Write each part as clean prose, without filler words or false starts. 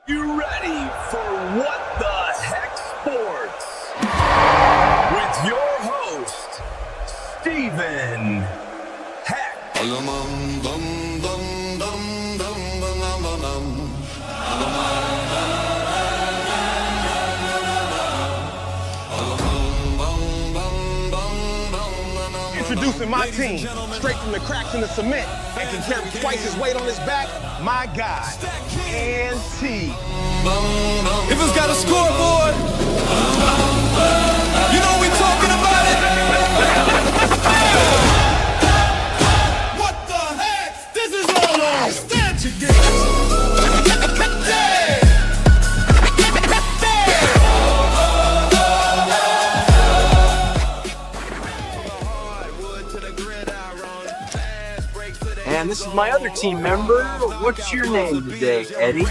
You ready for What the Heck Sports? With your host, Stephen Heck. Introducing my team, straight from the cracks in the cement, and can carry twice his weight on his back, my guy, NT. If it's got a scoreboard, you know we talking about it. What the heck? This is all on stand together. And this is my other team member. What's your name today, Eddie?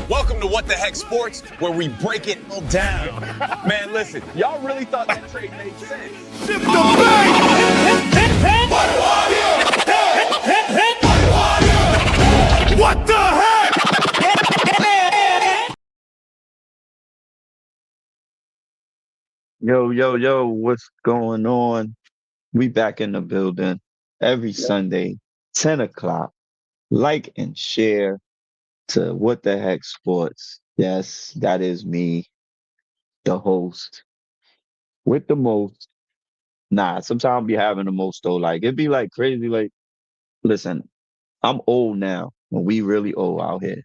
Welcome to What the Heck Sports, where we break it all down. Man, listen, y'all really thought that trade made sense. Ship the bank! What the heck? Yo, what's going on? We back in the building every Sunday, 10 o'clock. Like and share to What the Heck Sports. Yes, that is me, the host with the most. Nah, sometimes I be having the most though. Like it'd be like crazy. Like, listen, I'm old now. When we really old out here.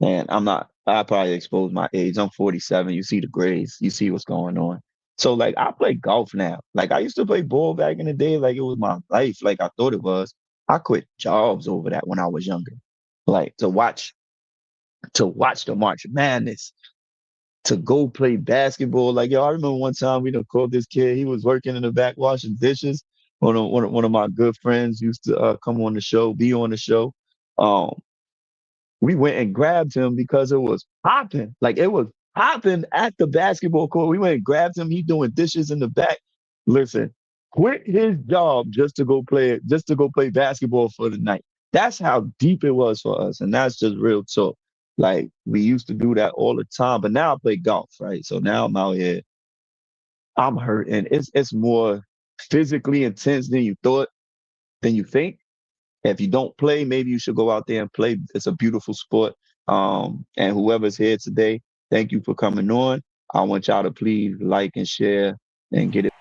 And I probably exposed my age. I'm 47. You see the grades. You see what's going on. So like I play golf now. Like I used to play ball back in the day, like it was my life, like I thought it was. I quit jobs over that when I was younger. Like to watch the March Madness, to go play basketball. Like, yo, I remember one time we done called this kid. He was working in the back washing dishes. One of my good friends used to come on the show, be on the show. We went and grabbed him because it was popping. Like it was popping at the basketball court. We went and grabbed him. He doing dishes in the back. Listen, quit his job just to go play basketball for the night. That's how deep it was for us. And that's just real talk. Like we used to do that all the time, but now I play golf, right? So now I'm out here. I'm hurting. It's more physically intense than you think. If you don't play, maybe you should go out there and play. It's a beautiful sport. And whoever's here today, thank you for coming on. I want y'all to please like and share and get it.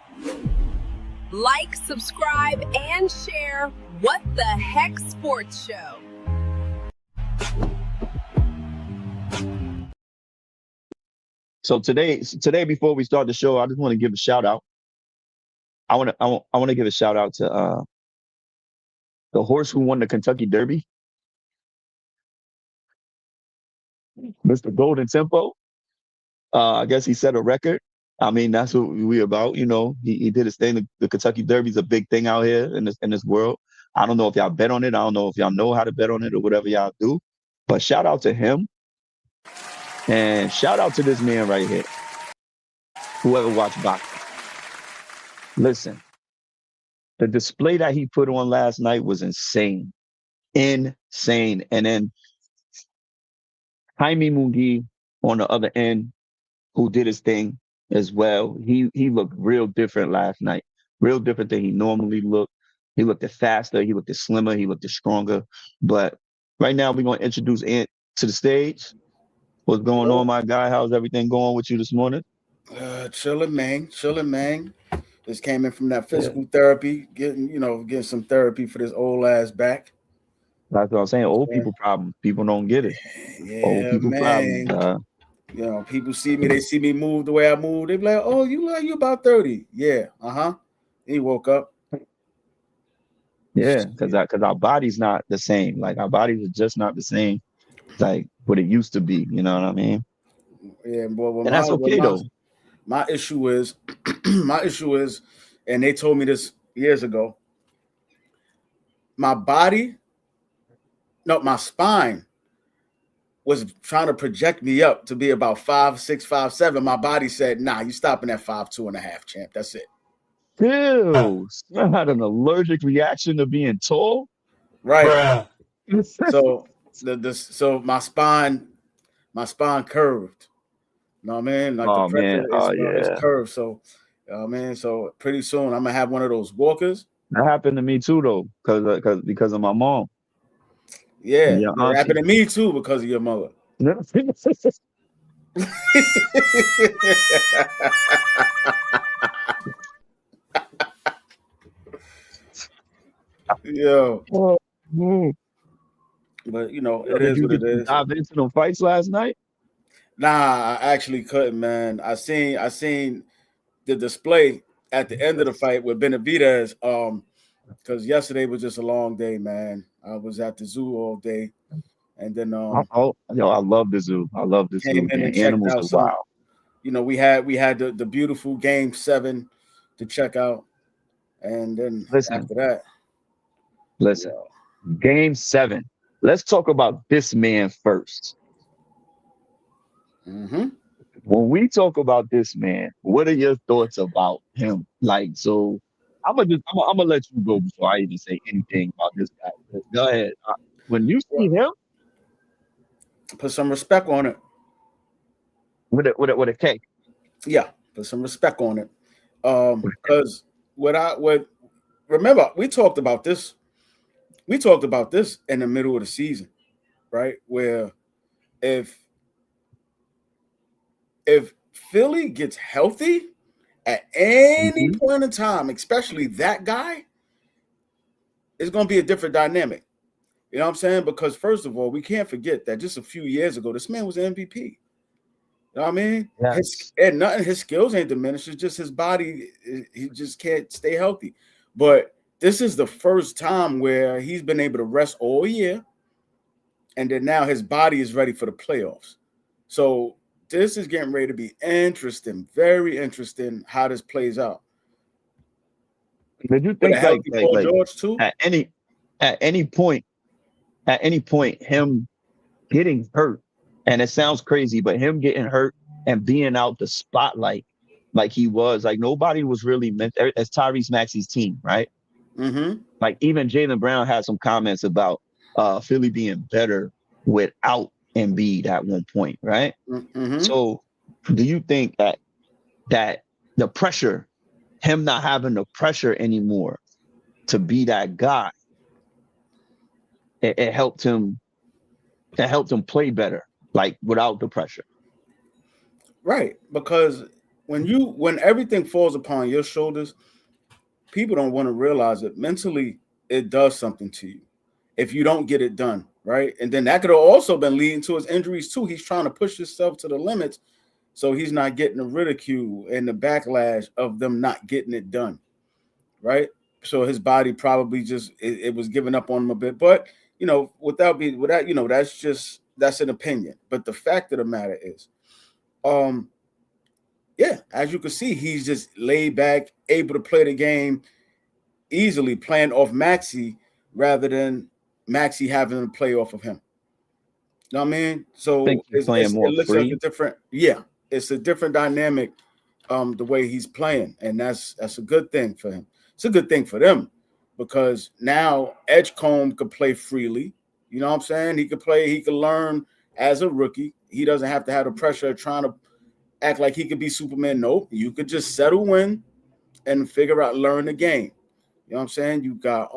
Like, subscribe, and share What the Heck Sports Show. So today, before we start the show, I just want to give a shout out. I want to give a shout out to the horse who won the Kentucky Derby, Mr. Golden Tempo. I guess he set a record. I mean, that's what we about. You know, he did his thing. The Kentucky Derby is a big thing out here in this world. I don't know if y'all bet on it. I don't know if y'all know how to bet on it or whatever y'all do. But shout out to him. And shout out to this man right here. Whoever watched boxing. Listen, the display that he put on last night was insane. Insane. And then Jaime Munguia on the other end, who did his thing as well. He looked real different last night. Real different than he normally looked. He looked faster. He looked slimmer. He looked stronger. But right now, we're going to introduce Ant to the stage. What's going on, my guy? How's everything going with you this morning? Chilling, man. Just came in from that physical therapy, getting some therapy for this old ass back. That's what I'm saying. Old people problems. People don't get it. Yeah, old people man. problems. You know, people see me, they see me move the way I move. They be like, "Oh, you about 30?" Yeah, He woke up. Yeah, because our body's not the same. Like our bodies are just not the same, like what it used to be. You know what I mean? Yeah, boy. And that's okay though. My issue is, and they told me this years ago. my spine was trying to project me up to be about 5'6", 5'7". My body said, "Nah, you stopping at 5'2.5", champ. That's it." Ew. I had an allergic reaction to being tall. Right. Bruh. So so my spine curved. You know what I mean? Like the Oh man. pressure is Yeah. curved. So, man. So pretty soon I'm gonna have one of those walkers. That happened to me too, though, because of my mom. Yeah, Yeah, it happened to me too because of your mother. Yo, but it Did is what you it is. dive into them fights last night? Nah, I actually couldn't, man. I seen the display at the end of the fight with Benavidez. Because yesterday was just a long day, man. I was at the zoo all day, and then I love the zoo. I love the came zoo, in man. and checked Animals out are some. wild. We had the beautiful Game 7 to check out, and then Listen, after that, listen. Game 7. Let's talk about this man first. mm-hmm. When we talk about this man, what are your thoughts about him? Like, so I'm gonna let you go before I even say anything about this guy. Go ahead. When you see him Put some respect on it. with a K, Yeah, put some respect on it. Because remember we talked about this. We talked about this in the middle of the season, right? Where if Philly gets healthy at any point in time, especially that guy, it's going to be a different dynamic. You know what I'm saying? Because first of all, we can't forget that just a few years ago, this man was an MVP. You know what I mean? yes. His skills ain't diminished. It's just his body, he just can't stay healthy. But this is the first time where he's been able to rest all year, and then now his body is ready for the playoffs. So this is getting ready to be interesting, very interesting how this plays out. Did you With think a healthy Paul George too? at any point, him getting hurt, and it sounds crazy, but him getting hurt and being out the spotlight like he was, like nobody was really meant as Tyrese Maxey's team, right? Mm-hmm. Like even Jaylen Brown had some comments about Philly being better without Embiid at one point, right? Mm-hmm. So do you think that the pressure, him not having the pressure anymore to be that guy, it helped him play better, like without the pressure? Right, because when everything falls upon your shoulders, people don't want to realize it. Mentally, it does something to you if you don't get it done, right? And then that could have also been leading to his injuries too. He's trying to push himself to the limits, so he's not getting the ridicule and the backlash of them not getting it done, right? So his body probably just it was giving up on him a bit, but that's an opinion. But the fact of the matter is, yeah, as you can see, he's just laid back, able to play the game easily, playing off Maxey rather than Maxey having to play off of him. You know what I mean? So Think he's playing more it looks free. like a different, yeah, it's a different dynamic, the way he's playing, and that's a good thing for him. It's a good thing for them because now Edgecombe could play freely. You know what I'm saying? He could learn as a rookie. He doesn't have to have the pressure of trying to act like he could be Superman. Nope. You could just settle in and learn the game. You know what I'm saying? You got,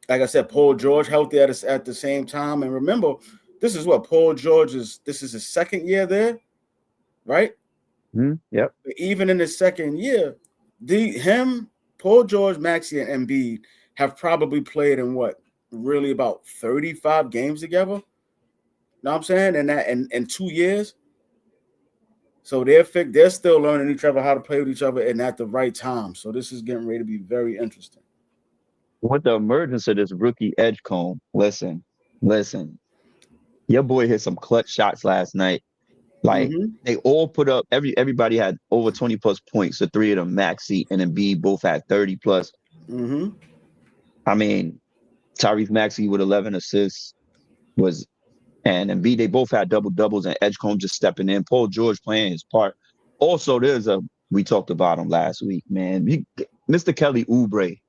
like I said, Paul George healthy at the same time. And remember, this is his second year there, right? Yep. But even in his second year, Paul George, Maxey, and Embiid have probably played in really about 35 games together. You know what I'm saying? And that in 2 years. So they're still learning each other, how to play with each other, and at the right time. So this is getting ready to be very interesting. With the emergence of this rookie Edgecombe, listen, your boy hit some clutch shots last night. Like they all put up, everybody had over 20 plus points. The three of them, Maxey and Embiid, both had 30 plus. I mean, Tyrese Maxey with 11 assists and Embiid, they both had double doubles, and Edgecombe just stepping in. Paul George playing his part. Also, we talked about him last week, man. Mr. Kelly Oubre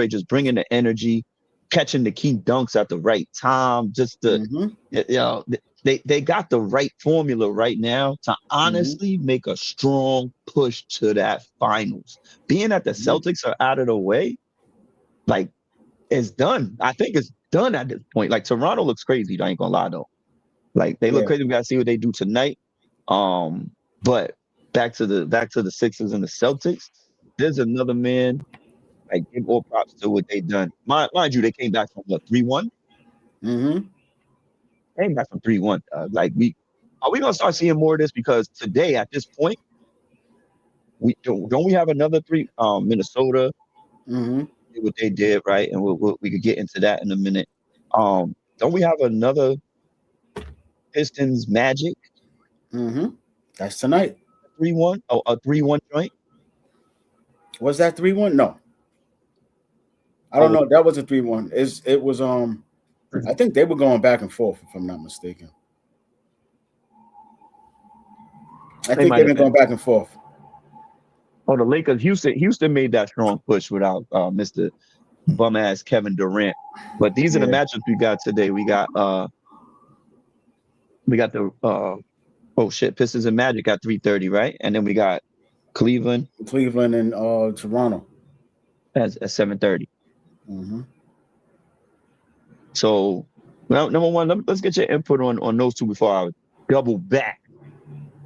just bringing the energy, catching the key dunks at the right time. Just they got the right formula right now to honestly make a strong push to that finals. Being that the Celtics are out of the way, like, it's done. I think it's done at this point. Like, Toronto looks crazy. I ain't gonna lie though. Like, they look crazy. We gotta see what they do tonight. But back to the Sixers and the Celtics. There's another man. Like, give all props to what they done. Mind you, they came back from what, 3-1? Came back from 3-1. Like, are we gonna start seeing more of this? Because today, at this point, we have another 3? Minnesota. What they did, right? And we could get into that in a minute. Don't we have another Pistons Magic? That's tonight. 3-1? Oh, a 3-1 joint? Was that 3-1? No. I don't know. That was a 3-1. It was I think they were going back and forth, if I'm not mistaken. I think they've been going back and forth. Oh, the Lakers. Houston made that strong push without Mr. Bum-ass Kevin Durant. But these are the matchups we got today. We got the Pistons and Magic at 3:30, right? And then we got Cleveland and Toronto at 7:30. So, well, number one, let's get your input on those two before I double back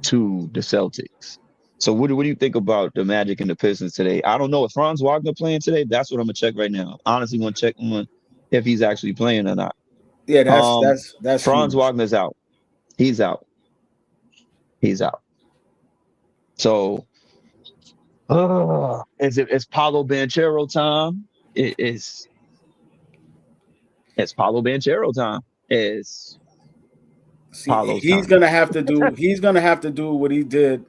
to the Celtics. So what do you think about the Magic and the Pistons today? I don't know if Franz Wagner playing today. That's what I'm gonna check right now. Honestly, gonna check on if he's actually playing or not. Yeah, that's Franz huge. Wagner's out. He's out. So, it's Paolo Banchero time. It's Paolo Banchero time. He's gonna have to do what he did.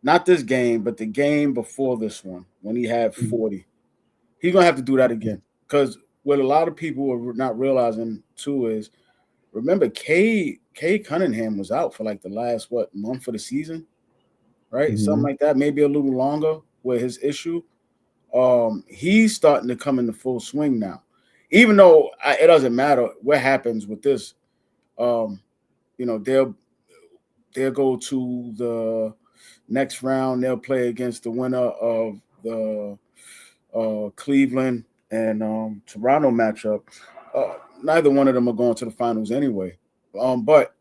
Not this game, but the game before this one, when he had 40. He's going to have to do that again. Because what a lot of people are not realizing, too, is, remember, Cade Cunningham was out for, like, the last, month of the season? Right? Something like that. Maybe a little longer with his issue. He's starting to come into full swing now. Even though it doesn't matter what happens with this. They'll go to the next round. They'll play against the winner of the Cleveland and Toronto matchup. Neither one of them are going to the finals anyway. But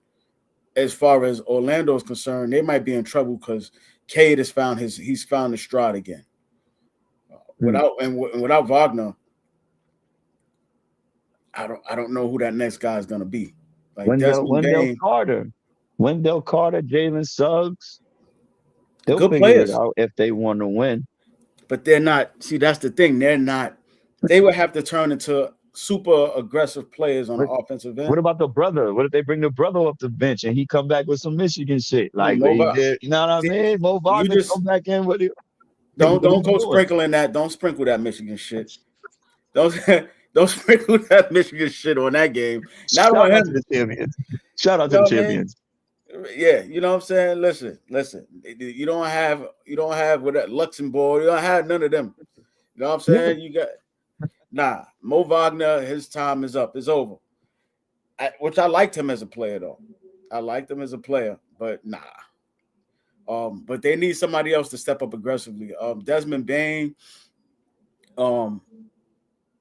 as far as Orlando is concerned, they might be in trouble because Cade has found his stride again. Without Wagner, I don't know who that next guy is going to be. Like Wendell Carter, Jalen Suggs. They'll good figure players it out if they want to win. But they're not. See, that's the thing. They're not. They would have to turn into super aggressive players on the offensive end. What about the brother? What if they bring the brother off the bench and he come back with some Michigan shit? Like what he did, you know what I mean? Mo Wagner come back in with it. Don't go sprinkling that. Don't sprinkle that Michigan shit. Don't sprinkle that Michigan shit on that game. Shout out to the champions. Shout out to the champions. Yeah, you know what I'm saying? Listen. You don't have with that Luxembourg. You don't have none of them. You know what I'm saying? You got Mo Wagner, his time is up. It's over. Which I liked him as a player, though. But nah. But they need somebody else to step up aggressively. Desmond Bane,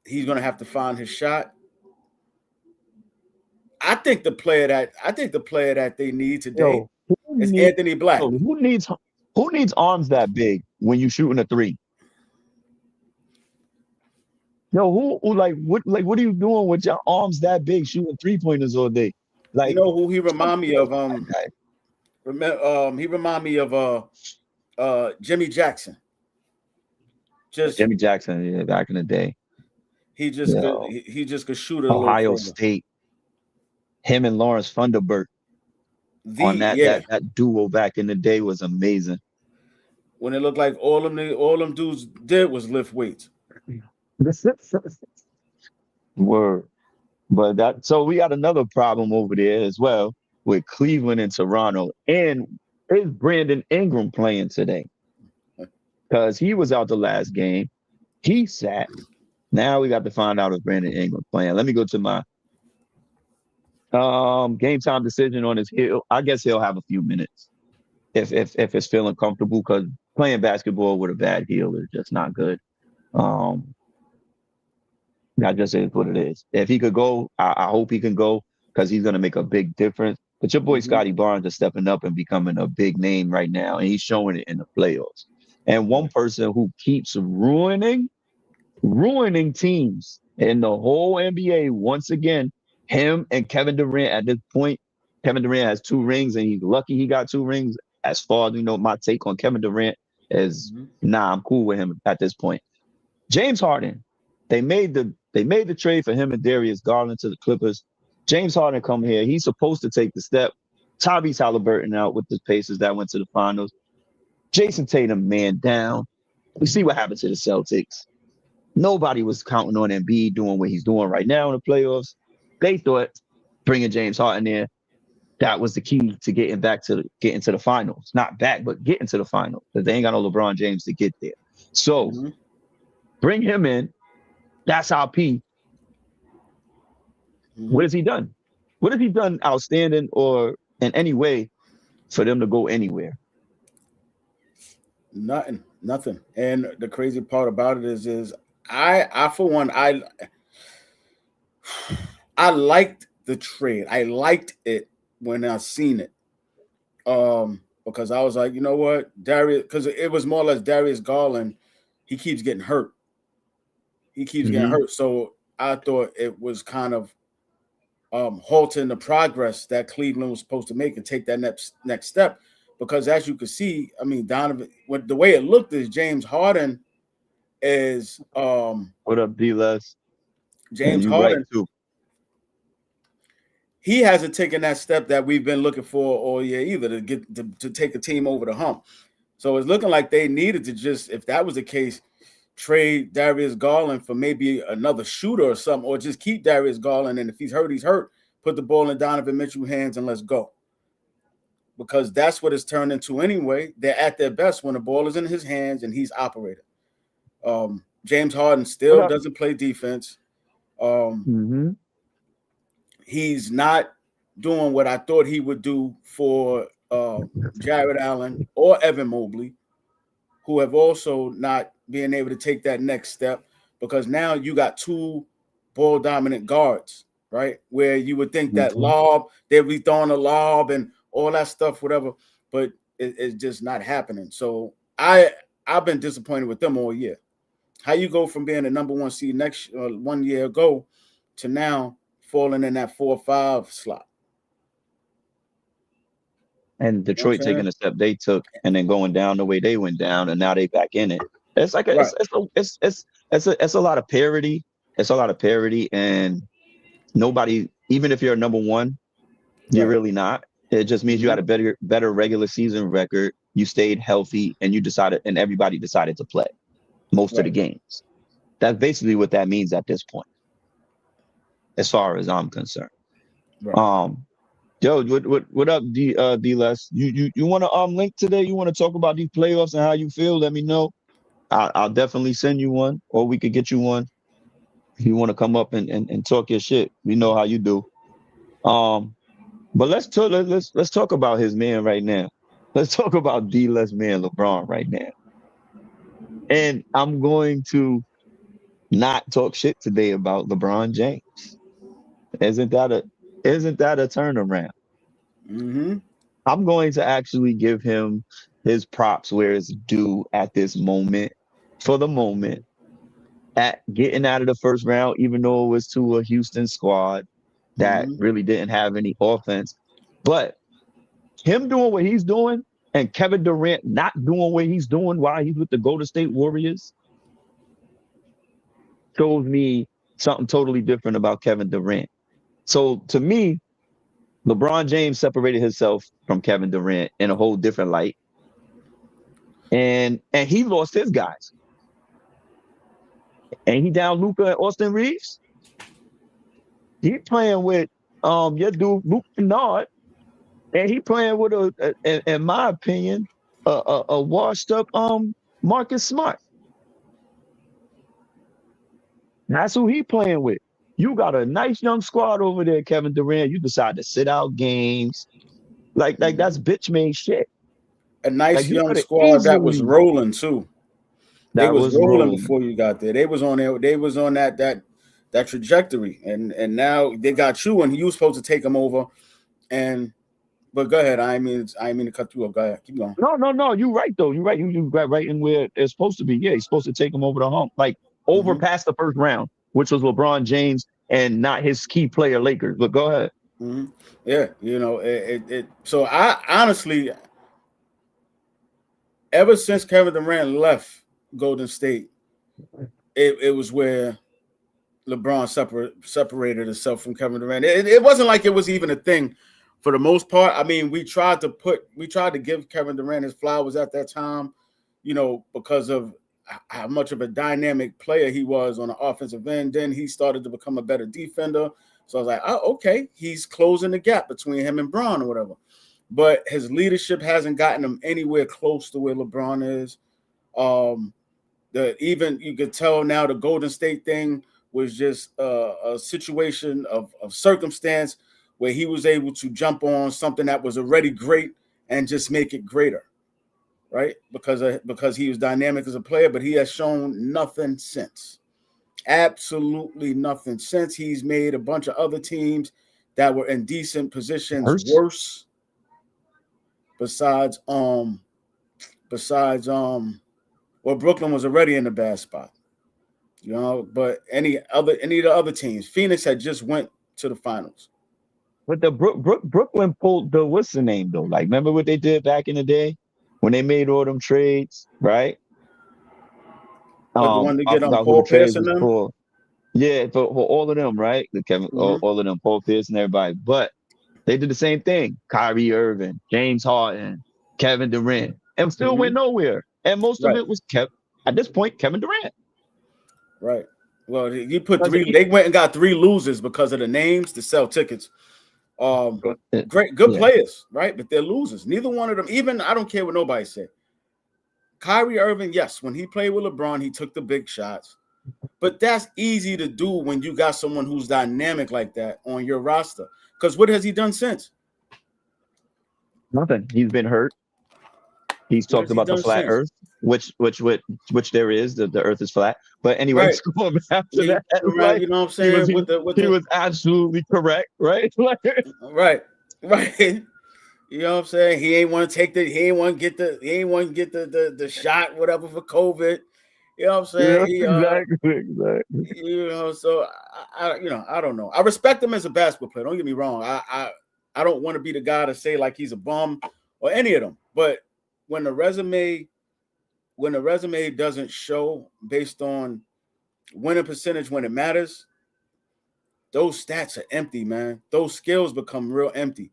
he's gonna have to find his shot. I think the player that they need today is Anthony Black. Who needs arms that big when you shooting a three? Who what are you doing with your arms that big shooting 3-pointers all day? Like, you know who he remind me of? He remind me of Jimmy Jackson. Jimmy Jackson, yeah, back in the day. He just could shoot it. Ohio State. Him and Lawrence Funderburk on that duo back in the day was amazing. When it looked like all them dudes did was lift weights. Word. But so we got another problem over there as well with Cleveland and Toronto. And is Brandon Ingram playing today? Because he was out the last game. He sat. Now we got to find out if Brandon Ingram playing. Let me go to my game time decision on his heel. I guess he'll have a few minutes if it's feeling comfortable, because playing basketball with a bad heel is just not good. That just is what it is. If he could go, I hope he can go, because he's going to make a big difference. But your boy Scotty Barnes is stepping up and becoming a big name right now, and he's showing it in the playoffs. And one person who keeps ruining teams in the whole NBA, once again, him and Kevin Durant. At this point, Kevin Durant has 2 rings, and he's lucky he got 2 rings. As far as we know, my take on Kevin Durant is, I'm cool with him at this point. James Harden, they made the trade for him and Darius Garland to the Clippers. James Harden come here. He's supposed to take the step. Tyrese Halliburton out with the Pacers that went to the finals. Jason Tatum, man down. We see what happened to the Celtics. Nobody was counting on Embiid doing what he's doing right now in the playoffs. They thought bringing James Harden in, that was the key to getting to the finals. Not back, but getting to the finals, because they ain't got no LeBron James to get there. So bring him in. That's our P. What has he done? What has he done outstanding or in any way for them to go anywhere? Nothing. And the crazy part about it is I for one, I liked the trade. I liked it when I seen it. Because I was like, you know what, Darius, because it was more or less Darius Garland, he keeps getting hurt. So I thought it was kind of halting the progress that Cleveland was supposed to make and take that next step. Because as you can see, I mean, Donovan, the way it looked is James Harden is what up, D-Les? James Harden, right too. He hasn't taken that step that we've been looking for all year either, to take a team over the hump. So it's looking like they needed to just, if that was the case, trade Darius Garland for maybe another shooter or something, or just keep Darius Garland, and if he's hurt, he's hurt. Put the ball in Donovan Mitchell's hands and let's go. Because that's what it's turned into anyway. They're at their best when the ball is in his hands and he's operating. James Harden still doesn't play defense. He's not doing what I thought he would do for Jared Allen or Evan Mobley, who have also not been able to take that next step, because now you got 2 ball dominant guards, right? Where you would think that lob, they'd be throwing a lob and all that stuff, whatever, but it's just not happening. So I've been disappointed with them all year. How you go from being a number 1 seed 1 year ago to now falling in that 4 or 5 slot. And Detroit taking a step they took and then going down the way they went down, and now they back in it. It's like it's a lot of parity. It's a lot of parity, and nobody, even if you're a number 1, you're really not. It just means you had a better regular season record. You stayed healthy, and everybody decided to play most of the games. That's basically what that means at this point, as far as I'm concerned. Right. Yo, what up, D-Les? You want to link today? You want to talk about these playoffs and how you feel? Let me know. I'll definitely send you one, or we could get you one. If you want to come up and talk your shit, we know how you do. But let's talk about his man right now. Let's talk about D-Les man LeBron right now. And I'm going to not talk shit today about LeBron James. Isn't that a turnaround? I'm going to actually give him his props where it's due at this moment, for the moment, at getting out of the first round, even though it was to a Houston squad that really didn't have any offense. But him doing what he's doing and Kevin Durant not doing what he's doing while he's with the Golden State Warriors shows me something totally different about Kevin Durant. So to me, LeBron James separated himself from Kevin Durant in a whole different light. And he lost his guys. And he down Luka and Austin Reeves. He playing with your dude Luke Kennard, and he playing with in my opinion, a washed up Marcus Smart. That's who he playing with. You got a nice young squad over there, Kevin Durant. You decide to sit out games. Like that's bitch made shit. A nice Like, young squad that was rolling too. They was rolling before you got there. They was on there. They was on that trajectory, and now they got you, and you was supposed to take them over. But go ahead. I mean to cut you off. Go ahead. Keep going. No. You're right though. You're right. You got right in where it's supposed to be. Yeah, he's supposed to take them over the hump, like over past the first round, which was LeBron James and not his key player Lakers. But go ahead. Mm-hmm. Yeah, you know it. So I honestly, ever since Kevin Durant left Golden State, it was where LeBron separated himself from Kevin Durant. It wasn't like it was even a thing for the most part. I mean, we tried to give Kevin Durant his flowers at that time, you know, because of how much of a dynamic player he was on the offensive end. Then he started to become a better defender. So I was like, oh, okay, he's closing the gap between him and Bron or whatever. But his leadership hasn't gotten him anywhere close to where LeBron is. Even you could tell now the Golden State thing was just a situation of circumstance where he was able to jump on something that was already great and just make it greater, right? Because he was dynamic as a player, but he has shown nothing since. Absolutely nothing since. He's made a bunch of other teams that were in decent positions worse. Besides, Brooklyn was already in a bad spot, you know. But any of the other teams, Phoenix had just went to the finals. But the Brooklyn pulled the what's the name though? Like, remember what they did back in the day when they made all them trades, right? But the one to get on Paul Pierce and them? Yeah, for all of them, right? All of them, Paul Pierce and everybody. But they did the same thing. Kyrie Irving, James Harden, Kevin Durant, and still went nowhere. And most of it was at this point, Kevin Durant. Right. Well, you put three. They went and got three losers because of the names to sell tickets. Good players, right? But they're losers. Neither one of them. Even I don't care what nobody said. Kyrie Irving, yes, when he played with LeBron, he took the big shots. But that's easy to do when you got someone who's dynamic like that on your roster. Because what has he done since? Nothing. He's been hurt. He's talked about the flat Earth, which there is. The Earth is flat. But anyway, after that, right? You know what I'm saying? He was absolutely correct, right? Right. You know what I'm saying? He ain't want to get the shot, whatever, for COVID. You know what I'm saying? Exactly. You know, so I don't know. I respect him as a basketball player. Don't get me wrong. I don't want to be the guy to say like he's a bum or any of them. But when the resume doesn't show based on winning percentage when it matters, those stats are empty, man. Those skills become real empty.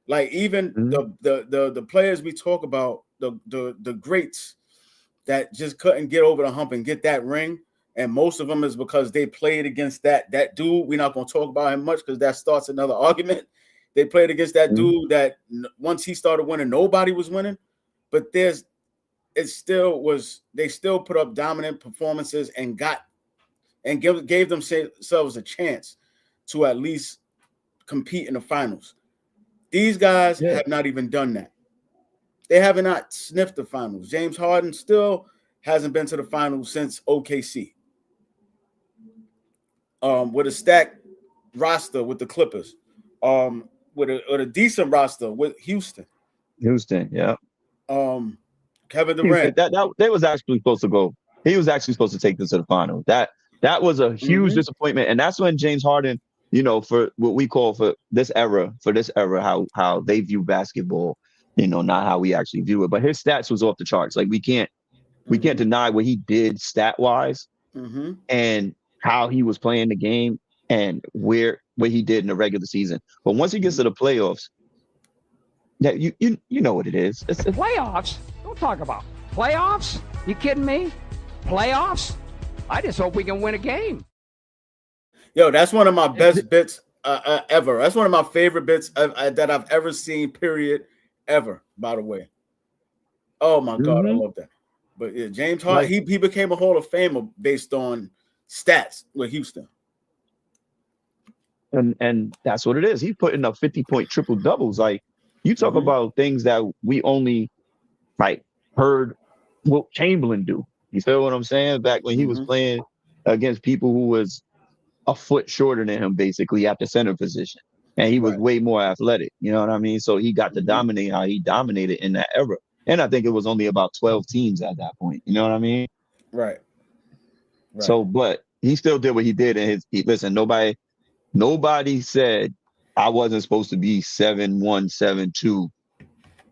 Like even the players we talk about, the greats that just couldn't get over the hump and get that ring, and most of them is because they played against that dude. We're not going to talk about him much because that starts another argument. They played against that dude that once he started winning, nobody was winning. But they still put up dominant performances and gave themselves a chance to at least compete in the finals. These guys have not even done that. They have not sniffed the finals. James Harden still hasn't been to the finals since OKC. With a stacked roster with the Clippers. With a decent roster with Houston. Yeah. Kevin Durant. That they was actually supposed to go. He was actually supposed to take this to the finals. That was a huge disappointment. And that's when James Harden, you know, for what we call for this era, how they view basketball, you know, not how we actually view it. But his stats was off the charts. Like we can't deny what he did stat wise and how he was playing the game and what he did in the regular season. But once he gets to the playoffs, you know what it is. It's playoffs. Don't talk about playoffs. You kidding me? Playoffs? I just hope we can win a game. Yo, that's one of my best bits ever. That's one of my favorite bits that I've ever seen, period, ever, by the way. Oh, my God, I love that. But yeah, James Harden, he became a Hall of Famer based on stats with Houston. And that's what it is. He's putting up 50-point triple doubles. Like, you talk about things that we only like heard Wilt Chamberlain do. You feel what I'm saying? Back when he was playing against people who was a foot shorter than him, basically at the center position, and he was way more athletic. You know what I mean? So he got to dominate how he dominated in that era. And I think it was only about 12 teams at that point. You know what I mean? Right. So, but he still did what he did. And listen, nobody said I wasn't supposed to be 7-1, 7-2,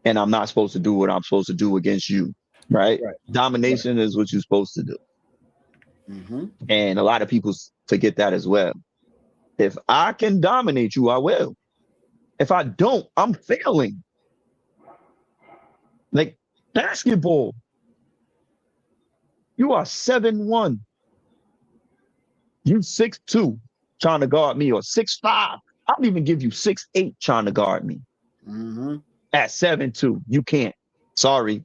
and I'm not supposed to do what I'm supposed to do against you. Right? Domination is what you're supposed to do. And a lot of people forget that as well. If I can dominate you, I will. If I don't, I'm failing. Like basketball, you are 7-1. You 6'2" trying to guard me, or 6'5". I'll even give you 6'8" trying to guard me. At 7'2", you can't. Sorry.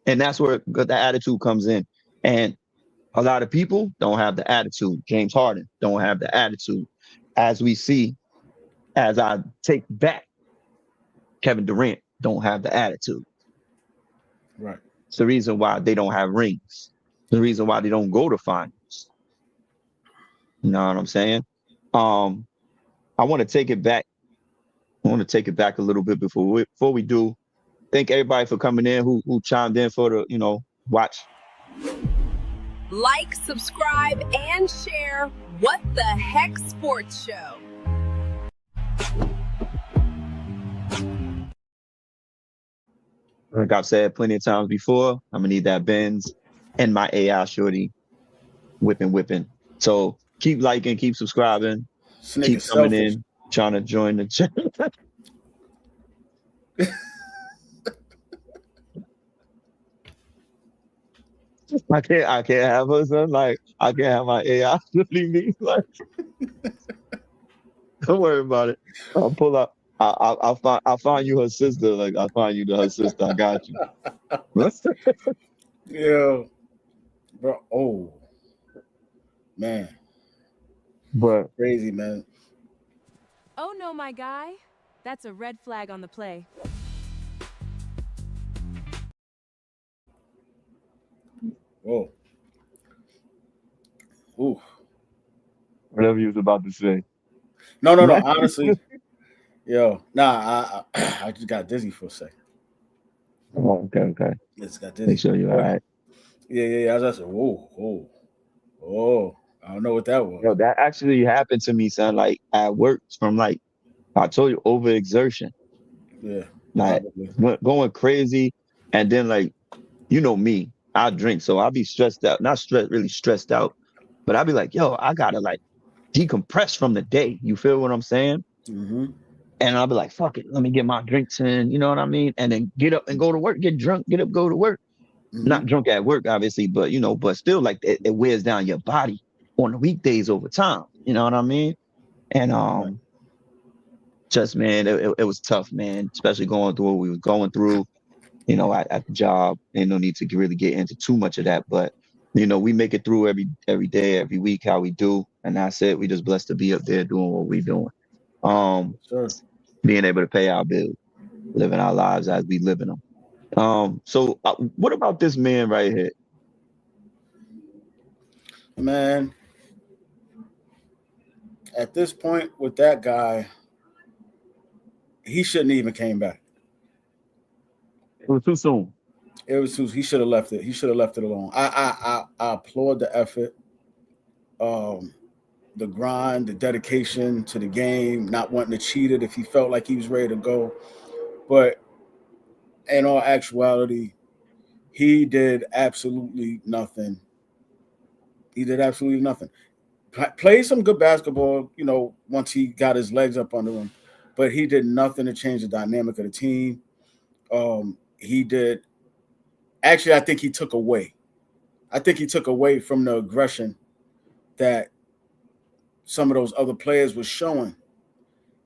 And that's where the attitude comes in. And a lot of people don't have the attitude. James Harden don't have the attitude. As we see, as I take back, Kevin Durant don't have the attitude. Right. It's the reason why they don't have rings. The reason why they don't go to finals. You know what I'm saying? I want to take it back. I want to take it back a little bit before we do. Thank everybody for coming in who chimed in for the, watch. Like, subscribe, and share What the Heck Sports Show. Like I've said plenty of times before, I'm gonna need that Benz and my AI shorty whipping. So keep liking, keep subscribing, keep coming in, trying to join the channel. I can't have her, son. Like, I can't have my AI shorty me. Like, don't worry about it. I'll pull up. I'll find you her sister. Like, I'll find you her sister. I got you. Yeah, bro. Oh, man. But crazy, man. Oh no, my guy. That's a red flag on the play. Whoa. Ooh. Whatever you was about to say. No. Honestly, I just got dizzy for a second. Oh, okay. Just got dizzy. Make sure you're all right. Yeah. I was like, whoa. I don't know what that was. Yo, that actually happened to me, son. Like at work, from like I told you, overexertion. Yeah. Like going crazy, and then like, you know me, I drink, so I'll be stressed out. Not really stressed out, but I'll be like, yo, I gotta like decompress from the day. You feel what I'm saying? And I'll be like, fuck it, let me get my drinks in. You know what I mean? And then get up and go to work. Get drunk, get up, go to work. Not drunk at work, obviously, but but still, like it wears down your body on the weekdays over time. You know what I mean? And just man, it was tough, man. Especially going through what we was going through. At the job. Ain't no need to really get into too much of that, but we make it through every day, every week, how we do, and that's it. We just blessed to be up there doing what we doing. Sure. Being able to pay our bills, living our lives as we living them. So what about this man right here? Man, at this point with that guy, he shouldn't even came back. It was too soon. He should have left it. He should have left it alone. I applaud the effort, the grind, the dedication to the game, not wanting to cheat it if he felt like he was ready to go. But in all actuality, he did absolutely nothing. Played some good basketball, once he got his legs up under him, but he did nothing to change the dynamic of the team. He did. Actually, I think he took away. from the aggression that some of those other players were showing.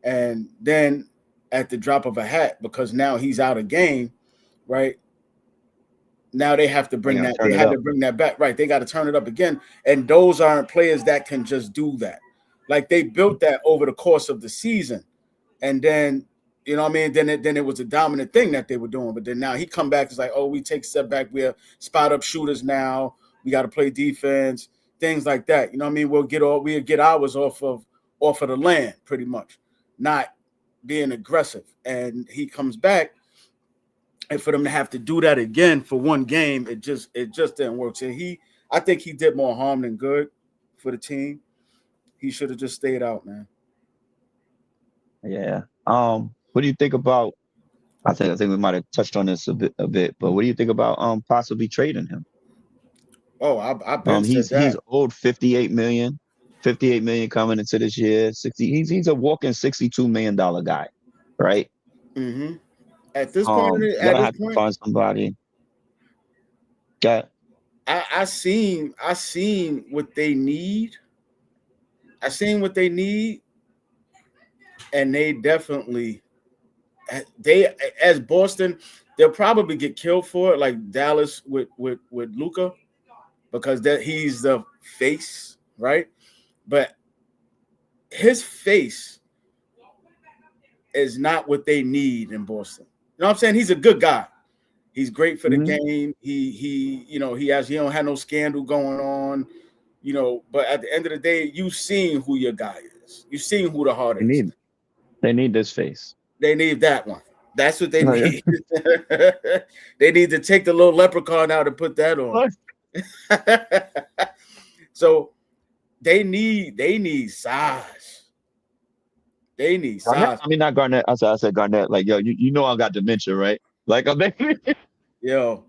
And then at the drop of a hat, because now he's out of game, right? Now they have to bring that. They had to bring that back, right? They got to turn it up again. And those aren't players that can just do that. Like they built that over the course of the season, and then you know what I mean. Then it was a dominant thing that they were doing. But then now he come back, it's like, oh, we take a step back. We're spot up shooters now. We got to play defense, things like that. You know what I mean? We'll get ours off of the land, pretty much, not being aggressive. And he comes back. And for them to have to do that again for one game, it just didn't work. So I think he did more harm than good for the team. He should have just stayed out, man. Yeah. What do you think about? I think we might have touched on this a bit, but what do you think about possibly trading him? Oh, I've been he's said that. He's owed $58 million coming into this year. He's a walking $62 million guy, right? Mm-hmm. At this point, to find somebody. I seen what they need. And they definitely, as Boston, they'll probably get killed for it, like Dallas with Luka, because he's the face, right? But his face is not what they need in Boston. You know what I'm saying? He's a good guy. He's great for the game. He don't have no scandal going on, but at the end of the day, you've seen who your guy is. You've seen who the heart is. They need this face. They need that one. That's what they need. They need to take the little leprechaun out and put that on. So they need size. They need size. I mean, not Garnett. I said Garnett. Like, yo, you know I got dementia, right? Like, yo,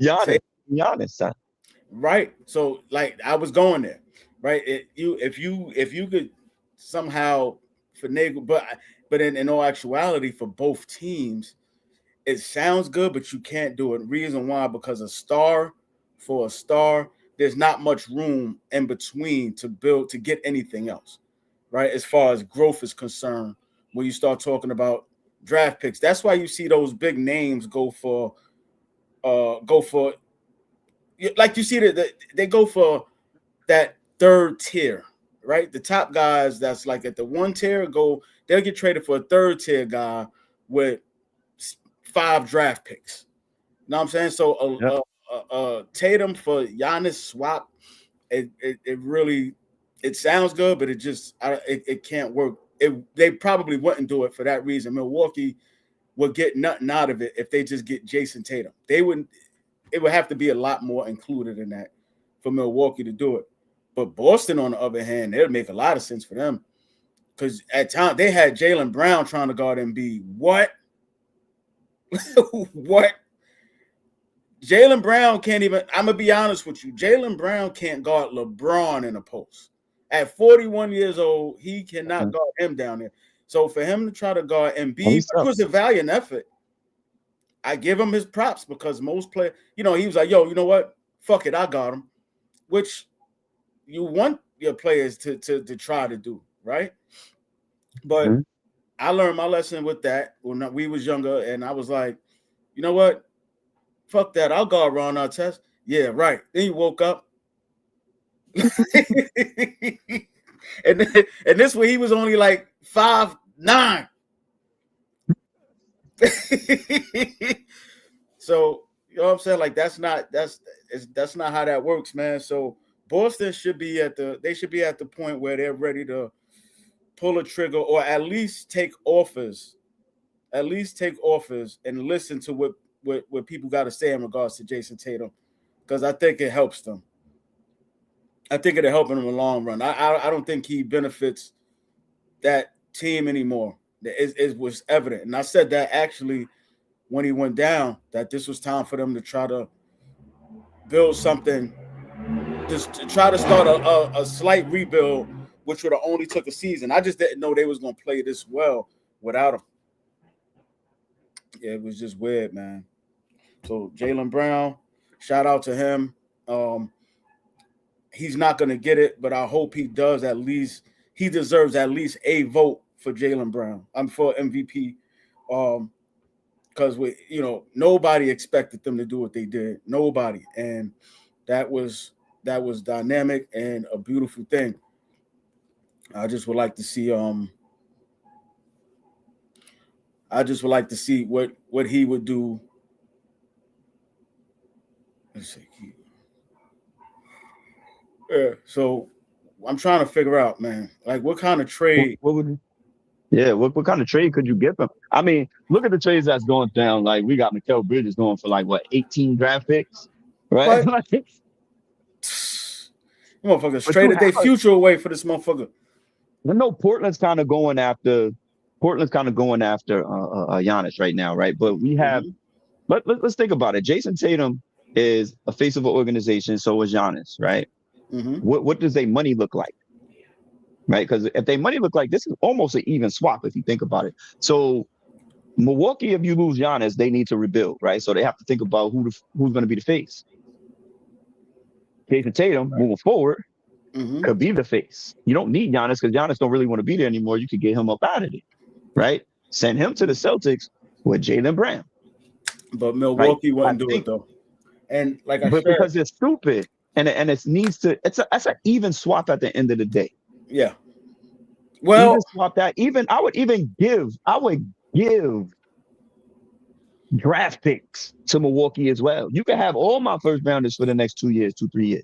Giannis, son. Right. So, like, I was going there, right? If you could somehow finagle, but in all actuality, for both teams, it sounds good, but you can't do it. Reason why? Because for a star, there's not much room in between to build to get anything else, right? As far as growth is concerned, when you start talking about draft picks, that's why you see those big names go for like you see that they go for that third tier, right? The top guys that's like at the one tier they'll get traded for a third tier guy with 5 draft picks. You know what I'm saying? So Tatum for Giannis swap, it really sounds good, but it can't work. They probably wouldn't do it for that reason. Milwaukee would get nothing out of it if they just get Jason Tatum. They wouldn't. It would have to be a lot more included in that for Milwaukee to do it. But Boston, on the other hand, it would make a lot of sense for them because at times they had Jaylen Brown trying to guard Embiid. What? What? Jaylen Brown can't even. I'm gonna be honest with you. Jaylen Brown can't guard LeBron in a post. At 41 years old, he cannot guard him down there. So for him to try to guard Embiid, it was a valiant effort. I give him his props because most players, he was like, yo, you know what? Fuck it, I got him. Which you want your players to try to do, right? But I learned my lesson with that when we was younger, and I was like, you know what? Fuck that. I'll guard Ron Artest. Yeah, right. Then you woke up. and this way he was only like 5'9". So you know what I'm saying? Like that's not how that works, man. So Boston should be at the point where they're ready to pull a trigger or at least take offers. At least take offers and listen to what people got to say in regards to Jason Tatum, because I think it helps them. I think it'll help him in the long run. I don't think he benefits that team anymore. It was evident. And I said that actually when he went down, that this was time for them to try to build something, just to try to start a slight rebuild, which would have only took a season. I just didn't know they was going to play this well without him. Yeah, it was just weird, man. So Jaylen Brown, shout out to him. he's not going to get it, but I hope he does at least. He deserves at least a vote for Jaylen Brown. I'm for MVP. Because nobody expected them to do what they did. Nobody. And that was dynamic and a beautiful thing. I just would like to see what he would do. Let's see. Yeah, so I'm trying to figure out, man, like what kind of trade. What kind of trade could you give him? I mean, look at the trades that's going down. Like we got Mikal Bridges going for 18 draft picks, right? Motherfuckers traded their future away for this motherfucker. I know Portland's kind of going after Giannis right now, right? But we have, let's think about it. Jason Tatum is a face of an organization, so is Giannis, right? Mm-hmm. What does their money look like? Right, because if they money look like this is almost an even swap if you think about it. So Milwaukee, if you lose Giannis, they need to rebuild, right? So they have to think about who's going to be the face. Jason Tatum moving forward could be the face. You don't need Giannis because Giannis don't really want to be there anymore. You could get him up out of it, right? Send him to the Celtics with Jaylen Brown. But Milwaukee wouldn't do it though, and because it's stupid, and that's an even swap at the end of the day. Yeah. Well, even swap that. I would give draft picks to Milwaukee as well. You can have all my first rounders for the next 3 years. You know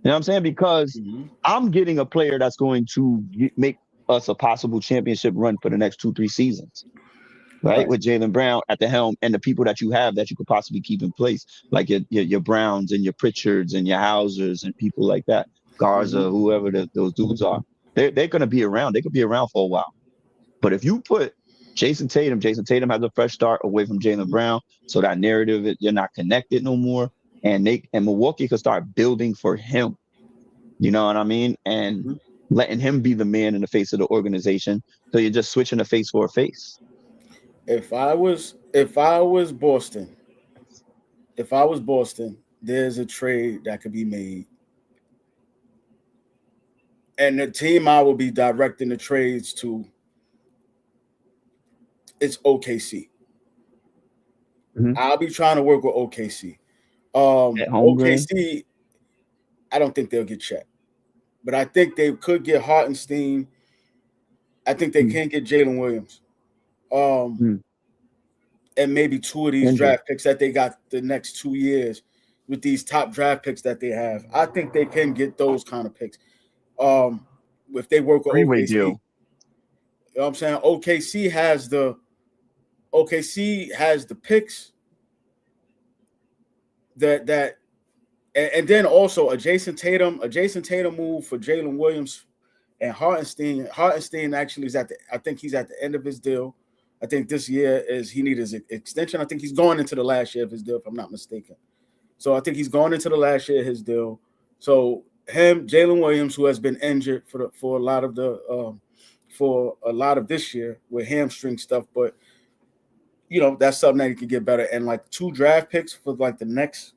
what I'm saying? Because I'm getting a player that's going to make us a possible championship run for the next 2-3 seasons. Right? With Jaylen Brown at the helm and the people that you have that you could possibly keep in place, like your Browns and your Pritchards and your Hausers and people like that. Garza, whoever those dudes are, they're going to be around. They could be around for a while. But if you put Jason Tatum has a fresh start away from Jaylen Brown, so that narrative, you're not connected no more. And Milwaukee could start building for him. You know what I mean? And letting him be the man in the face of the organization. So you're just switching a face for a face. If I was Boston, there's a trade that could be made. And the team I will be directing the trades to, it's OKC. I'll be trying to work with OKC. OKC, I don't think they'll get Chet. But I think they could get Hartenstein. I think they can get Jalen Williams. And maybe 2 of these draft picks that they got the next 2 years with these top draft picks that they have. I think they can get those kind of picks. If they work with OKC. Deal. You know what I'm saying? OKC has the picks that and then also a Jason Tatum move for Jalen Williams and Hartenstein. Hartenstein actually is I think he's at the end of his deal. I think this year he needs his extension. I think he's going into the last year of his deal, if I'm not mistaken. So I think he's going into the last year of his deal. So him, Jalen Williams, who has been injured for a lot of this year with hamstring stuff, but that's something that he could get better. And 2 draft picks for the next.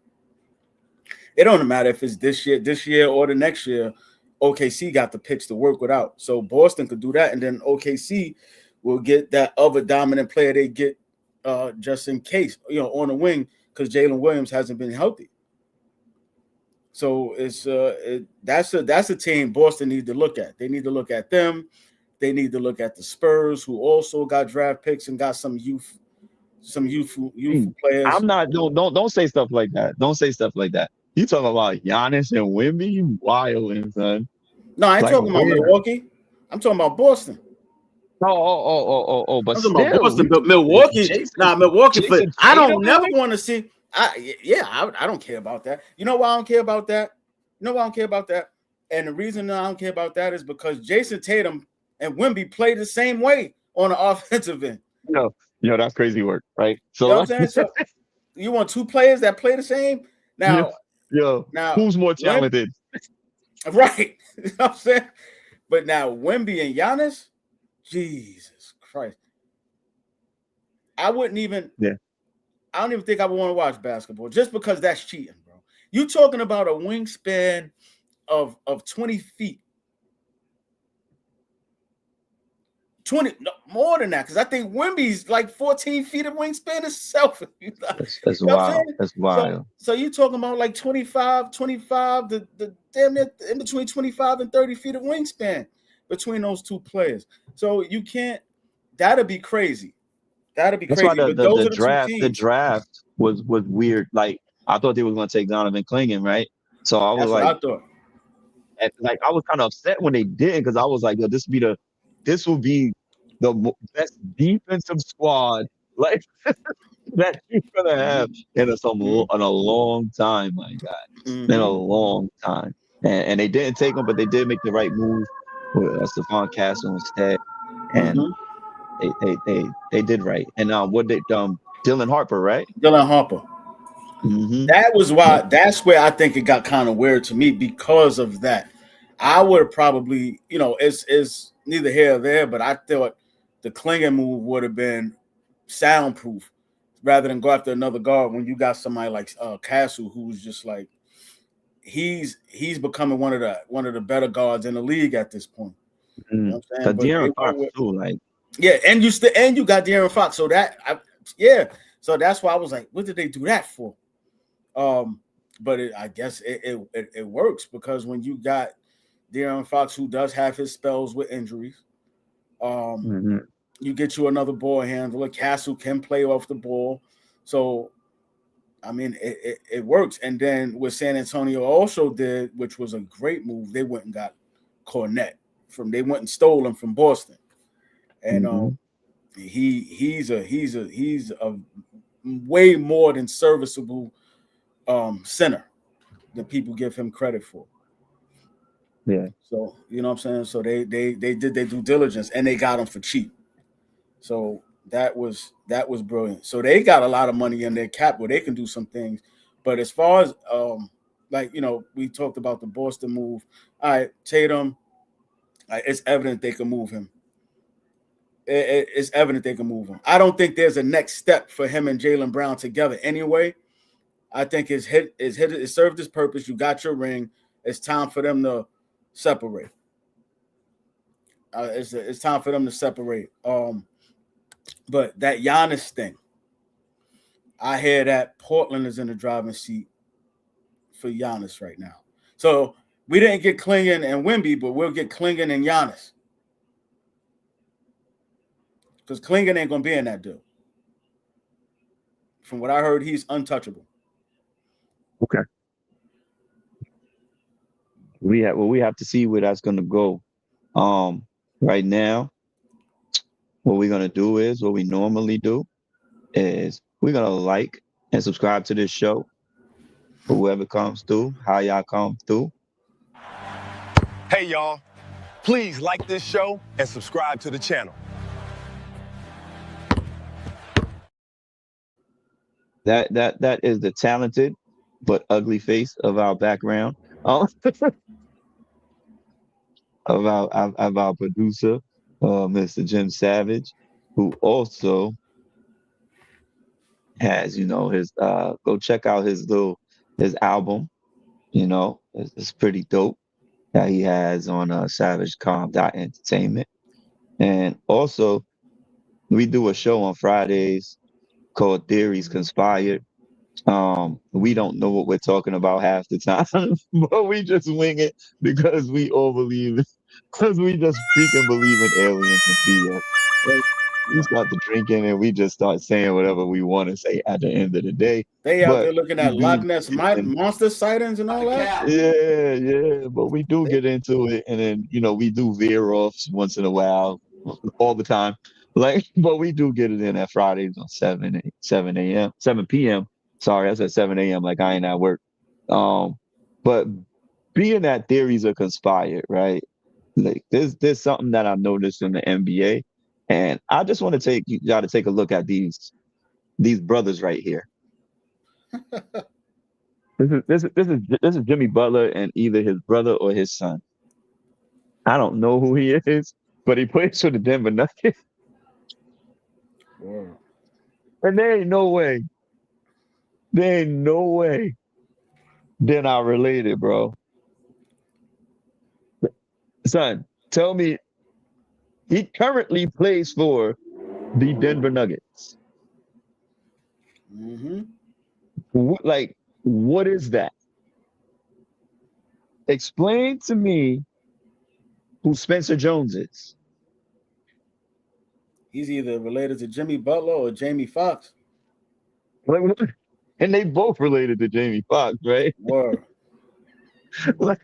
It don't matter if it's this year or the next year. OKC got the picks to work without, so Boston could do that, and then OKC will get that other dominant player they get just in case, on the wing, because Jalen Williams hasn't been healthy. So that's a team Boston needs to look at. They need to look at them. They need to look at the Spurs, who also got draft picks and got some youthful players. I'm not. Don't say stuff like that. Don't say stuff like that. You talking about Giannis and Wemby? You wilding, son. No, I ain't talking about Milwaukee. I'm talking about Boston. Oh, but I'm still, talking about Boston, but Milwaukee. Milwaukee. But I don't never want to see. I don't care about that. You know why I don't care about that? And the reason I don't care about that is because Jason Tatum and Wemby play the same way on the offensive end. That's crazy work, right? So, you know what I'm saying? So you want 2 players that play the same? Now, who's more talented? Right. You know what I'm saying? But now Wemby and Giannis, Jesus Christ. I don't even think I would want to watch basketball just because that's cheating, bro. You talking about a wingspan of 20 feet. 20, no, more than that, because I think Wemby's like 14 feet of wingspan itself. You know That's what I'm wild. saying? That's wild. So you're talking about like 25, the damn near in between 25 and 30 feet of wingspan between those two players. So you can't, that'd be crazy. That'd be That's why crazy. But those are the two the kings. draft was weird. Like I thought they were gonna take Donovan Clingan, right? So I was That's what like, I thought. I was kind of upset when they didn't because I was like, yo, this will be the best defensive squad like that you're gonna have in in a long time, my God, in a long time. And they didn't take him, but they did make the right move with Stephon Castle instead, and they did right. And what did Dylan Harper, right? Dylan Harper. Mm-hmm. That was why. That's where I think it got kind of weird to me because of that. I would have probably, it's neither here or there, but I thought the Klingon move would have been soundproof rather than go after another guard when you got somebody like Castle, who's just like he's becoming one of the better guards in the league at this point. You know what I'm saying? But De'Aaron Fox too, like and you got De'Aaron Fox, so so that's why I was like, what did they do that for? But I guess it works because when you got De'Aaron Fox, who does have his spells with injuries, you get you another ball handler. Castle can play off the ball, so I mean it works. And then what San Antonio also did, which was a great move, they went and got Cornette they went and stole him from Boston, and he's a way more than serviceable center than people give him credit for. Yeah. So you know what I'm saying? So they did their due diligence and they got him for cheap. So that was brilliant. So they got a lot of money in their cap where they can do some things. But as far as we talked about the Boston move. All right, Tatum, it's evident they can move him. It's evident they can move him. I don't think there's a next step for him and Jaylen Brown together anyway. I think it served its purpose. You got your ring. It's time for them to separate. It's time for them to separate. But that Giannis thing, I hear that Portland is in the driving seat for Giannis right now. So we didn't get Clingan and Wemby, but we'll get Clingan and Giannis. Because Clingan ain't going to be in that deal. From what I heard, he's untouchable. Okay. We have to see where that's going to go. Right now, what we're going to do is what we normally do is we're going to like and subscribe to this show. Whoever comes through, how y'all come through. Hey, y'all, please like this show and subscribe to the channel. That is the talented but ugly face of our background. Of our producer, Mr. Jim Savage, who also has, his go check out his album. It's pretty dope that he has on SavageCom.entertainment. And also, we do a show on Fridays called Theories Conspired. We don't know what we're talking about half the time, but we just wing it because we all believe it. Because we just freaking believe in aliens and BS. Like, we start to drinking and we just start saying whatever we want to say at the end of the day. They out there looking at Loch Ness monster sightings and all that. Yeah. But we do get into it, and then we do veer off once in a while, all the time. But we do get it in at Fridays on 7 p.m. Sorry, I said 7 a.m. like I ain't at work. But being that theories are conspired, right? Like there's something that I noticed in the NBA, and I just want to take y'all to take a look at these brothers right here. This is Jimmy Butler and either his brother or his son. I don't know who he is, but he plays for the Denver Nuggets. Wow. And there ain't no way they're not related, bro. Son, tell me, he currently plays for the Denver Nuggets. Mm-hmm. What is that? Explain to me who Spencer Jones is. He's either related to Jimmy Butler or Jamie Foxx. And they both related to Jamie Foxx, right? Word. Like,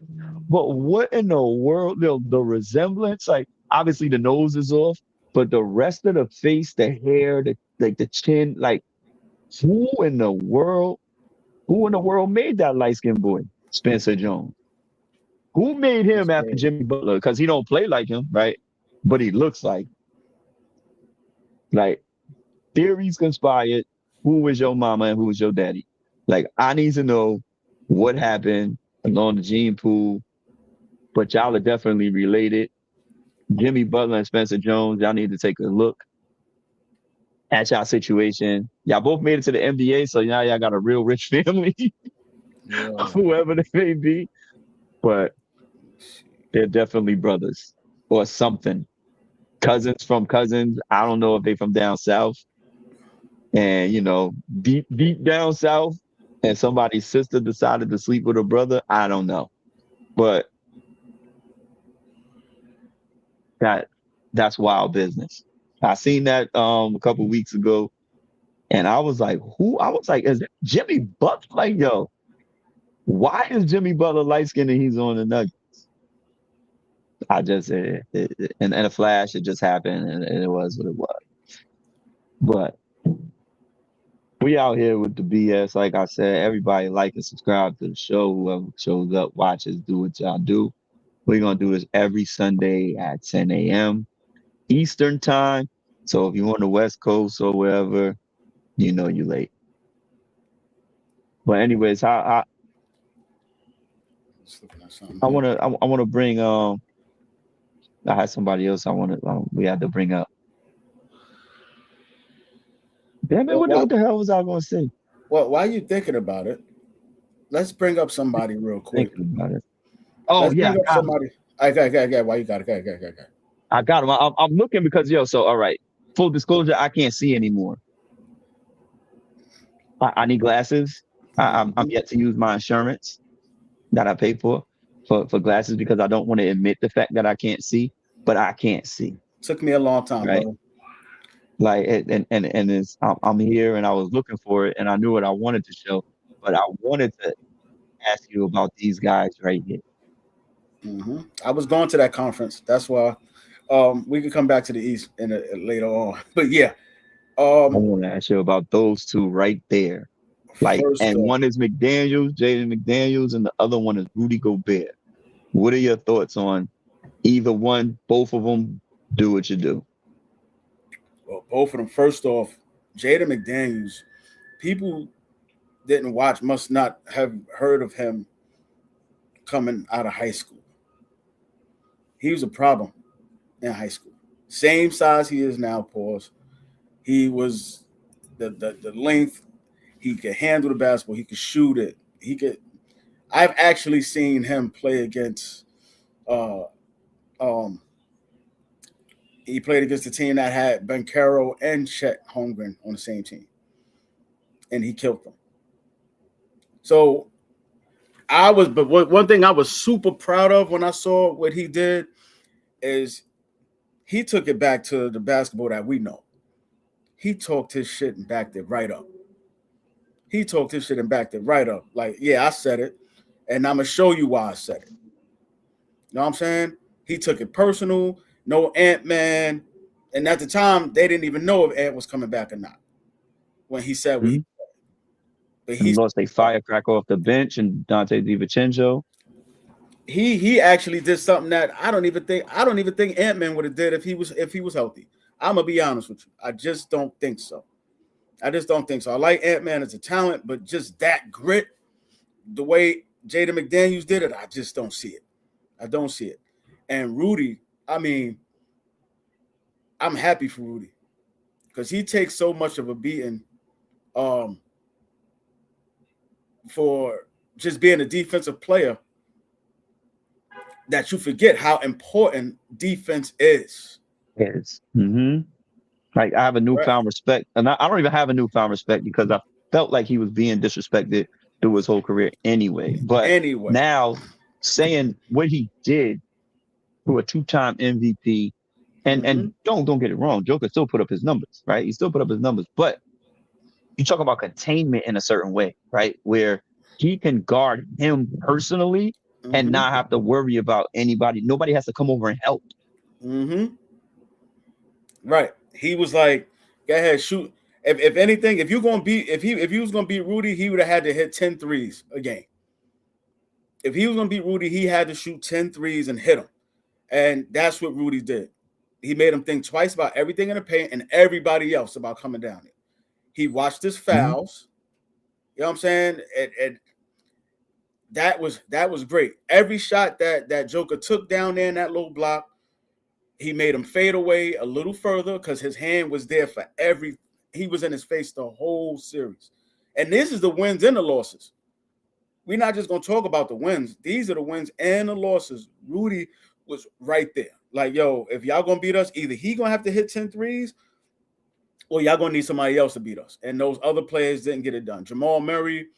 but what in the world? The resemblance, like obviously the nose is off, but the rest of the face, the hair, the chin, like who in the world? Who in the world made that light skinned boy, Spencer Jones? Who made That's him after crazy. Jimmy Butler? Because he don't play like him, right? But he looks like theories conspired. Who was your mama and who was your daddy? Like I need to know what happened along the gene pool. But y'all are definitely related. Jimmy Butler and Spencer Jones, y'all need to take a look at y'all situation. Y'all both made it to the NBA, so now y'all got a real rich family, Yeah. whoever they may be. But they're definitely brothers or something. Cousins from cousins. I don't know if they from down south. And deep down south, and somebody's sister decided to sleep with her brother. I don't know. But that's wild business. I seen that a couple weeks ago. And I was like, who? I was like, is it Jimmy Butler? Like, yo, why is Jimmy Butler light skinned and he's on the Nuggets? I just, in a flash, it just happened and it was what it was. But we out here with the BS. Like I said, everybody like and subscribe to the show. Whoever shows up, watches, do what y'all do. We're going to do this every Sunday at 10 a.m. Eastern time. So if you're on the West Coast or wherever, you know you're late. But anyways, I want to bring I had somebody else we had to bring up. Damn it! Well, What the hell was I going to say? Well, while you thinking about it, let's bring up somebody real quick. Thinking about it. Oh let's yeah, bring up somebody. I got. Why you got it? I got him. I'm looking because so all right. Full disclosure, I can't see anymore. I need glasses. I'm yet to use my insurance that I pay for glasses because I don't want to admit the fact that I can't see, but I can't see. Took me a long time, right? Bro. Like and it's I'm here and I was looking for it and I knew what I wanted to show, but I wanted to ask you about these guys right here. Mm-hmm. I was going to that conference. That's why we can come back to the East later on. But yeah, I want to ask you about those two right there. Like, and one is Jaden McDaniels, and the other one is Rudy Gobert. What are your thoughts on either one? Both of them, do what you do. Well, both of them. First off, Jaden McDaniels, people didn't watch, must not have heard of him coming out of high school. He was a problem in high school. Same size he is now, pause. He was the length. He could handle the basketball. He could shoot it. I've actually seen him play against he played against the team that had Bankero and Chet Holmgren on the same team. And he killed them. So but one thing I was super proud of when I saw what he did is he took it back to the basketball that we know. He talked his shit and backed it right up. Like, yeah, I said it, and I'm going to show you why I said it. You know what I'm saying? He took it personal, no Ant-Man. And at the time, they didn't even know if Ant was coming back or not when he said what he said. But he lost a firecracker off the bench and Dante DiVincenzo. He actually did something that I don't even think Ant-Man would have did if he was healthy. I'm gonna be honest with you. I just don't think so. I like Ant-Man as a talent, but just that grit, the way Jaden McDaniels did it, I just don't see it. I don't see it. And Rudy, I mean, I'm happy for Rudy because he takes so much of a beating for just being a defensive player. that you forget how important defense is. Yes. Like I have a newfound respect, and I don't even have a newfound respect because I felt like he was being disrespected through his whole career anyway. But now saying what he did to a 2-time MVP, and don't get it wrong, Joker still put up his numbers, right? He still put up his numbers, but you talk about containment in a certain way, right? Where he can guard him personally and not have to worry about anybody. Nobody has to come over and help. Right. He was like, go ahead, shoot. If anything, if he was gonna beat Rudy, he would have had to hit 10 threes a game. If he was gonna beat Rudy, he had to shoot 10 threes and hit him. And that's what Rudy did. He made him think twice about everything in the paint and everybody else about coming down it. He watched his fouls. You know what I'm saying? And that was great. Every shot that Joker took down there in that low block, he made him fade away a little further because his hand was there for he was in his face the whole series. And this is the wins and the losses. We're not just going to talk about the wins. These are the wins and the losses. Rudy was right there. Like, yo, if y'all going to beat us, either he going to have to hit 10 threes or y'all going to need somebody else to beat us. And those other players didn't get it done. Jamal Murray,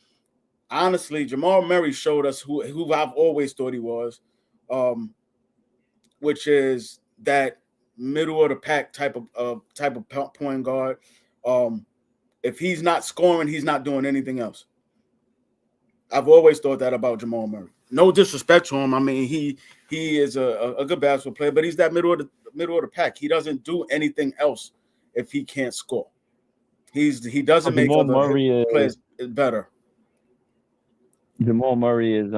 honestly, Jamal Murray showed us who I've always thought he was, which is that middle of the pack type of point guard. If he's not scoring, he's not doing anything else. I've always thought that about Jamal Murray. No disrespect to him. I mean, he is a good basketball player, but he's that middle of the pack. He doesn't do anything else if he can't score. He doesn't make other players better. Jamal Murray is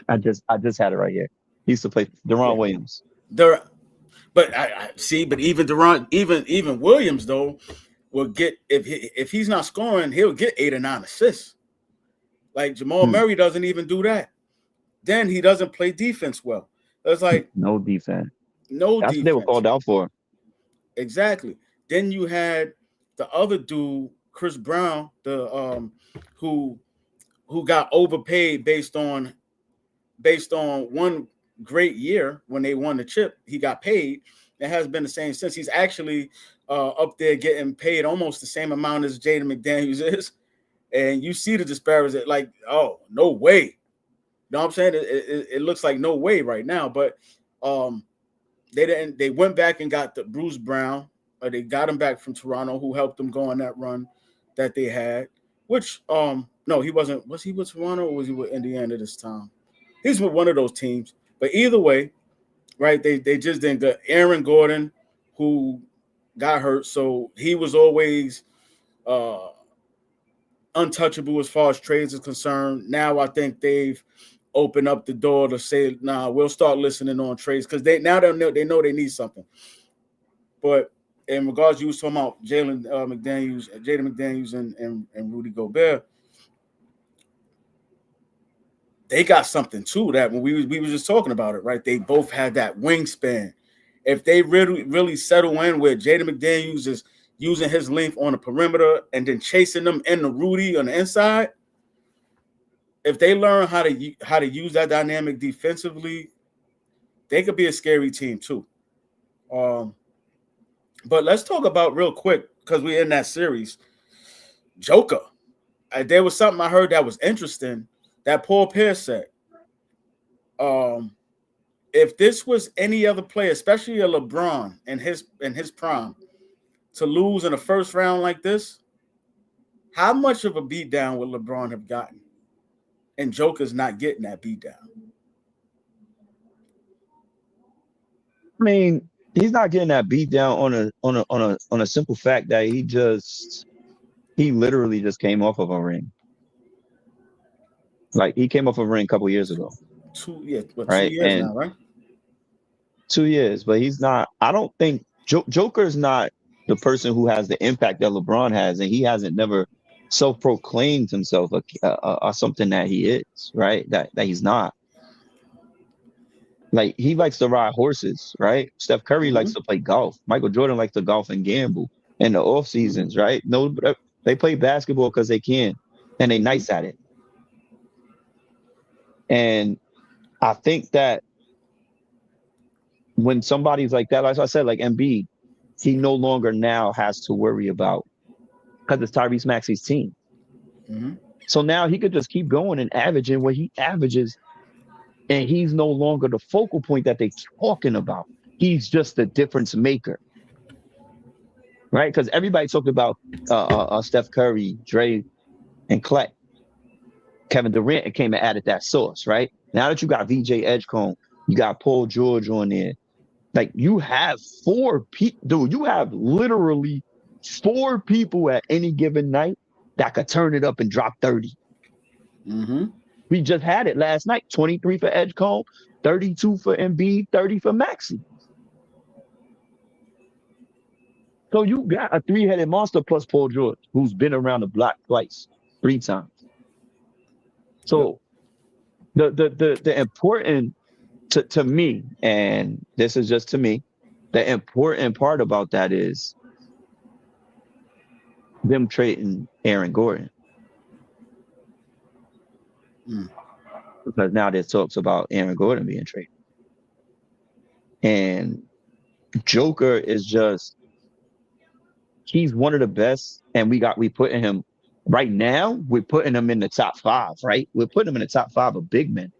I just had it right here. He used to play Deron Williams. But I see. But even Deron, even Williams though, will get if he's not scoring, he'll get 8 or 9 assists. Like Jamal Murray doesn't even do that. Then he doesn't play defense well. It's like no defense. That's what they were called out for. Exactly. Then you had the other dude, Chris Brown, the who got overpaid based on one great year when they won the chip. He got paid. It has been the same since. He's actually up there getting paid almost the same amount as Jaden McDaniels is. And you see the disparity, like, oh, no way. You know what I'm saying? It looks like no way right now. But they went back and got the Bruce Brown, or they got him back from Toronto, who helped them go on that run that they had. Which no, he wasn't. Was he with Toronto or was he with Indiana this time? He's with one of those teams. But either way, right? They just didn't get Aaron Gordon, who got hurt, so he was always untouchable as far as trades is concerned. Now I think they've opened up the door to say, nah, we'll start listening on trades because they know they need something. But in regards to you was talking about Jaden McDaniels and Rudy Gobert, they got something too that when we were just talking about it, right? They both had that wingspan. If they really settle in where Jaden McDaniels is using his length on the perimeter and then chasing them in the Rudy on the inside, if they learn how to use that dynamic defensively, they could be a scary team too. But let's talk about real quick, because we're in that series, Joker. There was something I heard that was interesting that Paul Pierce said. If this was any other player, especially a LeBron in his prime, to lose in a first round like this, how much of a beatdown would LeBron have gotten? And Joker's not getting that beatdown. I mean, he's not getting that beatdown on a simple fact that he literally just came off of a ring. Like he came off a ring a couple years ago. 2 years, right? 2 years now, right? 2 years, but he's not. I don't think Joker's not the person who has the impact that LeBron has, and he hasn't never self-proclaimed himself or something that he is, right? That he's not. Like he likes to ride horses, right? Steph Curry likes to play golf. Michael Jordan likes to golf and gamble in the off seasons, right? No, they play basketball because they can, and they nice at it. And I think that when somebody's like that, like I said, like Embiid, he no longer now has to worry about, because it's Tyrese Maxey's team. Mm-hmm. So now he could just keep going and averaging what he averages, and he's no longer the focal point that they're talking about. He's just the difference maker, right? Because everybody talked about Steph Curry, Dre, and Clay. Kevin Durant came and added that sauce, right? Now that you got VJ Edgecombe, you got Paul George on there. Like, you have 4 people, dude. You have literally 4 people at any given night that could turn it up and drop 30. Mm-hmm. We just had it last night. 23 for Edgecombe, 32 for Embiid, 30 for Maxey. So you got a 3-headed monster plus Paul George, who's been around the block twice, 3 times. So the important to me, and this is just to me, the important part about that is them trading Aaron Gordon. Because now there's talks about Aaron Gordon being traded. And Joker is just, he's one of the best, and we putting him right now, we're putting him in the top 5, right? We're putting him in the top 5 of big men.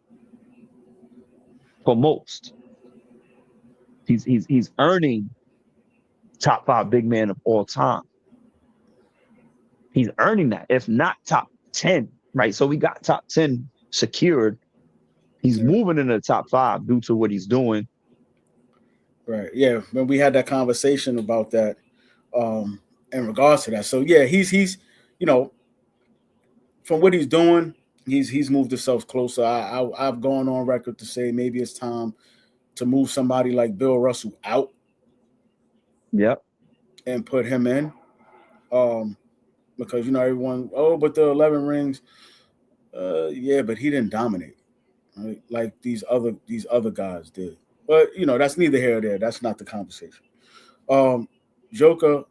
For most. He's earning top 5 big man of all time. He's earning that, if not top 10, right? So we got top 10 secured. He's moving into the top 5 due to what he's doing. Right. Yeah. When we had that conversation about that, in regards to that. So yeah, he's from what he's doing, he's moved himself closer. I've gone on record to say maybe it's time to move somebody like Bill Russell out. Yep. And put him in. Because everyone, but the 11 rings, yeah, but he didn't dominate, right? Like these other guys did. But that's neither here or there. That's not the conversation. Joker,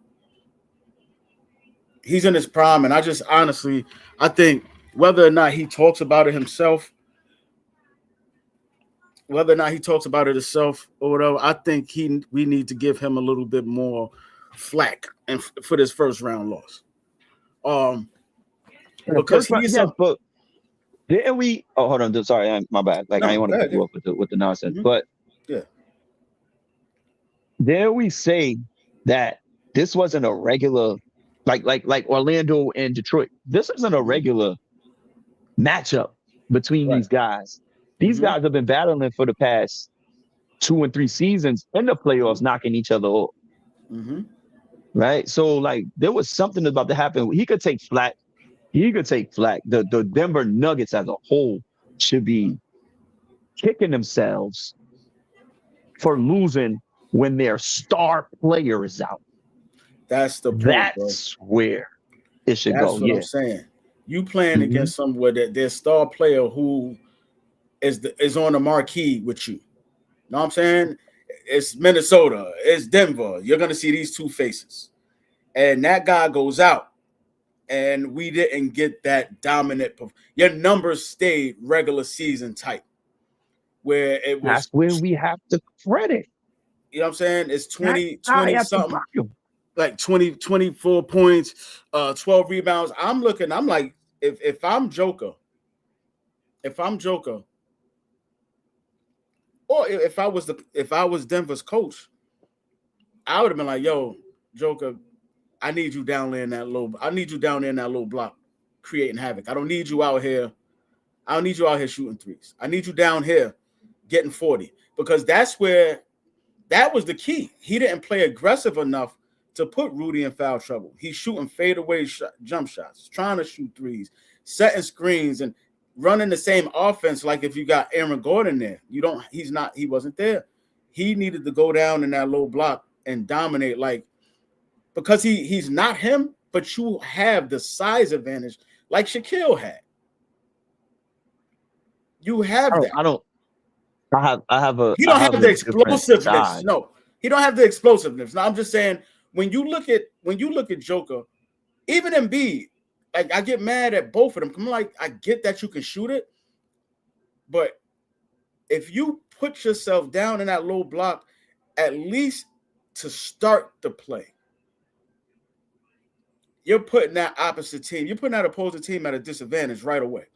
he's in his prime, and I think whether or not he talks about it himself, or whatever, I think we need to give him a little bit more flack and for this first round loss. Because but didn't we? Oh, hold on. Sorry, my bad. Like, I didn't want to put you up with the nonsense, but yeah, did we say that this wasn't a regular, like Orlando and Detroit? This isn't a regular matchup between these guys. These guys have been battling for the past 2 and 3 seasons in the playoffs, knocking each other off. Right? So, like, there was something about to happen. He could take flack. The Denver Nuggets as a whole should be kicking themselves for losing when their star player is out. That's the point, That's where it should go. That's what I'm saying. You playing against someone that their star player who is on the marquee with you. Know what I'm saying? It's Minnesota. It's Denver. You're going to see these 2 faces. And that guy goes out. And we didn't get that dominant. Your numbers stayed regular season type. Where it was. That's where we have to credit. You know what I'm saying? It's 20 something. Like 24 points, 12 rebounds. I'm like, if I'm Joker, or if I was Denver's coach, I would have been like, yo, Joker, I need you down there in that little block, creating havoc. I don't need you out here shooting threes. I need you down here getting 40, because that was the key. He didn't play aggressive enough to put Rudy in foul trouble. He's shooting fadeaway jump shots, trying to shoot threes, setting screens, and running the same offense. Like if you got Aaron Gordon there, he wasn't there. He needed to go down in that low block and dominate, like, because he's not him, but you have the size advantage like Shaquille had. You have that. I have a. He don't have the explosiveness. No, he don't have the explosiveness. Now I'm just saying, when you look at Joker, even Embiid, like, I get mad at both of them. I'm like, I get that you can shoot it, But if you put yourself down in that low block, at least to start the play, you're putting that opposite team, you're putting that opposing team at a disadvantage right away,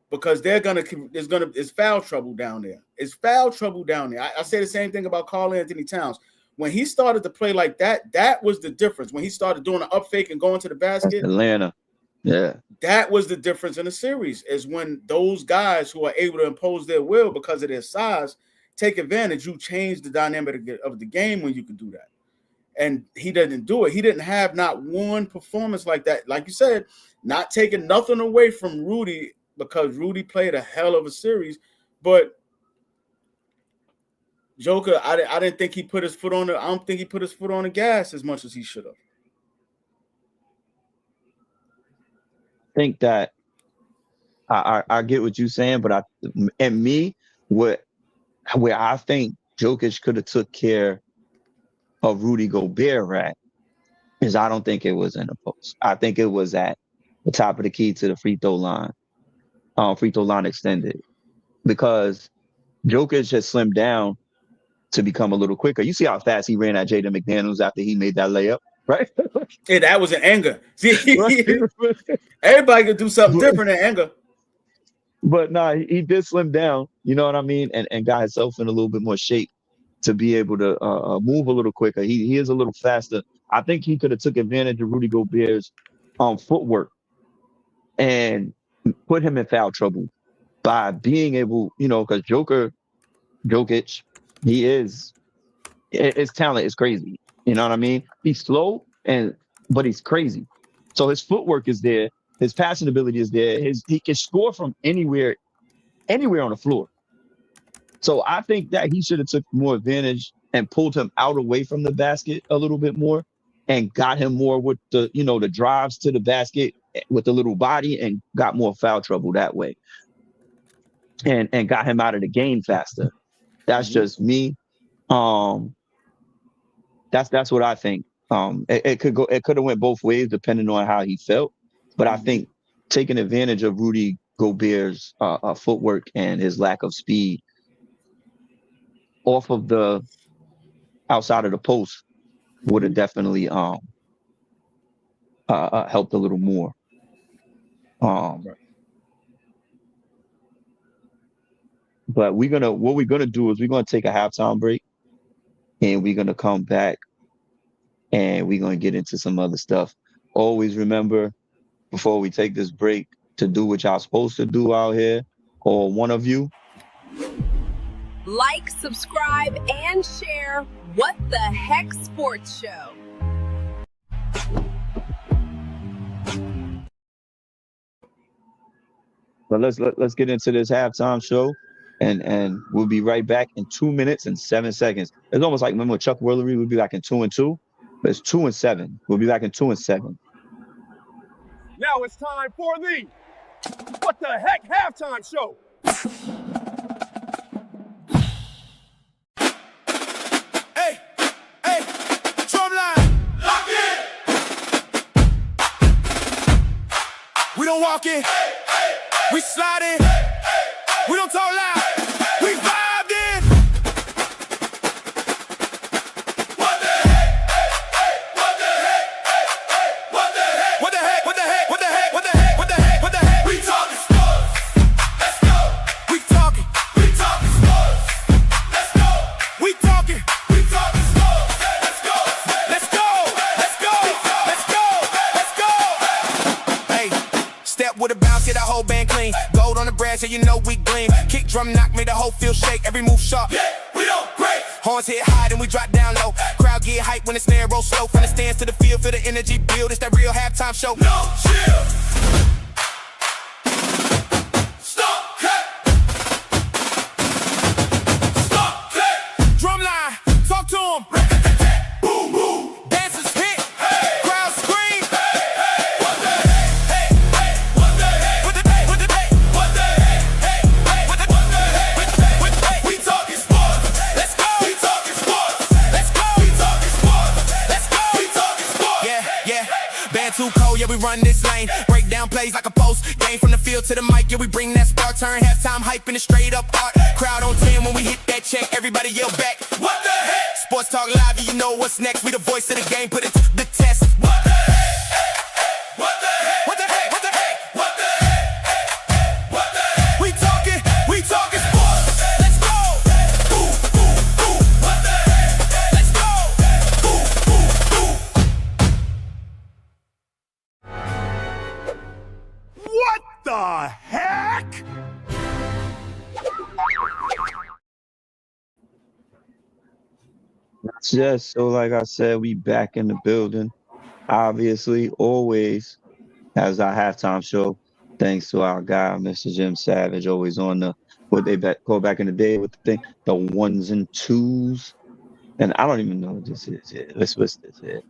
because it's foul trouble down there. It's foul trouble down there. I say the same thing about Karl Anthony Towns. When he started to play like that, that was the difference. When he started doing an up fake and going to the basket, Atlanta. Yeah. That was the difference in the series, is when those guys who are able to impose their will because of their size take advantage. You change the dynamic of the game when you can do that. And he didn't do it. He didn't have not one performance like that. Like you said, not taking nothing away from Rudy, because Rudy played a hell of a series. But Joker, I didn't think he put his foot on I don't think he put his foot on the gas as much as he should have. I think that I get what you're saying, but where I think Jokic could have took care of Rudy Gobert at is, I don't think it was in the post. I think it was at the top of the key to the free throw line extended, because Jokic has slimmed down to become a little quicker. You see how fast he ran at Jaden McDaniels after he made that layup, right? Yeah, that was in anger. See, everybody could do something different in anger. But nah, he did slim down, you know what I mean? And got himself in a little bit more shape to be able to move a little quicker. He is a little faster. I think he could have took advantage of Rudy Gobert's footwork and put him in foul trouble by being able, because Jokic, his talent is crazy. You know what I mean? He's slow, but he's crazy. So his footwork is there. His passing ability is there. He can score from anywhere on the floor. So I think that he should have took more advantage and pulled him out away from the basket a little bit more, and got him more with the drives to the basket with the little body, and got more foul trouble that way. And got him out of the game faster. That's just me. That's what I think. It could have went both ways depending on how he felt. But I think taking advantage of Rudy Gobert's footwork and his lack of speed off of the outside of the post would have definitely helped a little more. But what we're gonna do is we're gonna take a halftime break, and we're gonna come back, and we're gonna get into some other stuff. Always remember, before we take this break, to do what y'all supposed to do out here, or one of you. Like, subscribe, and share What the Heck Sports Show. But let's get into this halftime show, and we'll be right back in 2 minutes and 7 seconds. It's almost like, remember Chuck Willery, we'll be back in 2 and 2, but it's 2 and 7. We'll be back in 2 and 7. Now it's time for the What the Heck halftime show. Hey, drumline, lock in. We don't walk in, we slide in. We don't talk loud, we vibed in. What the heck? What the heck? What the heck? What the heck? What the heck? What the heck? What the heck? What the heck? What the heck? We talking sports. Let's go. We talking sports. Let's go. We talking sports. Let's go. Let's go. Let's go. Let's go. Let's go. Hey, step with a bounce, hit a whole band clean. Gold on the brass, so you know we gleam. Kick, drum, knock, made the whole field shake. Every move sharp. Yeah, we don't break. Horns hit high, then we drop down low. Crowd get hype when the snare rolls slow. From the stands to the field, feel the energy build. It's that real halftime show. No chill. Stop, cut. Stop, cut. Drumline, talk to 'em. Boom, boom. Dancers hit. Hey. Crowd scream. Hey, hey. What the heck? Hey, hey. What the heck? What the heck? What the heck? What the heck? Hey, hey. What the heck? We talking sports. Let's go. We talking sports. Let's go. We talking sports. Let's go. We talking sports. Yeah, yeah. Band too cold, yeah, we run this lane. Break down plays like a post. Game from the field to the mic, yeah, we bring that spark. Turn halftime hype into straight up art. Crowd on 10 when we hit that check, everybody yell back. What the heck? Sports Talk Live, you know what's next. We the voice of the game, put it to the test. What the heck? What the heck? What the heck? What the heck? What the heck? What the heck? We talking sports. Let's go. Ooh, ooh, ooh. What the heck? Let's go. Ooh, ooh, ooh. What the heck? Yes, so like I said, we back in the building. Obviously, always as our halftime show. Thanks to our guy, Mr. Jim Savage, always on the what they call back in the day with the thing, the ones and twos. And I don't even know what this is. Here. What's this here?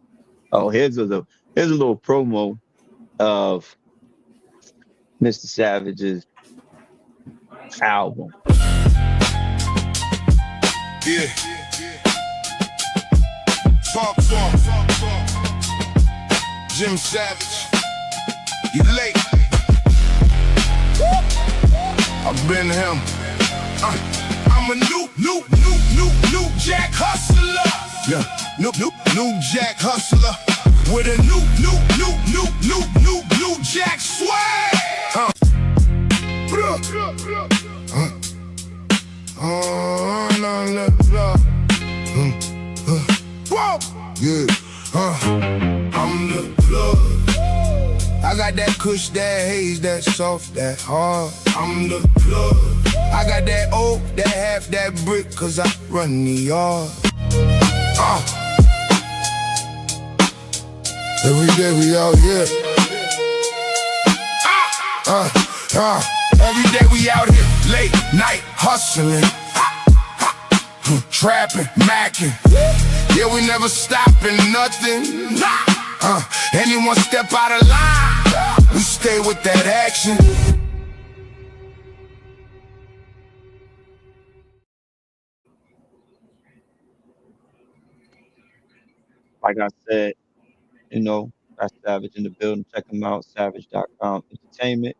Oh, here's a little promo of Mr. Savage's album. Yeah. Funk. Jim Savage. You late. I've been him. I'm a new Jack hustler. Yeah. New Jack hustler. With a new Jack swag. Whoa. Yeah. I'm the plug. I got that kush, that haze, that soft, that hard. I'm the plug. I got that oak, that half, that brick, cause I run the yard. Every day we out here. Every day we out here, late night hustling, trapping, macking. Yeah, we never stopping nothing. Anyone step out of line, we stay with that action. Like I said, that's Savage in the building. Check them out, savage.com entertainment,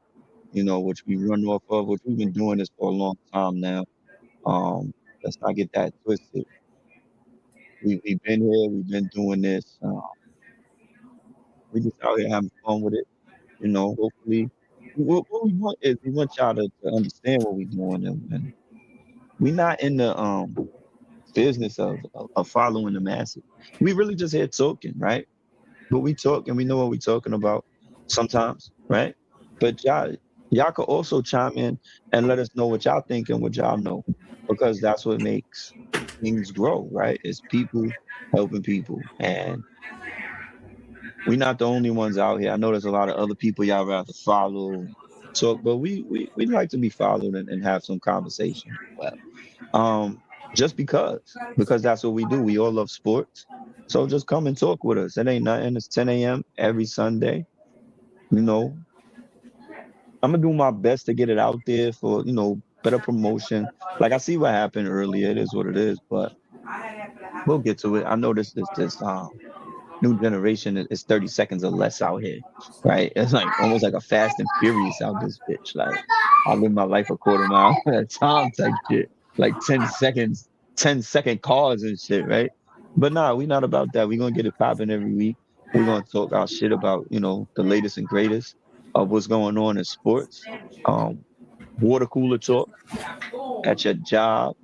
which we run off of, which we've been doing this for a long time now. Let's not get that twisted. We've been here, we've been doing this. We just out here having fun with it. Hopefully, what we want is we want y'all to understand what we're doing, and we're not in the business of following the masses. We really just here talking, right? But we talk and we know what we're talking about sometimes, right? But y'all could also chime in and let us know what y'all think and what y'all know, because that's what makes things grow, right? It's people helping people, and we're not the only ones out here. I know there's a lot of other people y'all rather follow, talk, but we like to be followed and have some conversation as well. Just because that's what we do. We all love sports. So just come and talk with us. It ain't nothing. It's 10 a.m. every Sunday. I'm gonna do my best to get it out there for, better promotion. Like, I see what happened earlier. It is what it is, but we'll get to it. I know this new generation is 30 seconds or less out here, right? It's like almost like a Fast and Furious out this bitch. Like, I live my life a quarter mile at a time type shit. Like 10 seconds, 10-second cars and shit, right? But nah, we not about that. We're gonna get it popping every week. We're gonna talk our shit about, the latest and greatest of what's going on in sports. Water cooler talk at your job,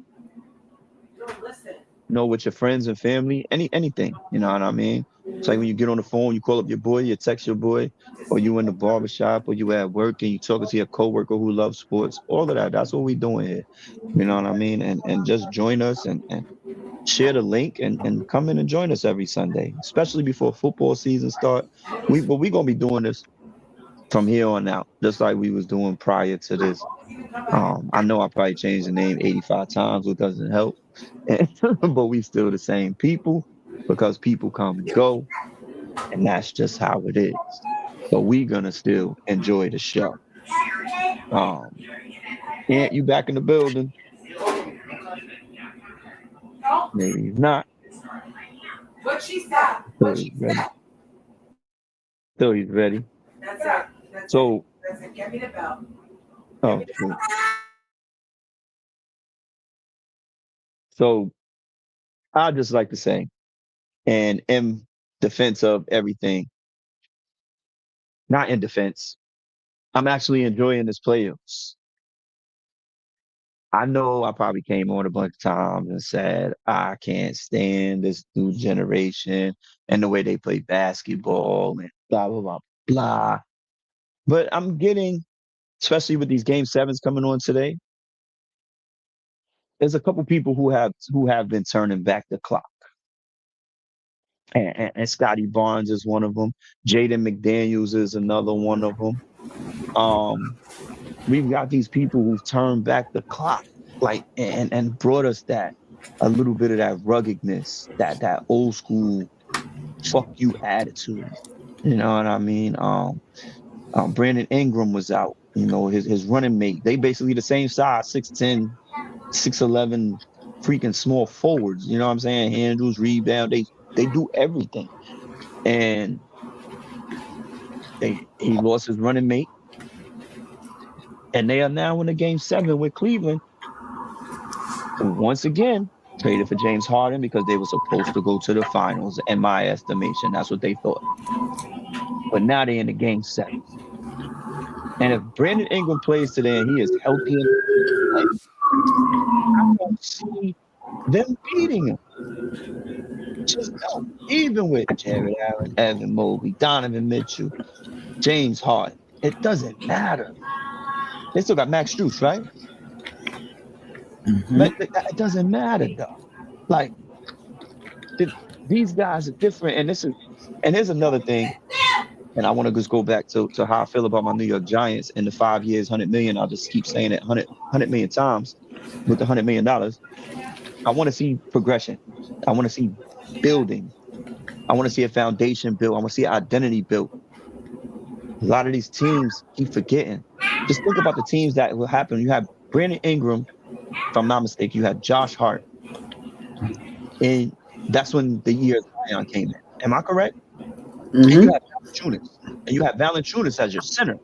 with your friends and family, anything, you know what I mean? It's like when you get on the phone, you call up your boy, you text your boy, or you in the barbershop, or you at work and you talking to your coworker who loves sports. All of that, that's what we doing here. You know what I mean? And just join us and share the link and come in and join us every Sunday, especially before football season start. We're gonna be doing this from here on out, just like we was doing prior to this. I know I probably changed the name 85 times, which doesn't help. But we still the same people, because people come and go, and that's just how it is. But we gonna still enjoy the show. And you back in the building? Maybe he's not. What she said. Still he's ready. That's it. So Oh, shoot. So I'd just like to say, and in defense of everything, not in defense, I'm actually enjoying this playoffs. I know I probably came on a bunch of times and said I can't stand this new generation and the way they play basketball and blah blah blah blah. But I'm getting, especially with these game sevens coming on today, there's a couple people who have been turning back the clock. And Scotty Barnes is one of them. Jaden McDaniels is another one of them. We've got these people who've turned back the clock, like and brought us that a little bit of that ruggedness, that old school fuck you attitude. You know what I mean? Brandon Ingram was out. You know, his running mate. They basically the same size, 6'10", 6'11", freaking small forwards. You know what I'm saying? Handles, rebound. They do everything. And he lost his running mate. And they are now in the game 7 with Cleveland, who once again traded for James Harden because they were supposed to go to the finals, in my estimation. That's what they thought. But now they're in the game 7. And if Brandon Ingram plays today and he is healthy, I don't see them beating him. Just no. Even with Jared Allen, Evan Mobley, Donovan Mitchell, James Harden, it doesn't matter. They still got Max Strus, right? But it doesn't matter though. Like these guys are different, and here's another thing. And I want to just go back to how I feel about my New York Giants in the 5 years, 100 million. I'll just keep saying it 100 million times with the $100 million. I want to see progression. I want to see building. I want to see a foundation built. I want to see identity built. A lot of these teams keep forgetting. Just think about the teams that will happen. You have Brandon Ingram, if I'm not mistaken. You had Josh Hart. And that's when the year Zion came in. Am I correct? And you have Valanciunas. And you have Valanciunas as your center.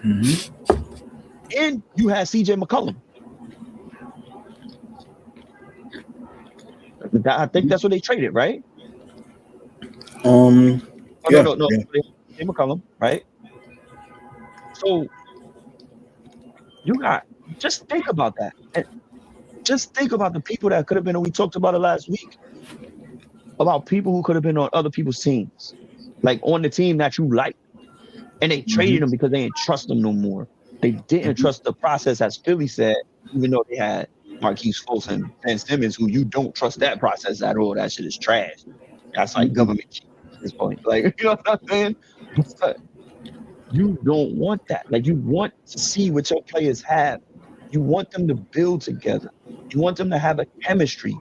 And you had CJ McCollum. I think that's what they traded, right? Yeah. No. CJ McCollum, right? So just think about that. And just think about the people that could have been, and we talked about it last week, about people who could have been on other people's teams, like on the team that you like. And they traded them because they didn't trust them no more. They didn't trust the process, as Philly said, even though they had Marquise Fultz and Ben Simmons, who you don't trust that process at all. That shit is trash. That's like government at this point. Like, you know what I'm saying? But you don't want that. Like, you want to see what your players have. You want them to build together. You want them to have a chemistry.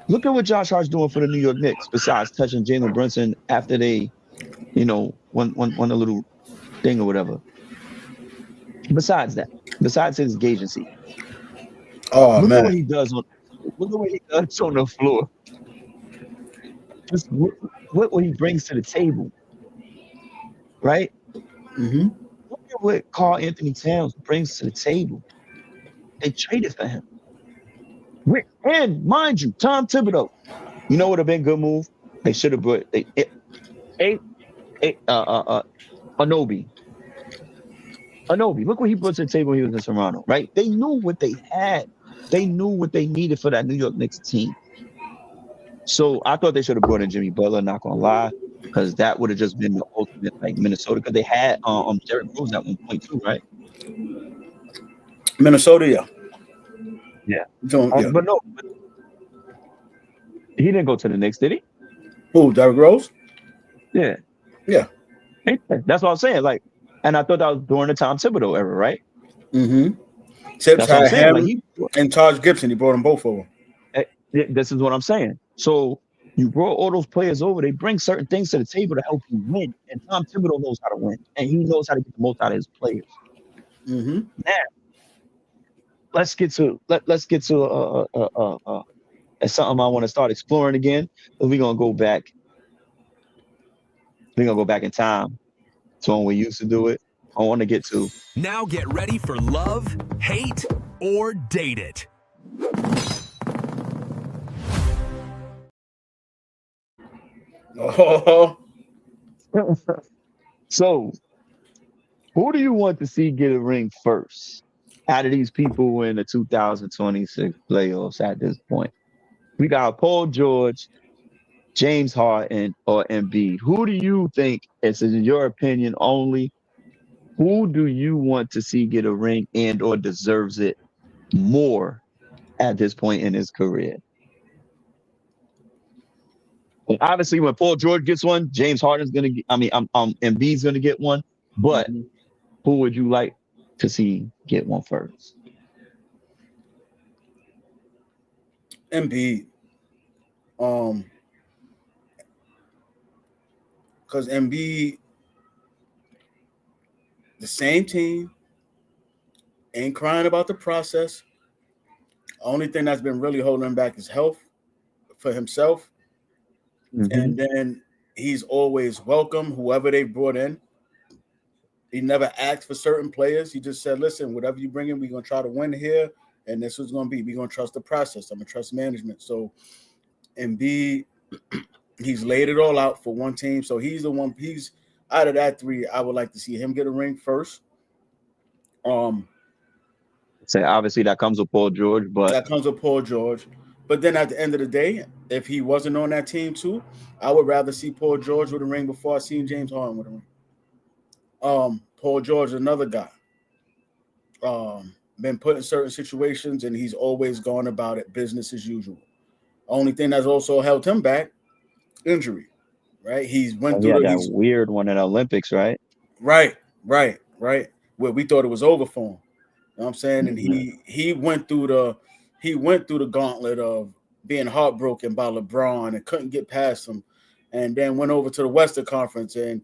Look at what Josh Hart's doing for the New York Knicks, besides touching Jalen Brunson after they, won a little thing or whatever. Besides that, besides his agency. Look at what he does on the floor. Just what he brings to the table. Right? Look at what Karl Anthony Towns brings to the table. They traded for him. And mind you, Tom Thibodeau, you know what would have been a good move? They should have brought Anobi. Look what he brought to the table when he was in Toronto, right? They knew what they had. They knew what they needed for that New York Knicks team. So I thought they should have brought in Jimmy Butler, not gonna lie, because that would have just been the ultimate, like, Minnesota, because they had Derrick Rose at one point too, right? Minnesota, yeah. But no, he didn't go to the Knicks, did he? Who, Derrick Rose? Yeah. That's what I'm saying. Like, and I thought that was during the Tom Thibodeau era, right? Tibbs had him and Taj Gibson. He brought them both over. This is what I'm saying. So you brought all those players over. They bring certain things to the table to help you win. And Tom Thibodeau knows how to win, and he knows how to get the most out of his players. Now, let's get to it's something I want to start exploring again. But we're gonna go back. We're gonna go back in time to when we used to do it. I want to get to. Now get ready for love, hate, or date it. Oh, So, who do you want to see get a ring first out of these people in the 2026 playoffs at this point? We got Paul George, James Harden, or Embiid. Who do you think, it's in your opinion only, who do you want to see get a ring and or deserves it more at this point in his career? And obviously, when Paul George gets one, James Harden's gonna get. I mean, Embiid's gonna get one. But who would you like to see get one first? Embiid. Because Embiid, the same team, ain't crying about the process. Only thing that's been really holding him back is health for himself. And then he's always welcome whoever they brought in. He never asked for certain players. He just said, listen, whatever you bring in, we're going to try to win here. And this is going to be, we're going to trust the process. I'm going to trust management. So Embiid, he's laid it all out for one team. So he's the one, he's out of that three, I would like to see him get a ring first. Say obviously that comes with Paul George, but that comes with Paul George. But then at the end of the day, if he wasn't on that team too, I would rather see Paul George with a ring before I seen James Harden with a ring. Paul George, another guy. Been put in certain situations, and he's always gone about it business as usual. Only thing that's also held him back, injury. Right? He's went through that weird one in the Olympics, right? Right. Where we thought it was over for him. You know what I'm saying? And he went through the gauntlet of being heartbroken by LeBron and couldn't get past him, and then went over to the Western Conference and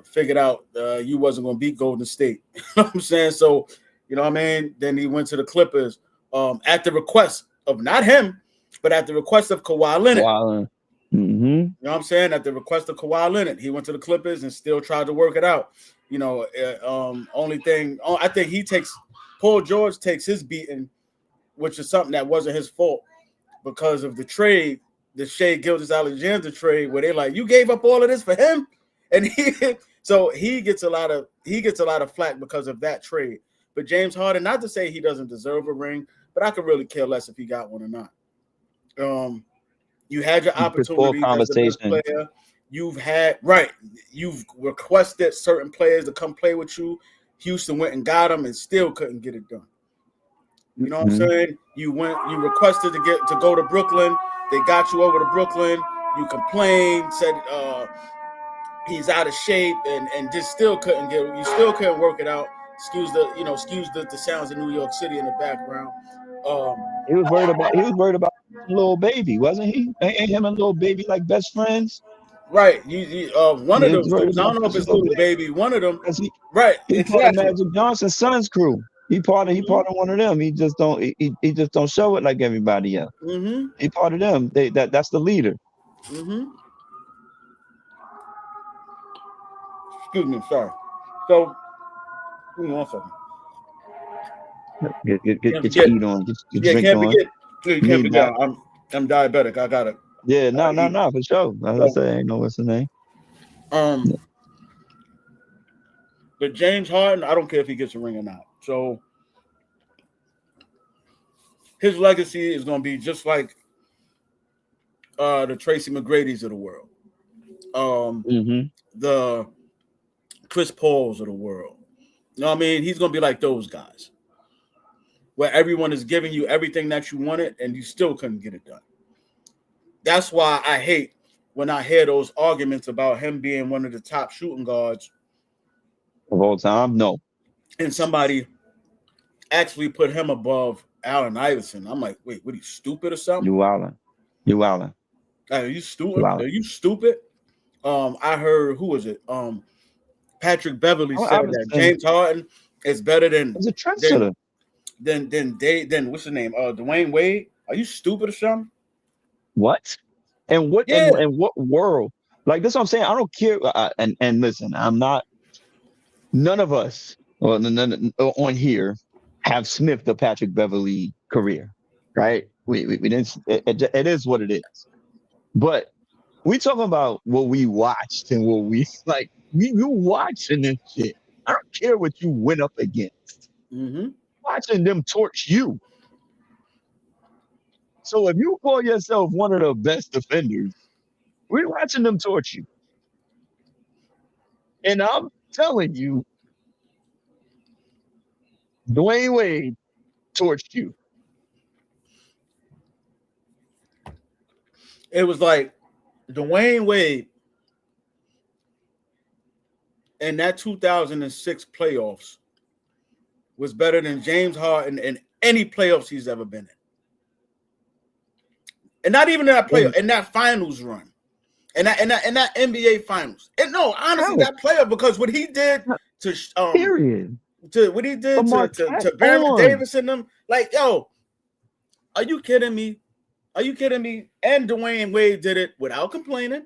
figured out you wasn't going to beat Golden State. You know what I'm saying? So, you know what I mean? Then he went to the Clippers at the request of not him, but at the request of Kawhi Leonard. You know what I'm saying? At the request of Kawhi Leonard, he went to the Clippers and still tried to work it out. You know, only thing I think Paul George takes his beating, which is something that wasn't his fault because of the trade, the Shai Gilgeous-Alexander trade, where they're like, you gave up all of this for him, and he gets a lot of flack because of that trade. But James Harden, not to say he doesn't deserve a ring, but I could really care less if he got one or not. You had your opportunity as the best player. You've requested certain players to come play with you. Houston went and got them and still couldn't get it done. You know what I'm saying? You requested to go to Brooklyn. They got you over to Brooklyn. You complained, said he's out of shape, and just still couldn't work it out. Excuse the sounds of New York City in the background. He was worried about little baby, wasn't he? Ain't him and little baby like best friends? Right. One of them. I don't know if it's little baby. One of them. Right. He's part of Magic Johnson's son's crew. He part of one of them. He just don't show it like everybody else. He part of them. That's the leader. Excuse me. Sorry. So, give me 1 second. Get your eat on. Get your drink on. You can't forget. I'm diabetic. I got it. Yeah, no, for sure. As I say, ain't know what's the name. But James Harden, I don't care if he gets a ring or not. So his legacy is going to be just like the Tracy McGrady's of the world, the Chris Pauls of the world. You know what I mean? He's going to be like those guys, where everyone is giving you everything that you wanted and you still couldn't get it done. That's why I hate when I hear those arguments about him being one of the top shooting guards of all time. No. And somebody actually put him above Allen Iverson. I'm like, wait, what, are you stupid or something? You wildin'. Are you stupid? Are you stupid? I heard, who was it? Patrick Beverly said that James Harden is better than He's a trendsetter. Then what's his name? Dwayne Wade. Are you stupid or something? What? And what? And what world? Like this, is what I'm saying. I don't care. And listen, I'm not none of us on here have Smith the Patrick Beverly career, right? We didn't. It is what it is. But we talking about what we watched and what we like. You watching this shit. I don't care what you went up against. Mm-hmm. Watching them torch you. So if you call yourself one of the best defenders, we're watching them torch you. And I'm telling you, Dwayne Wade torched you. It was like Dwayne Wade in that 2006 playoffs was better than James Harden in any playoffs he's ever been in. And not even in that playoff, in that finals run. And that NBA finals. And no, honestly, that player, because what he did to period. To what he did to Baron Davis and them, like, yo, are you kidding me? Are you kidding me? And Dwayne Wade did it without complaining.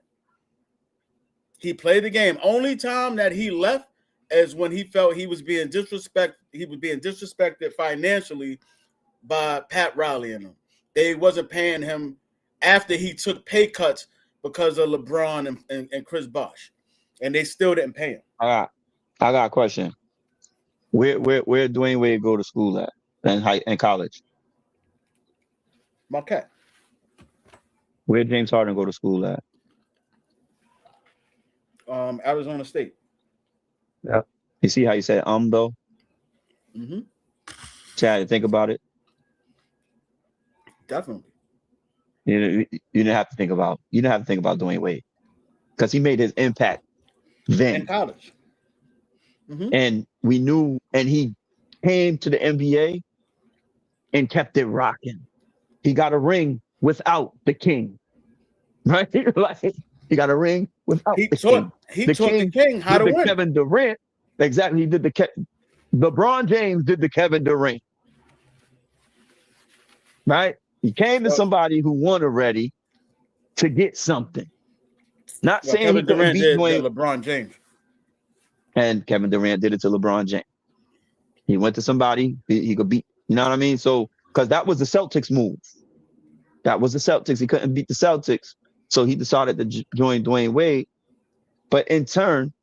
He played the game. Only time that he left is when he felt he was being disrespected. He was being disrespected financially by Pat Riley and them. They wasn't paying him after he took pay cuts because of LeBron and Chris Bosh, and they still didn't pay him. I got a question. Where Dwayne Wade go to school at in college? Marquette. Where James Harden go to school at? Arizona State. Yeah. You see how you said though? Mm-hmm. Chad, think about it. Definitely. You didn't have to think about Dwayne Wade because he made his impact then in college. Mm-hmm. And we knew, and he came to the NBA and kept it rocking. He got a ring without the king, right? Like he got a ring without the king. He taught the king how to win. Kevin Durant, exactly. He did LeBron James did the Kevin Durant, right? He came to somebody who won already to get something. Not saying Kevin he couldn't Durant beat did Dwayne. LeBron James. And Kevin Durant did it to LeBron James. He went to somebody he could beat. You know what I mean? So, because that was the Celtics move. That was the Celtics. He couldn't beat the Celtics. So he decided to join Dwayne Wade. But in turn,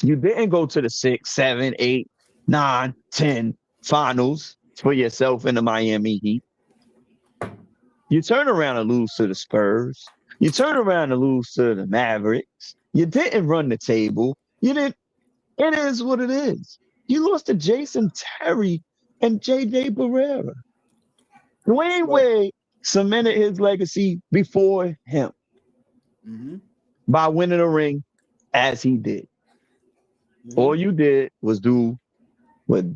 you didn't go to the 6, 7, 8, 9, 10 finals for yourself in the Miami Heat. You turn around and lose to the Spurs. You turn around and lose to the Mavericks. You didn't run the table. You didn't. It is what it is. You lost to Jason Terry and J.J. Barrera. Dwayne Wade cemented his legacy before him by winning a ring as he did. Mm-hmm. All you did was do what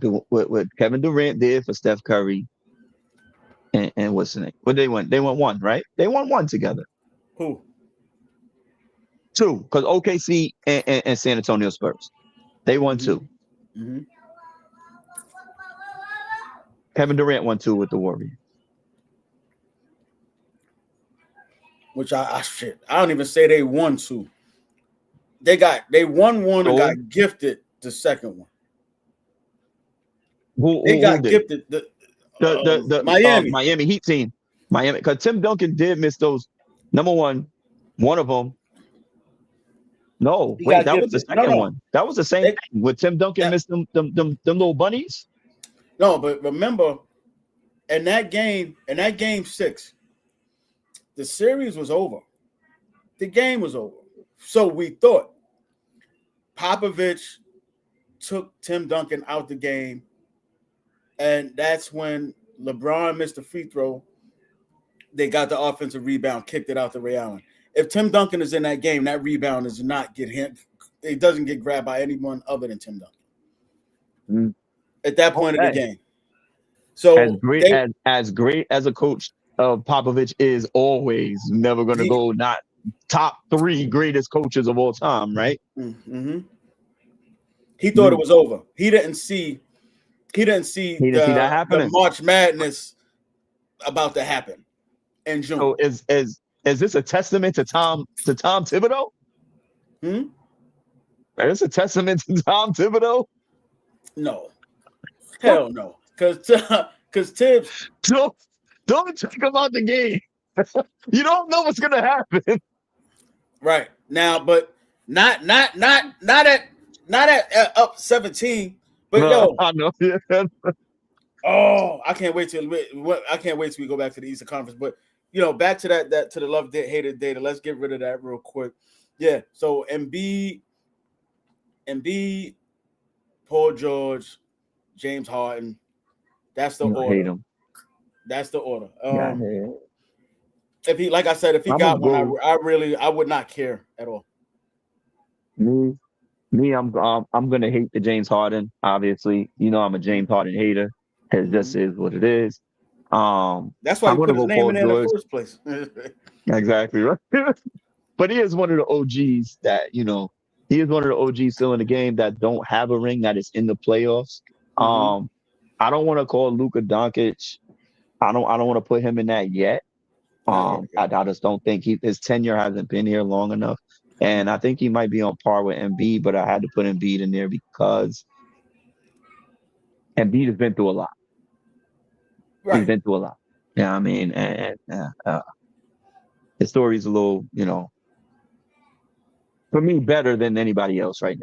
Kevin Durant did for Steph Curry. And what's the name? What they won? They won one, right? They won one together. Who? Two, because OKC and San Antonio Spurs. They won two. Mm-hmm. Kevin Durant won two with the Warriors. Which I don't even say they won two. They won one and got gifted the second one. They got gifted the Miami Heat team. Miami, because Tim Duncan did miss those. Number one of them. No, wait, that was the second one. That was the same thing. With Tim Duncan missed them little bunnies. No, but remember, in that game 6, the series was over. The game was over. So we thought Popovich took Tim Duncan out the game, and that's when LeBron missed the free throw. They got the offensive rebound, kicked it out to Ray Allen. If Tim Duncan is in that game, that rebound does not get hit. It doesn't get grabbed by anyone other than Tim Duncan. At that point of the game. So as great as a coach Popovich is always never going to go not top 3 greatest coaches of all time, right? Mm-hmm. He thought it was over. He didn't see that happening. The March Madness about to happen in June. So is this a testament to Tom Thibodeau? And it's a testament to Tom Thibodeau. No, hell no, because Tibbs. Don't talk about the game. You don't know what's gonna happen. Right now, but not at up 17. But yo, I know. oh, I can't wait till we go back to the Eastern Conference. But back to that to the love hated data. Let's get rid of that real quick. Yeah. So Embiid, Paul George, James Harden. That's the order. Hate him. That's the order. If he, like I said, if he got one, I would not care at all. Me, I'm gonna hate the James Harden. Obviously, I'm a James Harden hater. It just is what it is. That's why he put his name in there in the first place. Exactly right. But he is one of the OGs that he is one of the OGs still in the game that don't have a ring that is in the playoffs. I don't want to call Luka Doncic. I don't want to put him in that yet. I just don't think his tenure hasn't been here long enough. And I think he might be on par with Embiid, but I had to put Embiid in there because Embiid has been through a lot. Right. He's been through a lot. Yeah, I mean, and his story's a little, for me, better than anybody else right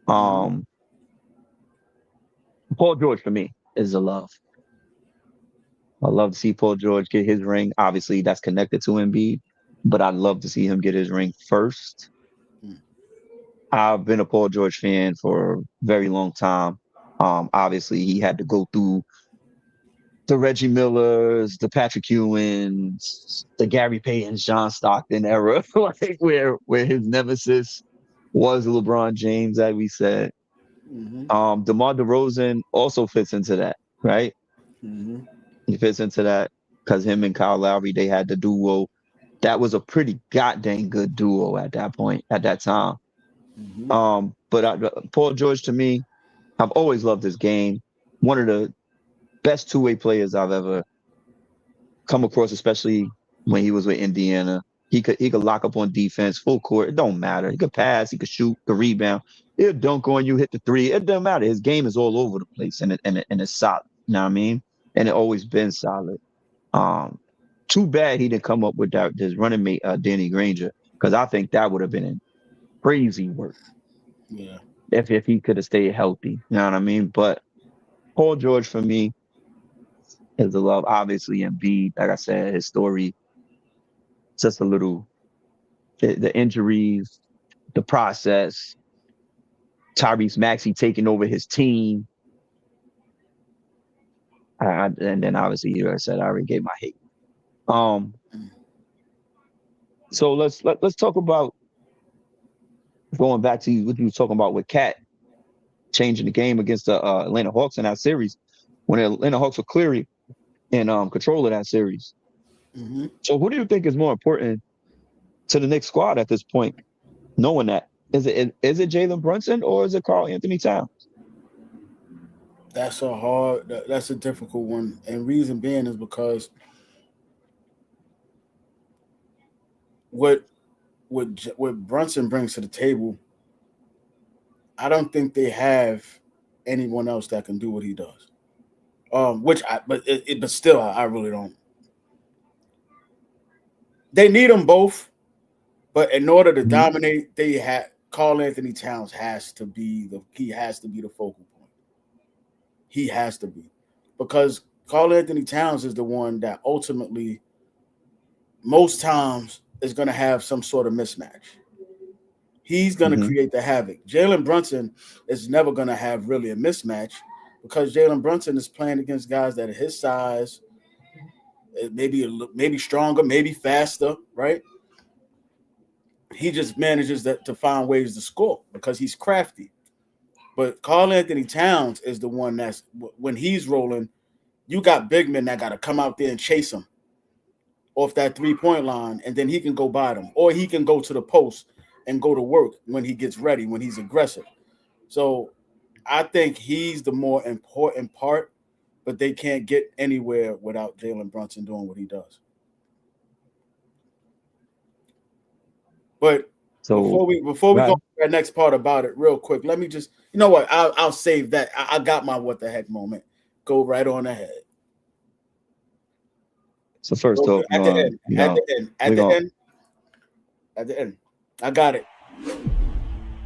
now. Paul George, for me, is a love. I love to see Paul George get his ring. Obviously, that's connected to Embiid, but I'd love to see him get his ring first. I've been a Paul George fan for a very long time. Obviously, he had to go through the Reggie Millers, the Patrick Ewings, the Gary Paytons, John Stockton era, like where his nemesis was LeBron James, as we said. DeMar DeRozan also fits into that, right? He fits into that because him and Kyle Lowry, they had the duo. That was a pretty goddamn good duo at that point, at that time. But Paul George, to me, I've always loved his game. One of the best two-way players I've ever come across, especially when he was with Indiana. He could lock up on defense, full court. It don't matter. He could pass. He could shoot. Could rebound. He'll dunk on you, hit the three. It doesn't matter. His game is all over the place, and it's solid. You know what I mean? And it always been solid. Too bad he didn't come up with his running mate, Danny Granger, because I think that would have been crazy work. Yeah. If he could have stayed healthy. You know what I mean? But Paul George, for me, is the love. Obviously, Embiid, like I said, his story, just a little, the injuries, the process, Tyrese Maxey taking over his team. And then obviously, like I said, I already gave my hate. So let's talk about going back to what you were talking about with Cat changing the game against the Atlanta Hawks in that series when the Atlanta Hawks were clearly in control of that series. So who do you think is more important to the Knicks squad at this point? Knowing that, is it Jalen Brunson or is it Karl Anthony Towns? That's a difficult one, and reason being is because what Brunson brings to the table, I don't think they have anyone else that can do what he does. But still, I really don't. They need them both, but in order to dominate, Karl Anthony Towns has to be the focal point. He has to be, because Karl Anthony Towns is the one that ultimately, most times, is going to have some sort of mismatch. He's going to create the havoc. Jalen Brunson is never going to have really a mismatch because Jalen Brunson is playing against guys that are his size, maybe stronger, maybe faster, right? He just manages to find ways to score because he's crafty. But Karl Anthony Towns is the one that's, when he's rolling, you got big men that got to come out there and chase him off that three-point line, and then he can go by them. Or he can go to the post and go to work when he gets ready, when he's aggressive. So I think he's the more important part, but they can't get anywhere without Jalen Brunson doing what he does. But So before we go right. to that next part about it, real quick, let me just, you know what? I'll save that. I got my what the heck moment. Go right on ahead. So first off, At the end, you at know, the end, we're gonna at the end. I got it.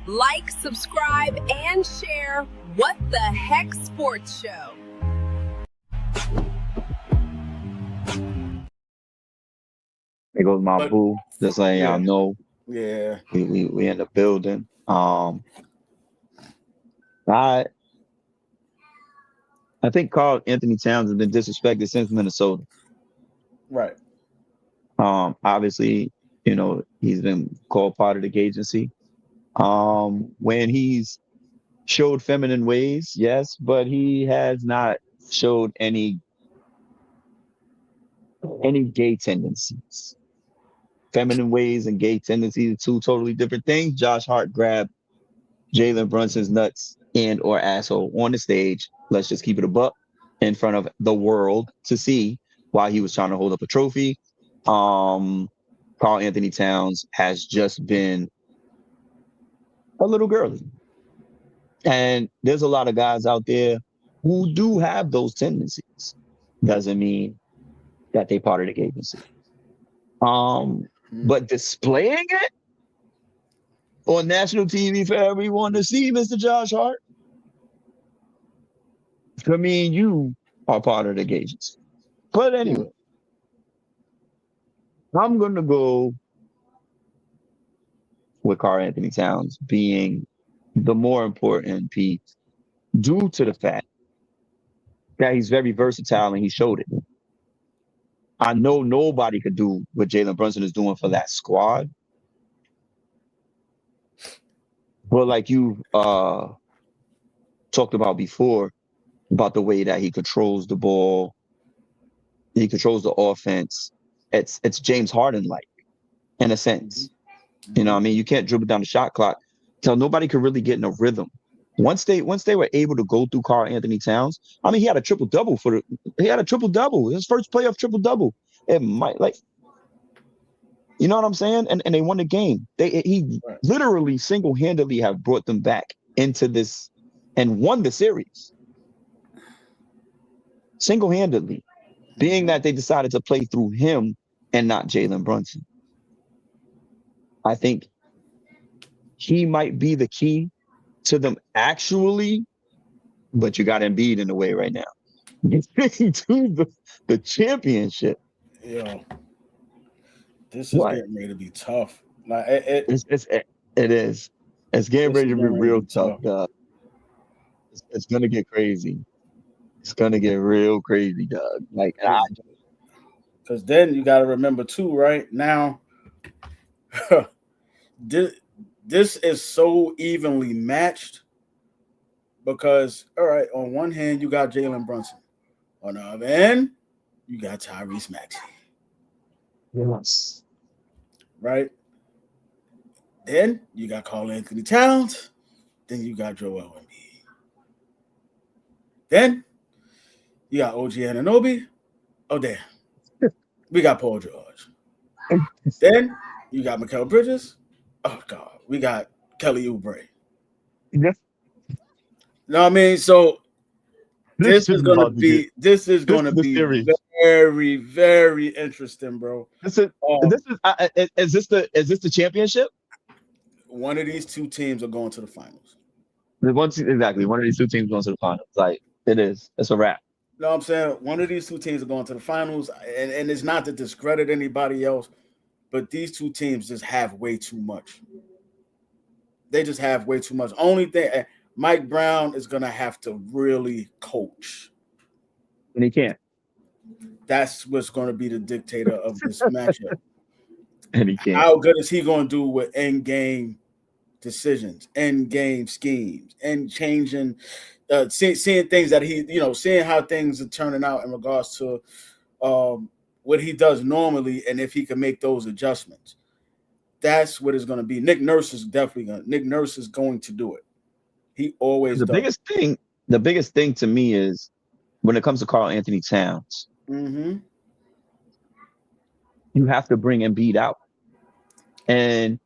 Like, subscribe, and share What the Heck Sports Show. there goes my But- boo. Just letting y'all know Yeah. we in the building. I think Carl Anthony Towns has been disrespected since Minnesota. Right. Obviously, you know, he's been called part of the agency. When he's showed feminine ways, yes, but he has not showed any gay tendencies. Feminine ways and gay tendencies are two totally different things. Josh Hart grabbed Jalen Brunson's nuts and or asshole on the stage. Let's just keep it a buck in front of the world to see while he was trying to hold up a trophy. Carl Anthony Towns has just been a little girly. And there's a lot of guys out there who do have those tendencies. Doesn't mean that they part of the agency. But displaying it on national TV for everyone to see, Mr. Josh Hart, for me and you are part of the agency. But anyway, I'm going to go with Carl Anthony Towns being the more important piece due to the fact that he's very versatile and he showed it. I know nobody could do what Jalen Brunson is doing for that squad. But like you talked about before, about the way that he controls the ball, he controls the offense. It's James Harden-like, in a sense. You know what I mean? You can't dribble down the shot clock. So nobody could really get in a rhythm. Once they were able to go through Carl Anthony Towns, I mean, he had a triple-double. His first playoff triple-double. It might, like, you know what I'm saying? And they won the game. He literally single-handedly have brought them back into this and won the series. Single-handedly. Being that they decided to play through him and not Jalen Brunson. I think he might be the key to them actually, but you got Embiid in the way right now. To the championship. Yeah. This is getting ready to be tough. Like it is. It's getting ready to be real tough, dog. It's gonna get crazy. It's gonna get real crazy, dog. Like, because then you got to remember too, right now, this is so evenly matched. Because all right, on one hand you got Jalen Brunson, on the other end you got Tyrese Maxey. Yes. Right. Then you got Carl Anthony Towns. Then you got Joel Embiid. Then you got OG Anunoby. Oh damn, we got Paul George. Then you got Mikal Bridges. Oh god, we got Kelly Oubre. Yes. No, I mean, so this is going to be very, very interesting, bro. Is this the championship? One of these two teams are going to the finals. Exactly. One of these two teams going to the finals. Like, it is. It's a wrap. No, I'm saying one of these two teams are going to the finals, and it's not to discredit anybody else, but these two teams just have way too much. They just have way too much. Only thing, Mike Brown is going to have to really coach. And he can't. That's what's going to be the dictator of this matchup. And he can't. How good is he going to do with end-game decisions, end-game schemes, and changing, seeing things that seeing how things are turning out in regards to what he does normally, and if he can make those adjustments. That's what it's going to be. Nick Nurse is going to do it. He always does. The biggest thing to me is when it comes to Carl Anthony Towns, you have to bring Embiid out. And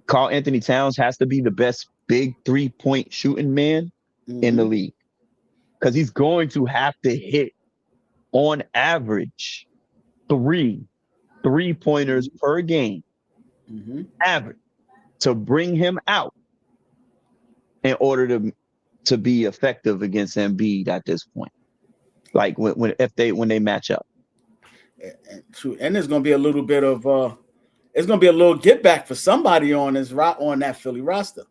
Karl Anthony Towns has to be the best big 3-point shooting man in the league because he's going to have to hit on average 3 3-pointers per game, average, to bring him out in order to be effective against Embiid at this point. Like when they match up. And there's going to be a little bit of it's going to be a little get back for somebody on that Philly roster.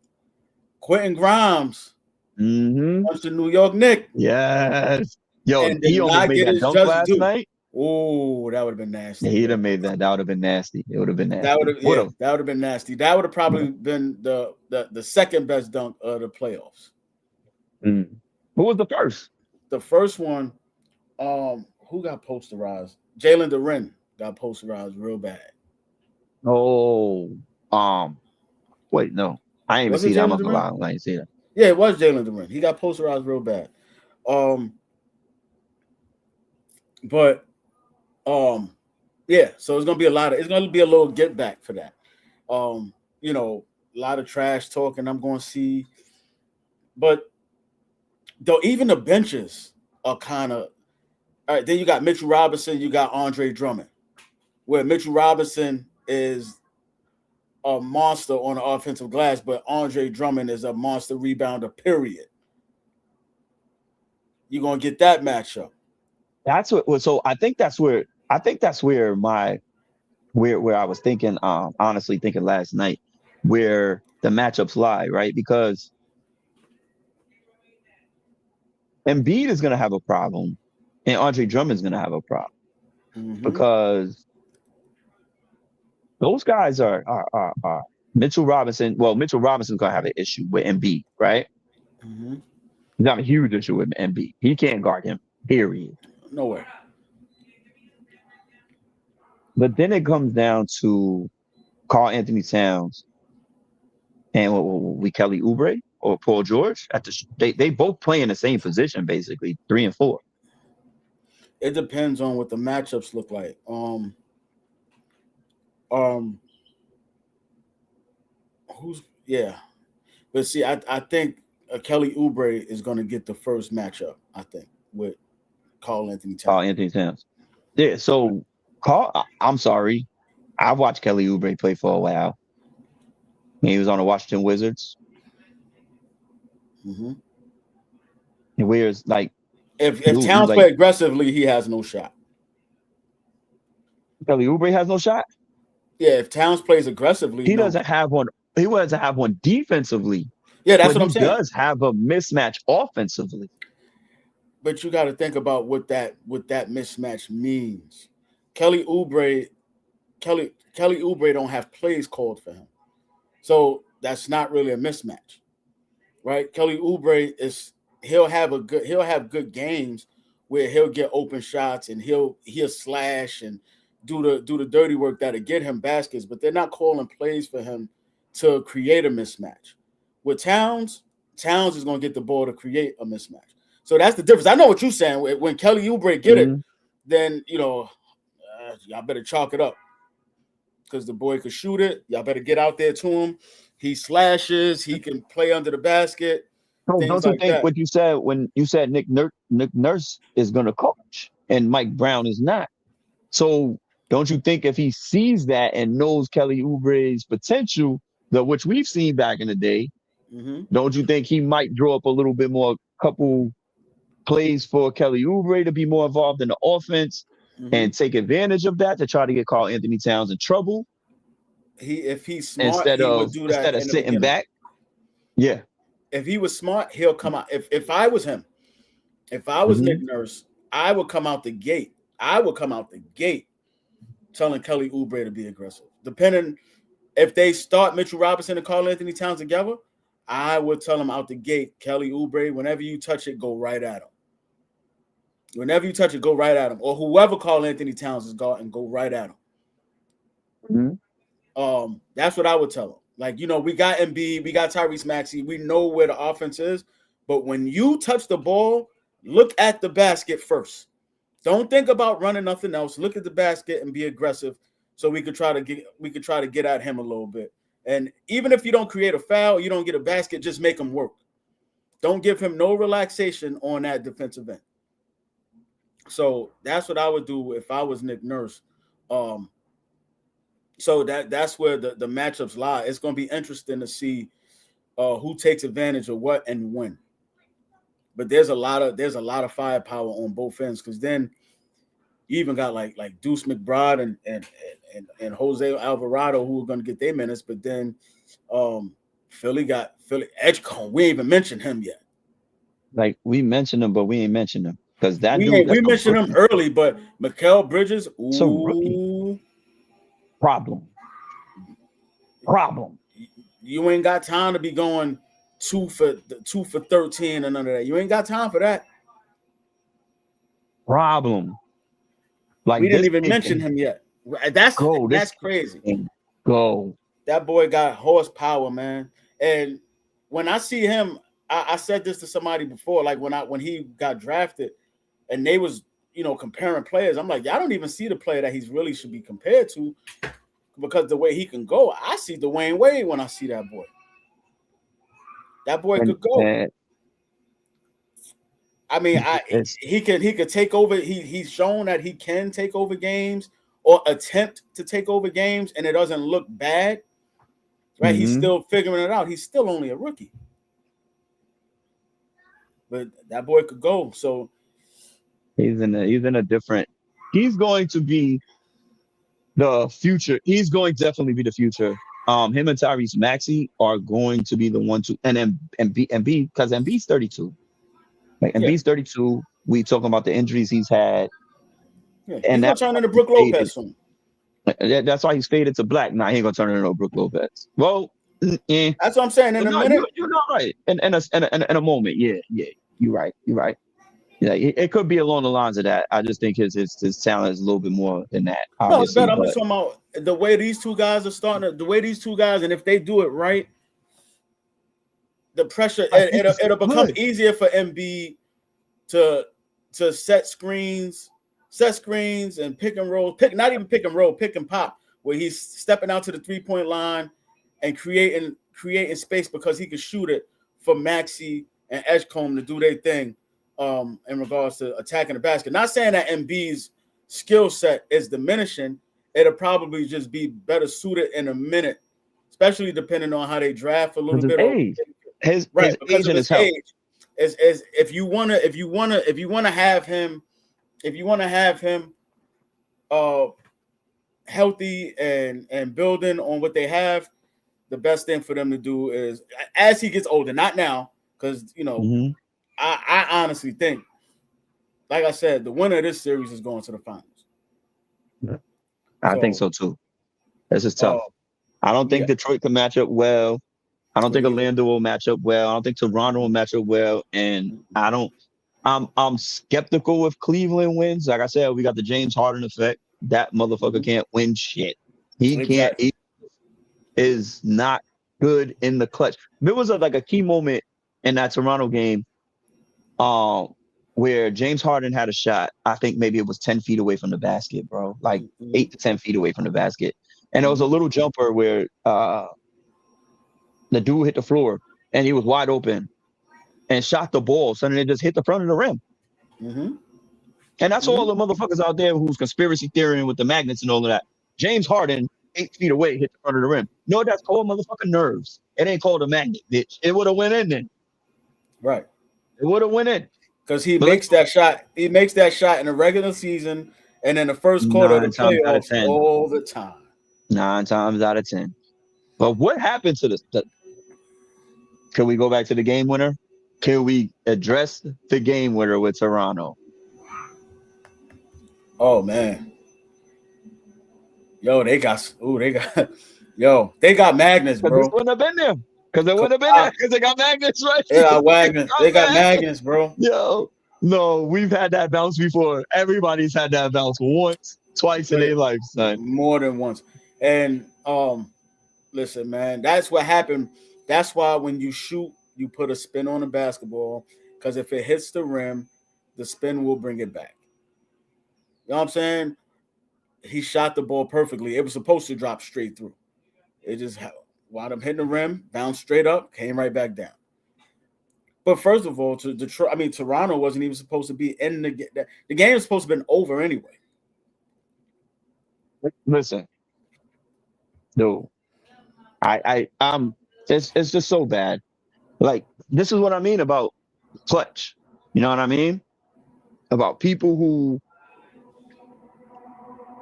Quentin Grimes, the New York Knicks. Yes. Yo, and he almost made that dunk last night. Oh, that would have been nasty. Yeah, he'd have made that. That would have been nasty. It would have been nasty. That would have been nasty. That would have probably been the second best dunk of the playoffs. What was the first? The first one, who got posterized? Jalen Duren got posterized real bad. Oh, wait, no, I ain't even see that. I'm not gonna lie, I ain't see that. Yeah, it was Jalen Duren. He got posterized real bad. Yeah, so it's gonna be a little get back for that. You know, a lot of trash talking I'm gonna see, but though even the benches are kind of all right. Then you got Mitchell Robinson, you got Andre Drummond, where Mitchell Robinson is a monster on the offensive glass, but Andre Drummond is a monster rebounder, period. You're gonna get that matchup. That's what. So I think that's where I was thinking. Honestly, thinking last night where the matchups lie, right? Because Embiid is going to have a problem, and Andre Drummond is going to have a problem because those guys are Mitchell Robinson. Well, Mitchell Robinson's going to have an issue with Embiid, right? He's got a huge issue with Embiid. He can't guard him. Period. No way. But then it comes down to Karl Anthony Towns and Kelly Oubre or Paul George. They both play in the same position, basically 3 and 4. It depends on what the matchups look like. But see, I think Kelly Oubre is going to get the first matchup. I think with Karl Anthony Towns. Karl Anthony Towns. Yeah. So I'm sorry, I've watched Kelly Oubre play for a while. He was on the Washington Wizards. And where's like if Towns play aggressively, he has no shot. Kelly Oubre has no shot. Yeah, if Towns plays aggressively, he doesn't have one. He doesn't have one defensively. Yeah, that's what I'm saying. He does have a mismatch offensively. But you got to think about what that mismatch means. Kelly Oubre don't have plays called for him, so that's not really a mismatch, right? Kelly Oubre he'll have good games where he'll get open shots and he'll slash and do the dirty work that'll get him baskets, but they're not calling plays for him to create a mismatch. With Towns is going to get the ball to create a mismatch. So that's the difference. I know what you're saying. When Kelly Oubre get it, then y'all better chalk it up because the boy could shoot it. Y'all better get out there to him. He slashes. He can play under the basket. Don't you think that. What you said when you said Nick Nurse is going to coach and Mike Brown is not? So don't you think if he sees that and knows Kelly Oubre's potential, which we've seen back in the day, don't you think he might draw up a little bit more, couple plays for Kelly Oubre to be more involved in the offense and take advantage of that to try to get Karl Anthony Towns in trouble? If he's smart, he would do that instead of sitting back. Yeah. If he was smart, he'll come out. If I was him, if I was Nick Nurse, I would come out the gate. Telling Kelly Oubre to be aggressive. Depending if they start Mitchell Robinson and Karl Anthony Towns together, I would tell him out the gate, Kelly Oubre, whenever you touch it, go right at him. Whenever you touch it, go right at him. Or whoever Karl Anthony Towns is guarding, go right at him. That's what I would tell him. Like, we got Embiid, we got Tyrese Maxey, we know where the offense is. But when you touch the ball, look at the basket first. Don't think about running nothing else. Look at the basket and be aggressive, so we could try to get at him a little bit. And even if you don't create a foul, you don't get a basket, just make him work. Don't give him no relaxation on that defensive end. So that's what I would do if I was Nick Nurse. So that's where the matchups lie. It's going to be interesting to see who takes advantage of what and when. But there's a lot of firepower on both ends, because then you even got like Deuce McBride and Jose Alvarado who are going to get their minutes. But then Philly Edgecombe. We ain't even mentioned him yet. Like, we mentioned him, but we ain't mentioned him because that we dude. We mentioned him early, but Mikal Bridges, ooh, problem. You ain't got time to be going 2 for 13 and none of that. You ain't got time for that. Problem. Like, we didn't even mention him yet. That's crazy. Go. That boy got horsepower, man. And when I see him, I said this to somebody before, like when he got drafted and they was, comparing players, I'm like, I don't even see the player that he's really should be compared to, because the way he can go, I see Dwayne Wade when I see that boy. That boy could go. I mean, he could take over. He's shown that he can take over games or attempt to take over games, and it doesn't look bad. Right? Mm-hmm. He's still figuring it out. He's still only a rookie. But that boy could go. So he's in a different. He's going to be the future. He's going to definitely be the future. Him and Tyrese Maxey are going to be the one to, and Embiid, because Embiid's 32. Like, Embiid's 32. We talking about the injuries he's had. Yeah, and he's gonna turn into Brook Lopez soon. That's why he's faded to black. Nah, he ain't gonna turn into Brook Lopez. Well, that's what I'm saying. In a minute, you're not right. In a moment, yeah, you're right. Yeah, it could be along the lines of that. I just think his talent is a little bit more than that. No, it's better. I'm just talking about the way these two guys are starting. The way these two guys, and if they do it right, the pressure it'll become easier for Embiid to set screens and pick and roll, not even pick and roll, pick and pop, where he's stepping out to the 3-point line and creating space, because he can shoot it for Maxey and Edgecombe to do their thing in regards to attacking the basket. Not saying that Embiid's skill set is diminishing. It'll probably just be better suited in a minute, especially depending on how they draft a little bit. His age and his health. Is if you wanna have him healthy and building on what they have, the best thing for them to do is, as he gets older, not now, because I honestly think, like I said, the winner of this series is going to the finals. I think so too. This is tough. I don't think Detroit can match up well. I don't think Orlando will match up well. I don't think Toronto will match up well. And I'm skeptical if Cleveland wins. Like I said, we got the James Harden effect. That motherfucker can't win shit. He can't. He is not good in the clutch. There was a key moment in that Toronto game where James Harden had a shot. I think maybe it was 10 feet away from the basket, bro. Like 8 to 10 feet away from the basket. And it was a little jumper where the dude hit the floor and he was wide open and shot the ball. So then it just hit the front of the rim. Mm-hmm. And that's all the motherfuckers out there who's conspiracy theorying with the magnets and all of that. James Harden, 8 feet away, hit the front of the rim. No, that's called motherfucking nerves. It ain't called a magnet, bitch. It would have went in then. Right. It would have went in. Because he makes that shot. He makes that shot in the regular season and in the first quarter of the playoffs all the time. 9 times out of 10. But what happened to this? Can we go back to the game winner? Can we address the game winner with Toronto? Oh man. They got magnets, bro. This wouldn't have been there. Because they wouldn't have been there. Because they got magnets, right? They got magnets, bro. Yo, no, we've had that bounce before. Everybody's had that bounce once, twice in their life, son. More than once. And listen, man, that's what happened. That's why when you shoot, you put a spin on the basketball, because if it hits the rim, the spin will bring it back. You know what I'm saying? He shot the ball perfectly. It was supposed to drop straight through. It just wound up hitting the rim, bounced straight up, came right back down. But first of all, to Detroit, I mean, Toronto wasn't even supposed to be in the game. The game was supposed to have been over anyway. Listen, no, it's just so bad. Like, this is what I mean about clutch. You know what I mean? About people who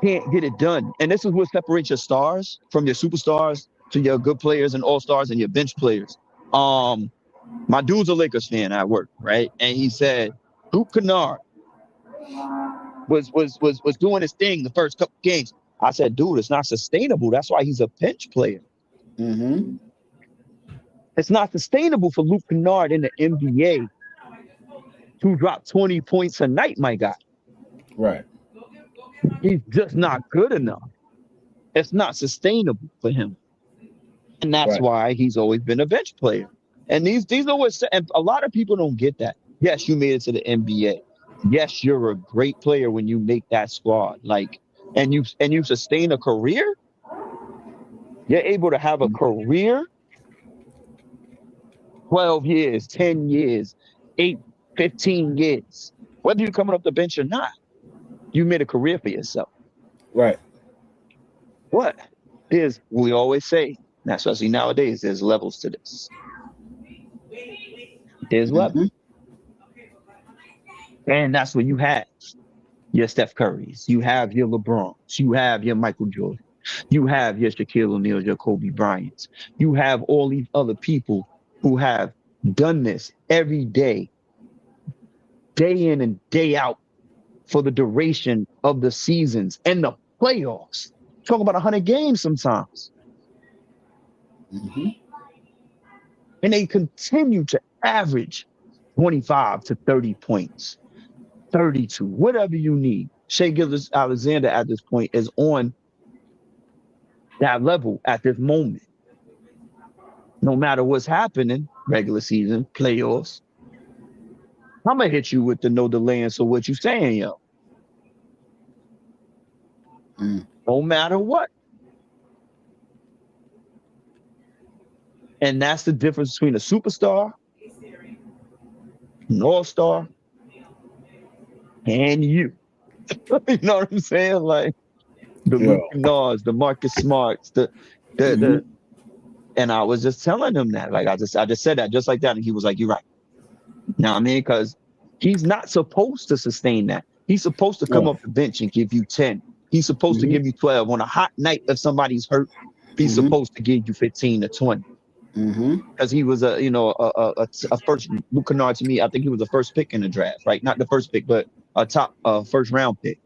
can't get it done. And this is what separates your stars from your superstars to your good players and all-stars and your bench players. My dude's a Lakers fan at work, right? And he said Luke Kennard was doing his thing the first couple games. I said, dude, it's not sustainable. That's why he's a bench player. Mm-hmm. It's not sustainable for Luke Kennard in the NBA to drop 20 points a night, my guy. Right. He's just not good enough. It's not sustainable for him. And that's why he's always been a bench player. And these are what, and a lot of people don't get that. Yes, you made it to the NBA. Yes, you're a great player when you make that squad. Like, and you sustain a career. You're able to have a career. 12 years, 10 years, 8, 15 years. Whether you're coming off the bench or not, you made a career for yourself. Right. What? We always say, especially nowadays, there's levels to this. There's levels. And that's what you have. Your Steph Currys. You have your LeBrons. You have your Michael Jordan. You have your Shaquille O'Neal, your Kobe Bryants. You have all these other people who have done this every day in and day out, for the duration of the seasons and the playoffs. Talk about 100 games sometimes. Mm-hmm. And they continue to average 25 to 30 points, 32, whatever you need. Shai Gilgeous-Alexander at this point is on that level at this moment. No matter what's happening, regular season, playoffs, I'm going to hit you with the no delaying. So what you saying, yo? No matter what. And that's the difference between a superstar, an all-star, and you. You know what I'm saying? Like the Luke Kennards, the Marcus Smarts, and I was just telling him that. Like I just said that just like that. And he was like, you're right. You know what I mean? Because he's not supposed to sustain that. He's supposed to come off the bench and give you 10. He's supposed to give you 12. On a hot night, if somebody's hurt, he's supposed to give you 15 to 20. Because he was a first Luke Kennard to me. I think he was the first pick in the draft, right? Not the first pick, but a top first round pick.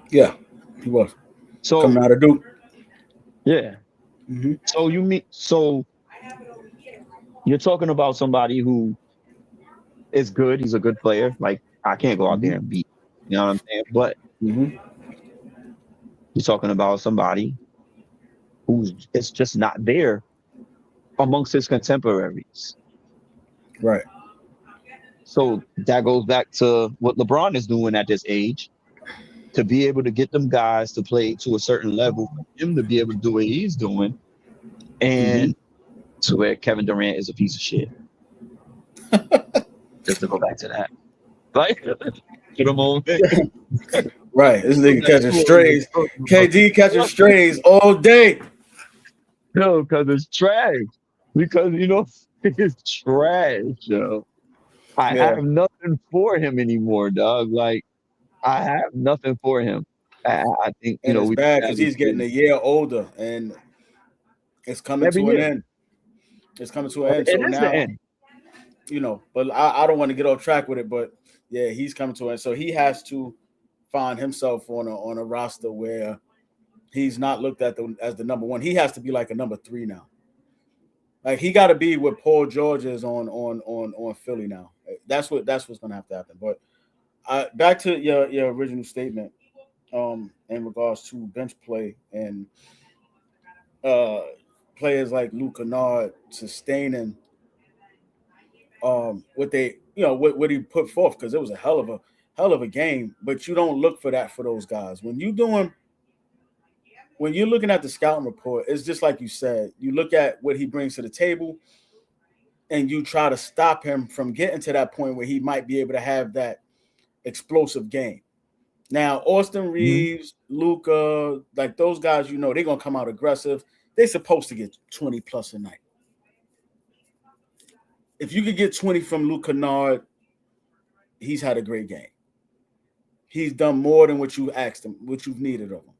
Yeah, he was. So coming out of Duke. Yeah. So you're talking about somebody who is good. He's a good player. Like, I can't go out there and beat. You know what I'm saying? But you're talking about somebody who's it's just not there amongst his contemporaries. Right. So that goes back to what LeBron is doing at this age, to be able to get them guys to play to a certain level, for him to be able to do what he's doing, and to where Kevin Durant is a piece of shit. Just to go back to that. Like, get him on. Right. This nigga catching strays. KD catching strays all day. No, because it's trash. Because, it's trash, yo. I have nothing for him anymore, dog. Like, I have nothing for him. I think, it's bad because he's getting a year older and it's coming to an end. It's coming to an end. So now, the end. But I don't want to get off track with it, but yeah, he's coming to an end. So he has to find himself on a roster where he's not looked at as the number one. He has to be like a number 3 now. Like, he got to be what Paul George is on Philly now. That's what's going to have to happen. But back to your original statement in regards to bench play and players like Luke Kennard sustaining what they what he put forth, because it was a hell of a game. But you don't look for that for those guys when you doing when you're looking at the scouting report, it's just like you said. You look at what he brings to the table, and you try to stop him from getting to that point where he might be able to have that explosive game. Now, Austin Reeves, Luka, like those guys, they're going to come out aggressive. They're supposed to get 20 plus a night. If you could get 20 from Luke Kennard, he's had a great game. He's done more than what you asked him, what you've needed of him.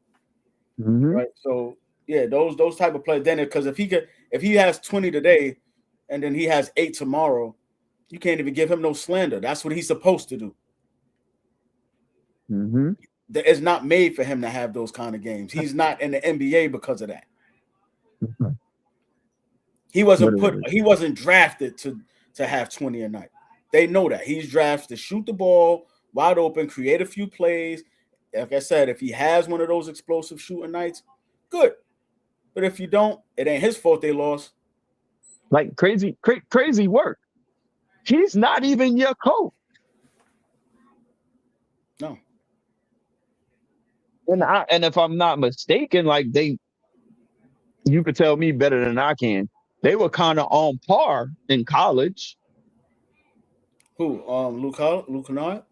Right? So, yeah, those type of players. Then, because if he has 20 today and then he has 8 tomorrow, you can't even give him no slander. That's what he's supposed to do. It's not made for him to have those kind of games. He's not in the NBA because of that. He wasn't drafted to have 20 a night. They know that. He's drafted to shoot the ball wide open, create a few plays. Like I said, if he has one of those explosive shooting nights, good. But if you don't, it ain't his fault they lost. Like crazy work. He's not even your coach. No. And if I'm not mistaken, like you could tell me better than I can. They were kind of on par in college. Who? Luke Kennard?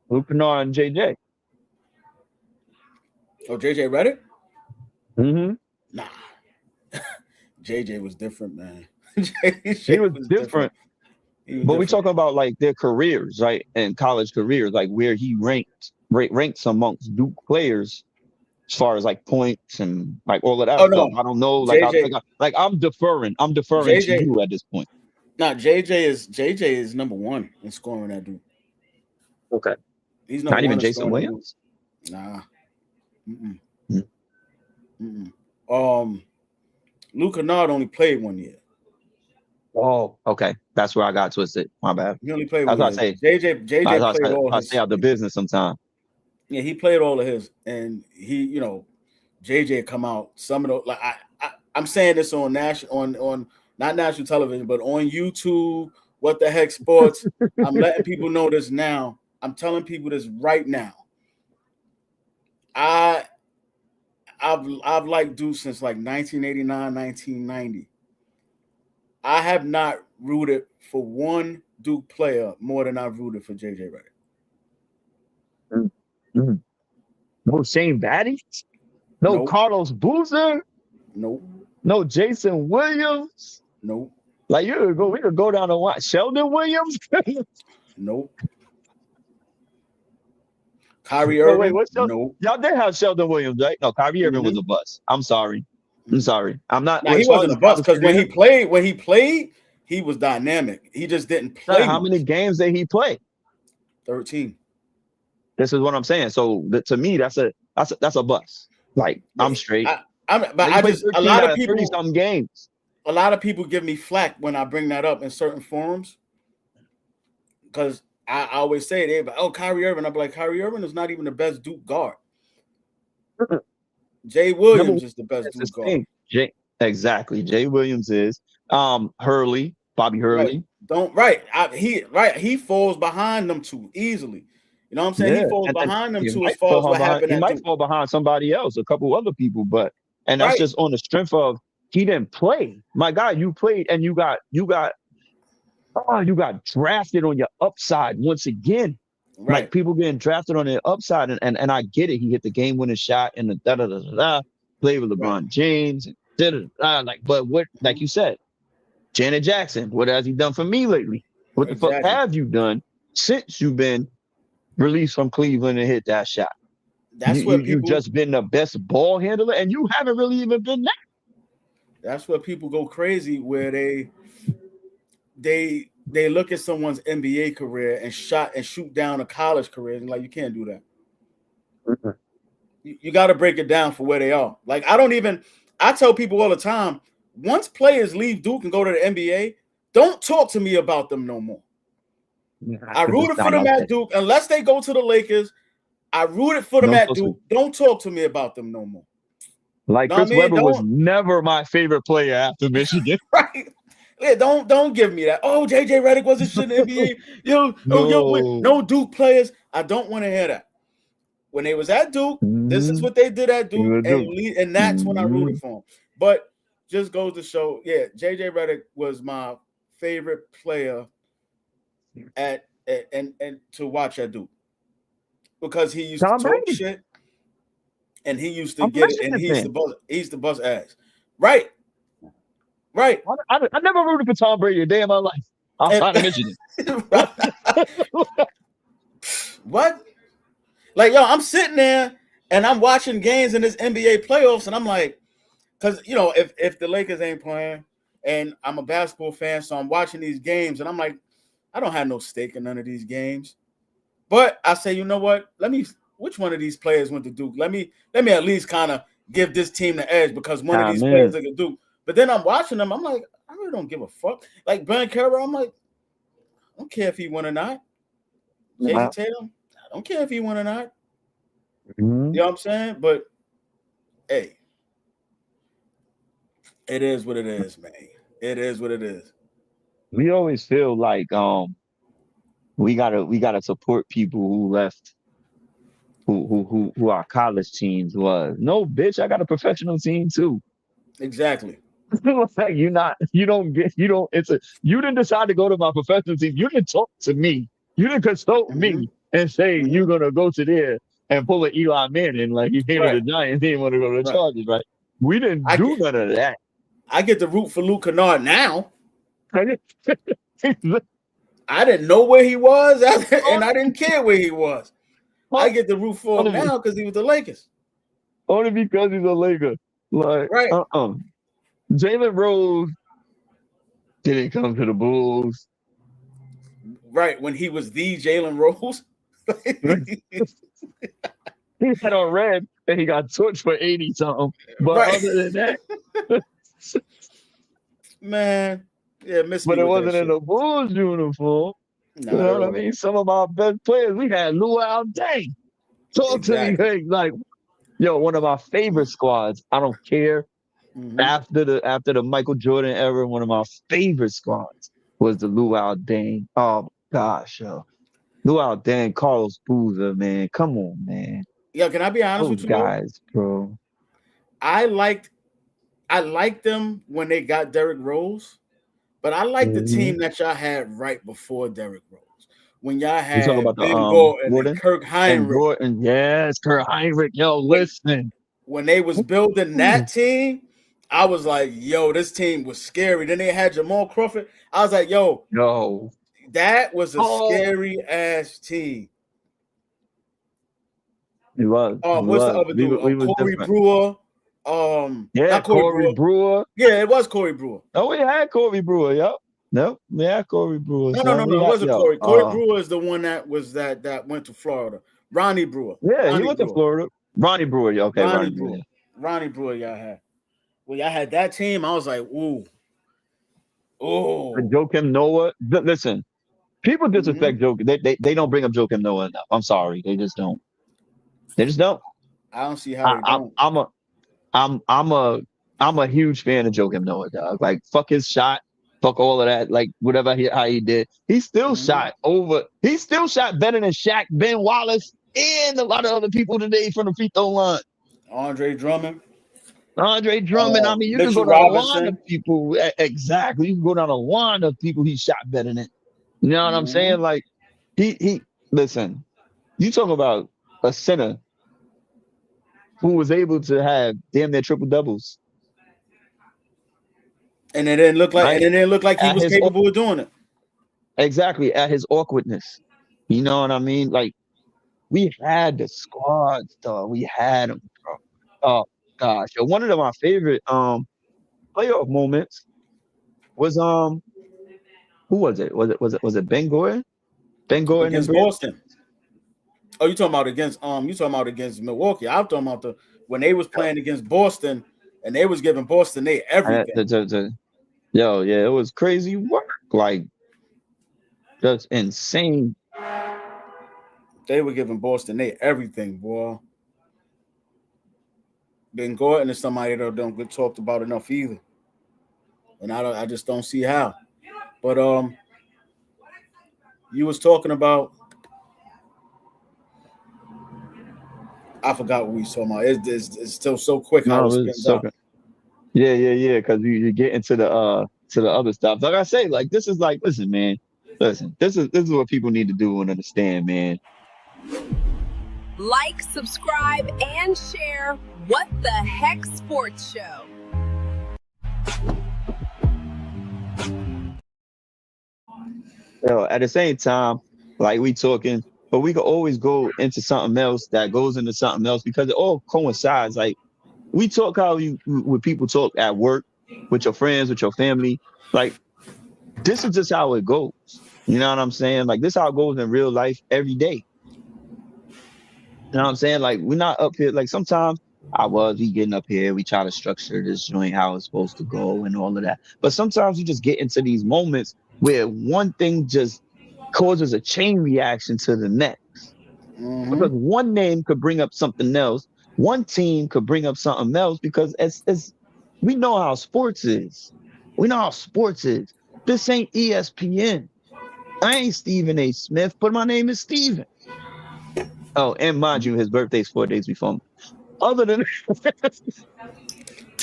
Luke Kennard and JJ. Oh, JJ Redick? Nah. JJ was different, man. He was different. But we're talking about like their careers, right? And college careers, like where he ranks amongst Duke players as far as like points and like all of that stuff. I don't know. Like I'm deferring JJ, to you at this point. Nah, JJ is number 1 in scoring that Duke. Okay. He's not even Jason Williams. Nah. Luke Kennard only played 1 year. Oh, okay. That's where I got twisted. My bad. He only played 1 year. JJ played all his. I stay out the business sometime. Yeah, he played all of his, and he, JJ come out. Some of the I'm saying this on not national television, but on YouTube. What the heck sports? I'm letting people know this now. I'm telling people this right now. I've liked Duke since like 1989, 1990. I have not rooted for one Duke player more than I've rooted for JJ Redick. No Shane Batty? No Nope. Carlos Boozer? Nope. No Jason Williams? Nope. Like we could go down to what? Sheldon Williams? Nope. Kyrie Irving? Nope. Y'all did have Sheldon Williams, right? No, Kyrie Irving was a bust. I'm sorry. I'm not. Nah, he wasn't a bust because when he played, he was dynamic. He just didn't play. How many games did he play? 13. This is what I'm saying. So to me, that's a bust. Like I'm straight. A lot of people 30-something games. A lot of people give me flack when I bring that up in certain forums because I always say they're like, "Oh, Kyrie Irving." I'm like, Kyrie Irving is not even the best Duke guard. Jay Williams is the best Duke guard. Exactly. Jay Williams is Hurley, Bobby Hurley. He falls behind them two easily. You know what I'm saying? Yeah. He falls behind them two as far as what happened. He might fall behind somebody else, a couple other people, and that's just on the strength of he didn't play. My God, you played and you got drafted on your upside once again. Right. Like people getting drafted on their upside, and I get it. He hit the game-winning shot and the played with LeBron James, but what, like you said, Janet Jackson, what has he done for me lately? What the fuck have you done since you've been released from Cleveland and hit that shot? You've just been the best ball handler, and you haven't really even been that. That's where people go crazy, where they look at someone's NBA career and shoot down a college career, and like, you can't do that. Mm-hmm. You got to break it down for where they are. Like, I tell people all the time, once players leave Duke and go to the NBA, don't talk to me about them no more. I rooted for them at Duke. Unless they go to the Lakers, I rooted for them at Duke. Don't talk to me about them no more. Like Chris Webber was never my favorite player after Michigan. Right. Yeah, don't give me that. Oh, JJ Redick wasn't shit in the NBA. No Duke players. I don't want to hear that. when they was at Duke, this is Mhm. what they did at Duke, With Duke. and that's when I rooted Mhm. for them. But just goes to show, yeah, JJ Redick was my favorite player and to watch at Duke because he used to Tom talk Brady. shit and he used to I'm a get it and Michigan he fan. used to bust ass. Right. Right. I never rooted for Tom Brady a day in my life outside of Michigan. What? Like, yo, I'm sitting there and I'm watching games in this NBA playoffs, and I'm like, because if the Lakers ain't playing, and I'm a basketball fan, so I'm watching these games, and I'm like, I don't have no stake in none of these games. But I say, you know what? Which one of these players went to Duke? Let me at least kind of give this team the edge because one of these players Man. took a Duke. But then I'm watching them, I'm like, I really don't give a fuck. Like Ben Carroll, I'm like, I don't care if he won or not. Jason Tatum, I don't care if he won or not. Mhm. You know what I'm saying? But hey, it is what it is, man. It is what it is. We always feel like we gotta support people who left who our college teams was. No, bitch, I got a professional team too. Exactly. Like you didn't decide to go to my professional team. You didn't talk to me. You didn't consult Mm-hmm. me and say Mm-hmm. you're gonna go to there and pull an Eli Manning like he came to the Right. Giants, he didn't want to go to the Right. Chargers, right? We didn't do none of that. I get to root for Luke Kennard now. I I didn't know where he was, and I didn't care where he was. I get to root for him only, now because he was the Lakers. only because he's a Laker. Like, Right. Jalen Rose didn't come to the Bulls. Right. When he was the Jalen Rose. He had on red and he got torched for 80 something. But Right. other than that, Man, yeah, miss but me it with wasn't that in shit. a Bulls uniform. Not You at know what I all. mean? Some of our best players, we had Luau Dang. Talk to me, Exactly. like, yo, one of our favorite squads. I don't care. Mhm. After the Michael Jordan era, one of my favorite squads was the Luau Dang. Oh gosh, yo. Luau Dang, Carlos Boozer, man. Come on, man. Yeah, can I be honest Those with you, Lou? guys, bro. I liked them when they got Derrick Rose, but I like the Mhm. team that y'all had right before Derrick Rose. When y'all You talk had about the Ben Gordon and Gordon Kirk and Heinrich. Gordon. Yes, Kurt Heinrich. Yo, listen. When they was building that team, I was like, yo, this team was scary. Then they had Jamal Crawford. I was like, yo, Yo. that was a Oh, scary ass team. he was. He What's the was. other dude? We was Corey different. Brewer. Yeah, Not Corey Corey Brewer. Brewer. Yeah, it was Corey Brewer. Oh, we had Corey Brewer. Yep. Nope. We had Corey Brewer. No. We It had, wasn't Corey. Corey Brewer is the one that went to Florida. Ronnie Brewer. yeah, he Ronnie went to Brewer. Florida. Ronnie Brewer. Yeah, okay, Ronnie Ronnie Brewer. Brewer. Ronnie Brewer, y'all had. When y'all had that team, I was like, ooh. And Joakim Noah. Listen, people disrespect Joakim. They don't bring up Joakim Noah enough. I'm sorry. They just don't. They just don't. I don't see how they don't. I'm a huge fan of Joakim Noah, dog. Like, fuck his shot, fuck all of that. Like, whatever how he did, he still shot better than Shaq, Ben Wallace, and a lot of other people today from the free throw line. Andre Drummond. I mean, you can Mitchell go down a line Robinson. of people. Exactly, you can go down a line of people he shot better than. You know what I'm saying? Like, he listen. You talk about a center who was able to have damn near triple doubles. And it didn't look like he At was his capable of doing it. Exactly, at his awkwardness. You know what I mean? Like, we had the squads, though. We had them, bro. Oh gosh, yo, one of my favorite playoff moments was who was it? Was it Ben Gordon? Ben Gordon and Against Brandon? Boston. Oh, you talking about against Milwaukee. I'm talking about when they was playing against Boston and they was giving Boston they everything. Yo, yeah, it was crazy work. Like, just insane. They were giving Boston they everything, boy. Ben Gordon is somebody that don't get talked about enough either. And I just don't see how. But you was talking about I forgot what we saw about. It's still so quick how it spins out. Yeah. Because you get into the other stuff. Like I say, like this is like, listen, man. Listen, this is what people need to do and understand, man. Like, subscribe, and share What the Heck Sports Show. At the same time, like we talking, but we could always go into something else that goes into something else because it all coincides. Like we talk how when people talk at work, with your friends, with your family, like this is just how it goes. You know what I'm saying? Like this is how it goes in real life every day. You know what I'm saying? Like we're not up here. Like sometimes we getting up here, we try to structure this joint how it's supposed to go and all of that. But sometimes you just get into these moments where one thing just causes a chain reaction to the next. Because one name could bring up something else. One team could bring up something else because as we know how sports is. We know how sports is. This ain't ESPN. I ain't Stephen A. Smith, but my name is Steven. Oh, and mind you, his birthday's 4 days before me. Other than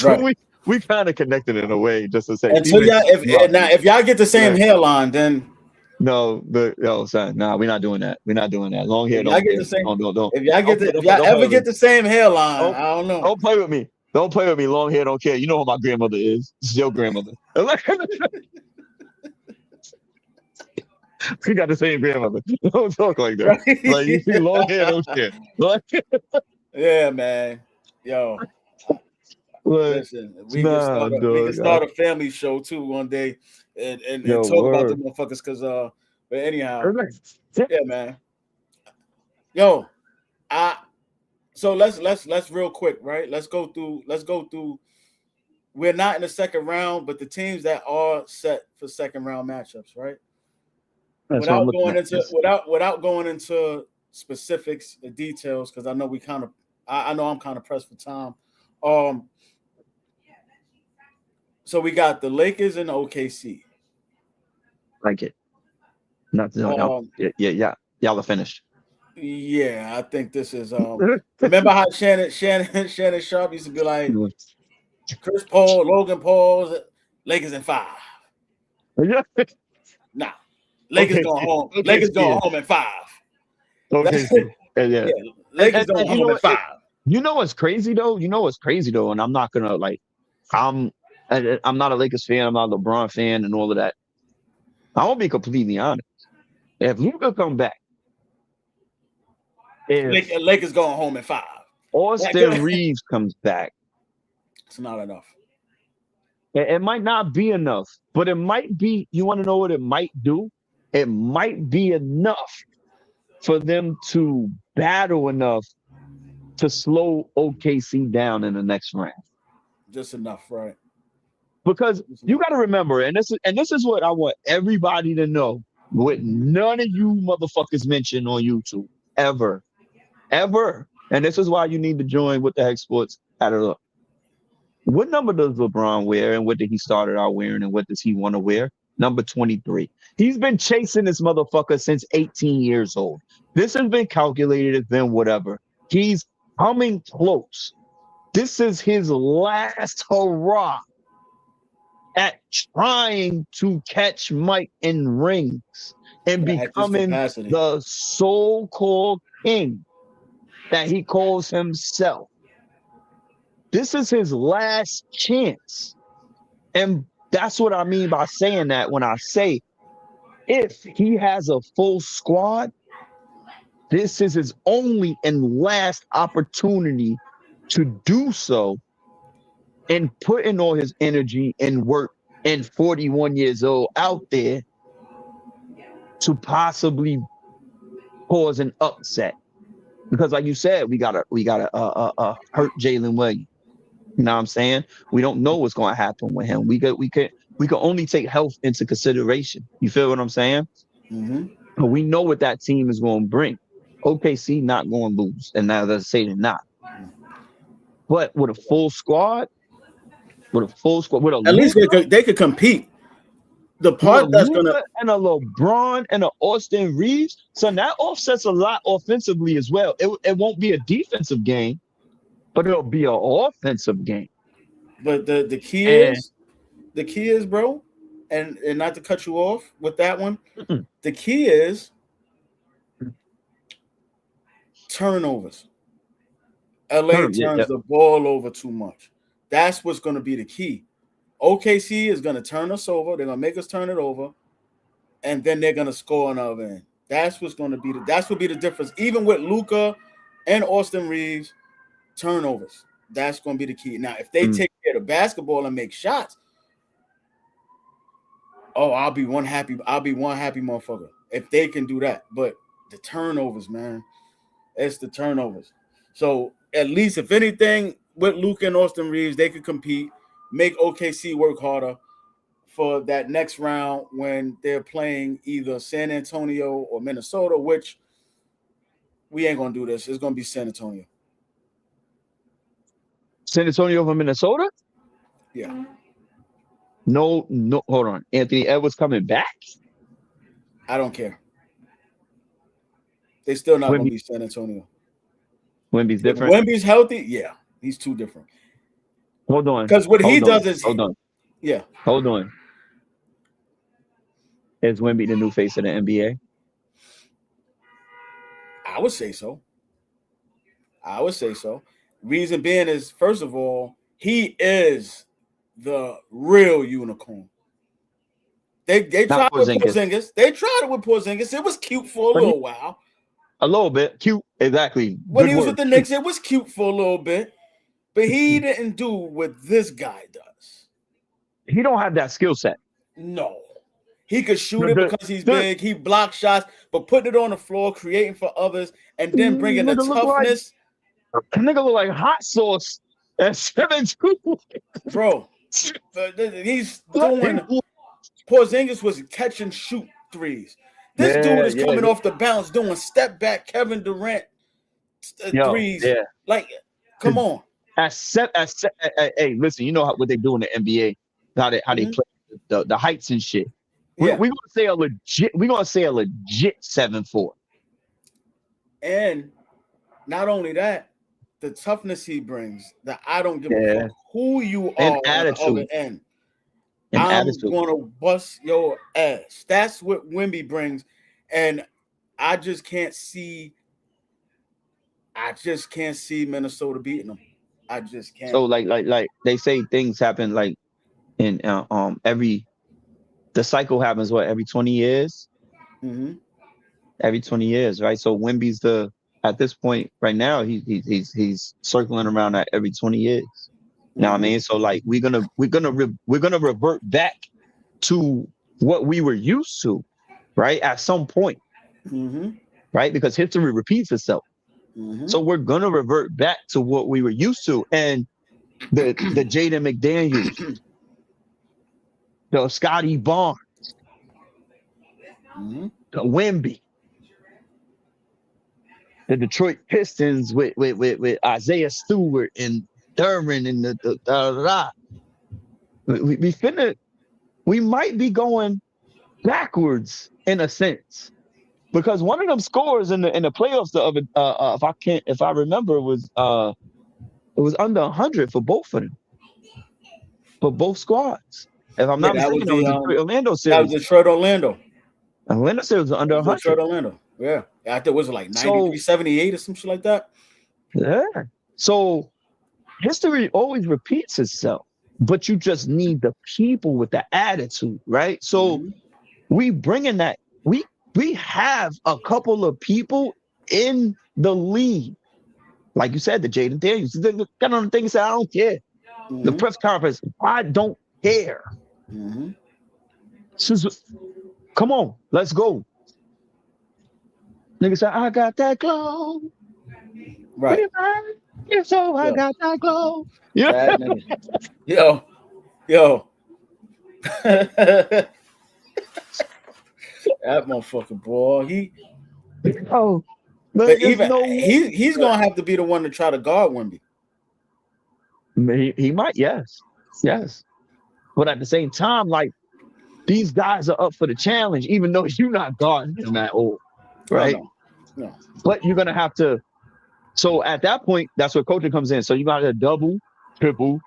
right. we kind of connected in a way, just to say. Until if y'all get the same hairline, then son, nah, we're not doing that. We're not doing that. Long hair, don't get the same. Don't. If y'all ever get the same hairline, I don't know. Don't play with me. Don't play with me. Long hair, don't care. You know who my grandmother is. It's your grandmother. We got the same grandmother. Don't talk like that. Right? Like you see, long hair, don't care. Yeah, man. Yo. Listen, we can start a family show too one day and talk about the motherfuckers because but anyhow. Yeah, man. Yo, so let's real quick, right? Let's go through. We're not in the second round, but the teams that are set for second round matchups, right? Without going into specifics, the details, because I know I'm kind of pressed for time. So we got the Lakers and the OKC. Like it. Yeah. Y'all are finished. Yeah, I think this is. Remember how Shannon Sharp used to be like, Chris Paul, Logan Paul, Lakers in 5. Yeah. Nah, Lakers going home. Lakers going home in 5. Okay. Yeah. Lakers going home in 5. You know what's crazy though? And I'm not gonna I'm not a Lakers fan. I'm not a LeBron fan and all of that. I won't be completely honest. If Luka come back, Lakers going home in 5. Austin Reeves comes back. It's not enough. It might not be enough, but it might be. You want to know what it might do? It might be enough for them to battle enough to slow OKC down in the next round. Just enough, right? Because you got to remember, and this is what I want everybody to know, what none of you motherfuckers mention on YouTube ever. And this is why you need to join What the Heck Sports at it up. What number does LeBron wear, and what did he start out wearing, and what does he want to wear? Number 23. He's been chasing this motherfucker since 18 years old. This has been calculated as then whatever. He's coming close. This is his last hurrah at trying to catch Mike in rings and becoming the so-called king that he calls himself. This is his last chance. And that's what I mean by saying that when I say if he has a full squad, this is his only and last opportunity to do so and putting all his energy and work and 41 years old out there to possibly cause an upset. Because like you said, we gotta hurt Jalen Williams. You know what I'm saying? We don't know what's going to happen with him. We can only take health into consideration. You feel what I'm saying? Mm-hmm. But we know what that team is going to bring. OKC not going to lose, and now they're saying not. But with a full squad, at least they could compete. the part that's Luka gonna and a LeBron and a Austin Reeves, so that offsets a lot offensively as well. It won't be a defensive game, but it'll be an offensive game. but the key And is, bro, and not to cut you off with that one, mm-mm. the key is turnovers. LA turns the ball over too much. That's what's going to be the key. OKC is going to turn us over. They're going to make us turn it over, and then they're going to score on the other end. That's what's going to be the difference. Even with Luka and Austin Reeves, turnovers. That's going to be the key. Now, if they take care of the basketball and make shots, I'll be one happy motherfucker if they can do that. But the turnovers, man, it's the turnovers. So at least, if anything, with Luka and Austin Reeves, they could compete, make OKC work harder for that next round when they're playing either San Antonio or Minnesota, which we ain't going to do this. It's going to be San Antonio. San Antonio over Minnesota? Yeah. No, hold on. Anthony Edwards coming back? I don't care. They still not going to be San Antonio. Wemby's different? Wemby's healthy? Yeah. He's too different. Hold on. Because what he does is... Hold on. Yeah. Hold on. Is Wemby the new face of the NBA? I would say so. Reason being is, first of all, he is the real unicorn. They tried with Porzingis. It was cute for a little while. A little bit. Cute. Exactly. When he was with the Knicks, it was cute for a little bit. But he didn't do what this guy does. He don't have that skill set. No. He could shoot it because he's big. He blocks shots, but putting it on the floor, creating for others, and then bringing the toughness. That nigga look like hot sauce at 7'2". Bro, he's doing – Porzingis was catch and shoot threes. This dude is coming off the bounce doing step back Kevin Durant threes. Yeah. Like, come on. Hey, listen, you know what they do in the NBA, how they play the heights and shit. We're gonna say a legit 7'4". And not only that, the toughness he brings, that I don't give a fuck who you are on the other end. I'm gonna bust your ass. That's what Wemby brings, and I just can't see Minnesota beating them. I just can't. So like they say things happen like in the cycle happens every 20 years? Mm-hmm. Every 20 years, right? So Wemby's at this point right now, he's circling around that every 20 years. You know what I mean? So like we're gonna revert back to what we were used to, right? At some point. Right? Because history repeats itself. So we're gonna revert back to what we were used to. And the Jaden McDaniels, the Scotty Barnes, the Wemby, the Detroit Pistons with Isaiah Stewart and Duran and we might be going backwards in a sense, because one of them scores in the playoffs if I remember, it was under 100 for both of them, for both squads. If I'm not mistaken, it was the Orlando series. That was Detroit Orlando. Atlanta series was under 100. Detroit Orlando. Yeah. I think it was like 93, 78 or some shit like that. Yeah. So history always repeats itself, but you just need the people with the attitude, right? So we bringing that. We have a couple of people in the league, like you said, the Jaden Daniels. The kind of thing said, I don't care. The press conference, I don't care. Come on, let's go. Nigga said, I got that glow. Right. So I got that glow. Yeah. Yo. That motherfucker, boy. But even he's gonna have to be the one to try to guard Wemby. He might, yes. But at the same time, like these guys are up for the challenge, even though you're not guarding them at all, right? No. But you're gonna have to. So at that point, that's where coaching comes in. So you got to double, triple,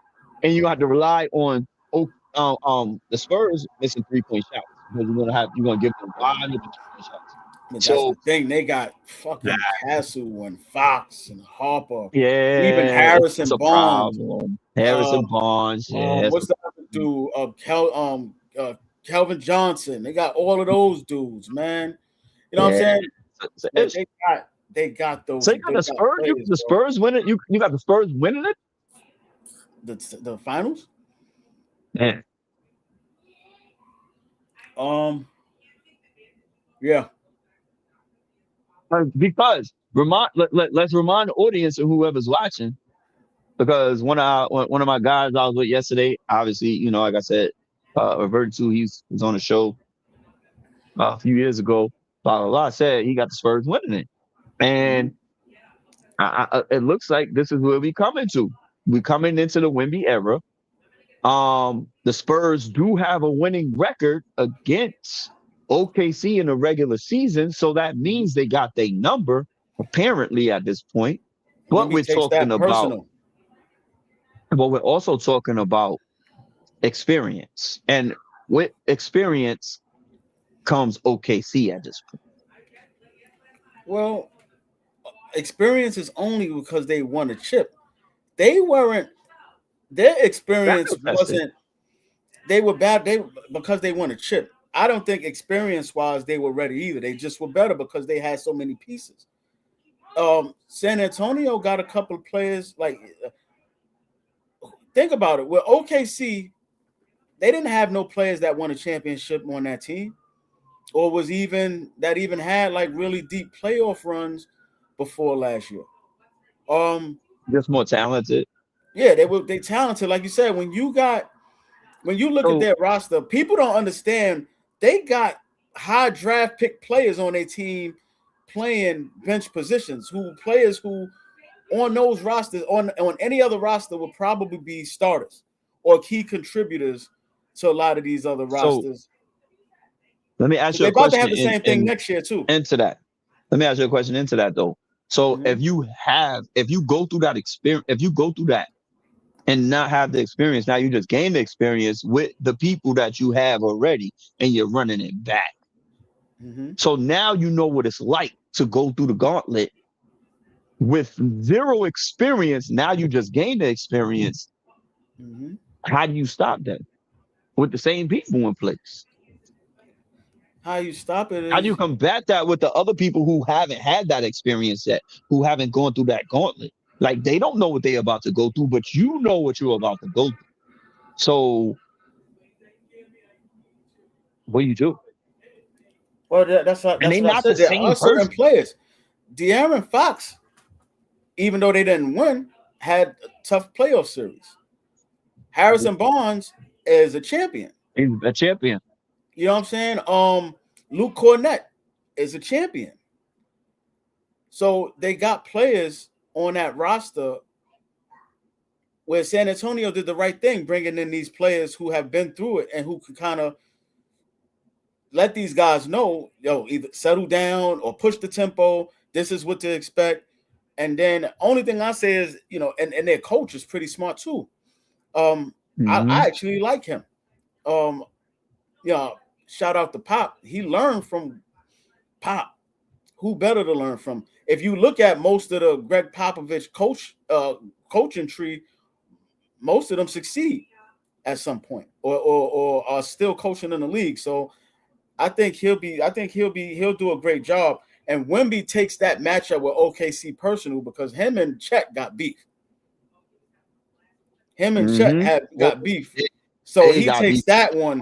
and you have to rely on the Spurs missing 3-point shots because you're gonna give them wide open 3-point shots. But that's So the thing. They got fucking Castle and Fox and Harper, even yeah, Harrison it's a Barnes. problem. Harrison Barnes, yeah. What's the other dude? Kelvin Johnson. They got all of those dudes, man. You know what I'm saying? They got those. So you got the Spurs. The Spurs winning. You got the Spurs winning it. The finals. Yeah. Yeah. Because let's remind the audience and whoever's watching, because one of my guys I was with yesterday, obviously, you know, like I said, reverted to, he was on a show a few years ago. Blah blah blah. Said he got the Spurs winning it, and it looks like this is where we coming to. We coming into the Wemby era. The Spurs do have a winning record against OKC in the regular season, so that means they got their number apparently at this point. But we're talking about, but we're also talking about experience, and with experience comes OKC at this point. Well, experience is only because they won a chip. They weren't. Their experience wasn't. They were bad. Because they won a chip. I don't think experience-wise they were ready either. They just were better because they had so many pieces. San Antonio got a couple of players. Like, think about it. With OKC, they didn't have no players that won a championship on that team, or was even had like really deep playoff runs before last year. Just more talented. Yeah, they talented. Like you said, when you look at their roster, people don't understand. They got high draft pick players on their team playing bench positions, players who on those rosters, on any other roster would probably be starters or key contributors to a lot of these other rosters. Let me ask you a question. They're about to have the same thing next year too. Into that. Let me ask you a question into that though. So if you go through that and not have the experience, now you just gain the experience with the people that you have already and you're running it back. So now you know what it's like to go through the gauntlet with zero experience. Now you just gain the experience. How do you stop that with the same people in place? How you stop it? How do you combat that with the other people who haven't had that experience yet, who haven't gone through that gauntlet? Like, they don't know what they're about to go through, but you know what you're about to go through. So what do you do? Well, that's what I said. There are certain players. De'Aaron Fox, even though they didn't win, had a tough playoff series. Harrison Barnes is a champion. He's a champion. You know what I'm saying? Luke Cornett is a champion. So they got players on that roster where San Antonio did the right thing, bringing in these players who have been through it and who can kind of let these guys know, either settle down or push the tempo. This is what to expect. And then the only thing I say is, and their coach is pretty smart too. I actually like him. Shout out to Pop. He learned from Pop. Who better to learn from? If you look at most of the Greg Popovich coaching tree, most of them succeed at some point or are still coaching in the league. So I think he'll do a great job. And Wemby takes that matchup with OKC personal because him and Chet got beef. Chet got beef. So he takes that one.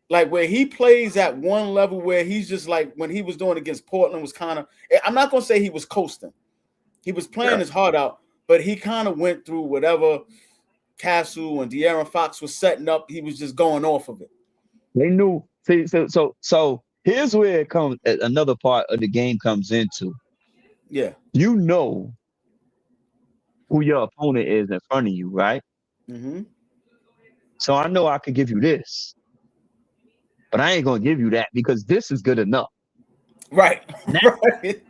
Like where he plays at one level where he's just like when he was doing against Portland was kind of, I'm not going to say he was coasting. He was playing his heart out, but he kind of went through whatever Castle and De'Aaron Fox was setting up. He was just going off of it. They knew. So here's where it comes. Another part of the game comes into. Yeah. You know who your opponent is in front of you, right? So I know I can give you this. but I ain't gonna give you that because this is good enough. Right. Now, Right.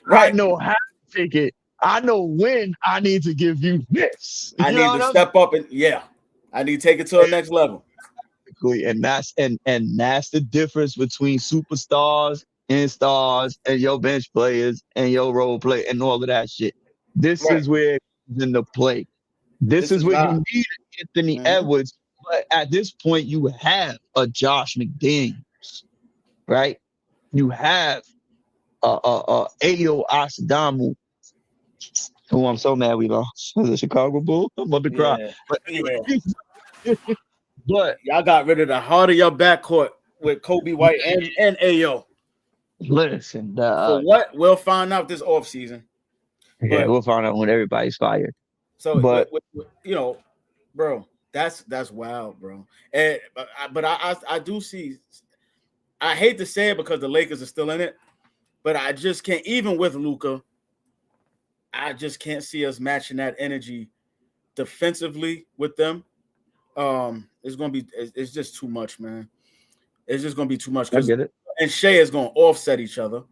I Right. know how to take it. I know when I need to give you this. I You need know to what I'm step up and I need to take it to the next level. saying? And that's the difference between superstars and stars and your bench players and your role play and all of that shit. This Right. is where it comes into play. This This is is where you not. need Anthony Mhm. Edwards, but at this point you have a Josh McDaniels, right? You have Ayo Asadamu, who I'm so mad we lost to the Chicago Bull. I'm about to cry. Yeah. But Yeah. but Y'all got rid of the heart of your backcourt with Kobe White and Ayo. listen, For what? We'll find out this offseason. yeah, But we'll find out when everybody's fired. so, But you know, bro, that's wild, bro. And but I do see. I hate to say it because the Lakers are still in it, but I just can't. Even with Luka, I just can't see us matching that energy defensively with them. It's gonna be. It's just too much, man. It's just gonna be too much I because get it. and Shea is gonna offset each other,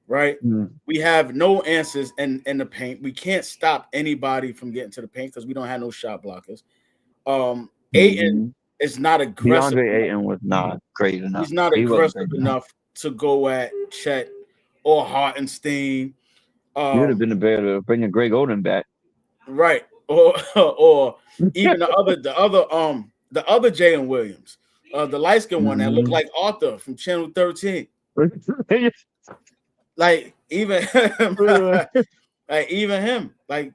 right? Mm. We have no answers in the paint. We can't stop anybody from getting to the paint because we don't have no shot blockers. Aiton Mhm. is not aggressive. DeAndre Ayton was not great enough. He's not He wasn't aggressive great enough. enough to go at Chet or Hartenstein. He would have been better to bring a Greg Oden back. Right. Or even the other Jalen Williams, the light skinned one that looked like Arthur from Channel 13. Like even him, like you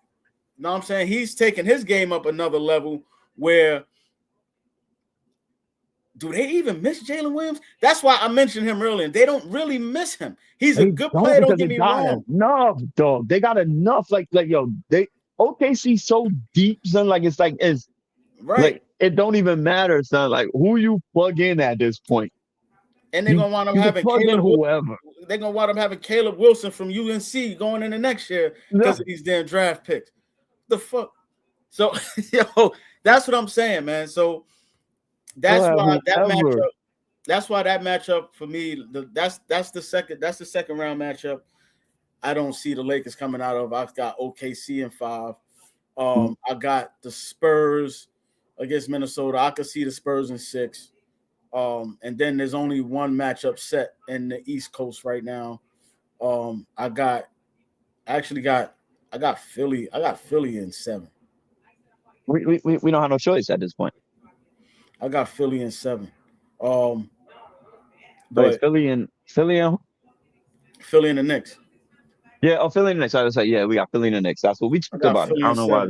know what I'm saying? He's taking his game up another level where do they even miss Jalen Williams? That's why I mentioned him earlier. They don't really miss him. He's a good player, don't get me wrong. Enough, dog. They got enough. Like yo, they OKC so deep, son. Like it's right. Like it don't even matter, son. Like who you plug in at this point. And they're gonna wind up having whoever. They're gonna wind up having Caleb Wilson from UNC going into next year because of these damn draft picks. The fuck. So that's what I'm saying, man. So that's why that matchup for me. That's the second round matchup. I don't see the Lakers coming out of. I've got OKC in 5. I got the Spurs against Minnesota. I could see the Spurs in 6. And then there's only one matchup set in the East Coast right now. I got Philly. I got Philly in 7. We don't have no choice at this point. I got Philly in 7. But Philly and the Knicks. Yeah, Philly and the Knicks. I was like, yeah, we got Philly and the Knicks. That's what we talked about. I don't know why.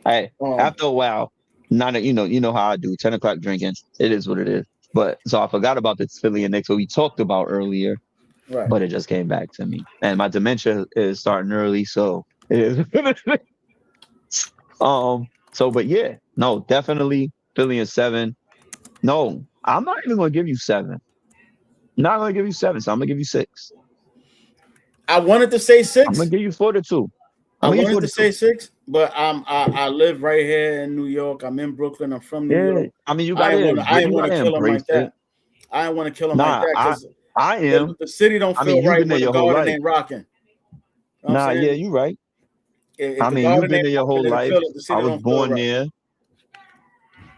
Hey, after a while, not that you know how I do. 10 o'clock drinking. It is what it is. But so I forgot about this Philly and Knicks what we talked about earlier. Right. But it just came back to me, and my dementia is starting early, so it is. But yeah, no, definitely Philly in 7. No, I'm not even gonna give you 7. Not gonna give you 7, so I'm gonna give you 6. I wanted to say 6. I'm gonna give you 4 to 2. I wanted to say 6, but I live right here in New York. I'm in Brooklyn. I'm from New York. I mean, I ain't want to kill him like that. I ain't want to kill him like that because I am. The city don't feel right when the Garden ain't rocking. You know you're right. You've been there your whole life. I was born there.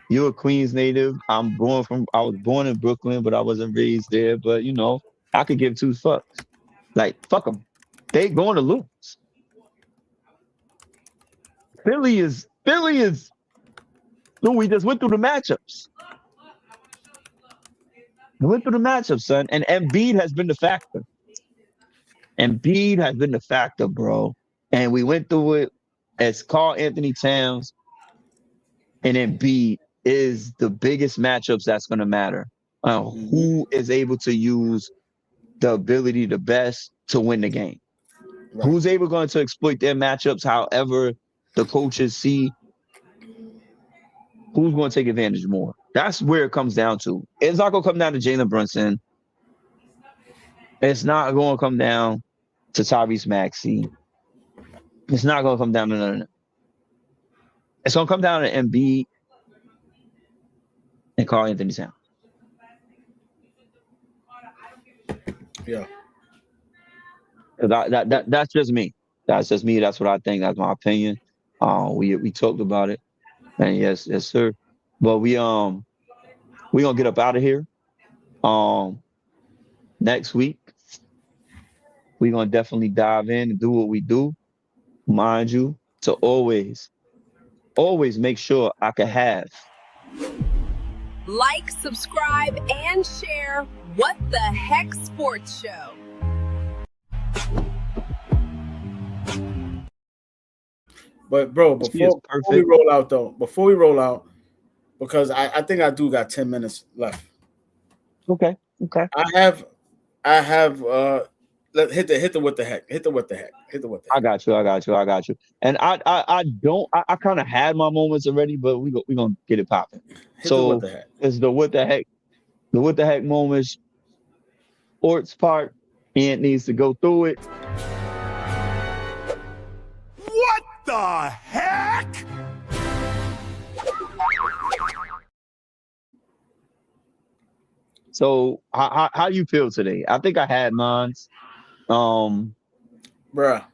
You're a Queens native. I was born in Brooklyn, but I wasn't raised there. But I could give 2 fucks. Like, fuck them. They going to lose. Philly is. We just went through the matchups. We went through the matchups, son. And Embiid has been the factor. Embiid has been the factor, bro. And we went through it as Karl Anthony Towns and Embiid is the biggest matchups that's going to matter. Who is able to use the ability the best to win the game? Right. Who's able going to exploit their matchups however the coaches see? Who's going to take advantage more? That's where it comes down to. It's not going to come down to Jalen Brunson. It's not going to come down to Tyrese Maxey. It's not going to come down to none of them. It's going to come down to Embiid and Karl Anthony Towns. Yeah. That's just me. That's just me. That's what I think. That's my opinion. We talked about it, and yes, sir. But we gonna get up out of here. Next week we gonna definitely dive in and do what we do. Mind you, to always make sure I can have. Like, subscribe, and share What the Heck Sports Show. But bro, before we roll out, because I think I do got 10 minutes left. Okay. I have hit the what the heck. I got you. And I kind of had my moments already, but we gonna get it popping. So it's the what the heck moments sports part. Ant needs to go through it. What the heck? So how you feel today? I think I had mine. Bruh.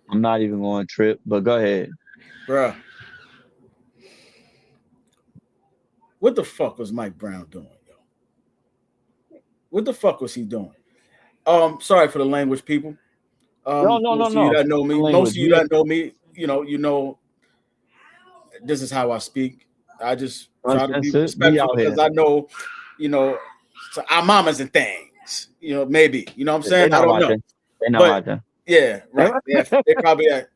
I'm not even going to trip, but go ahead. Bruh. What the fuck was Mike Brown doing, yo? What the fuck was he doing? Sorry for the language, people. No. Most of you that know me, you know, this is how I speak. I just try to be respectful because I know, so our mamas and things, maybe, you know what I'm saying? I don't know. They're not watching. Yeah, right. They're probably at,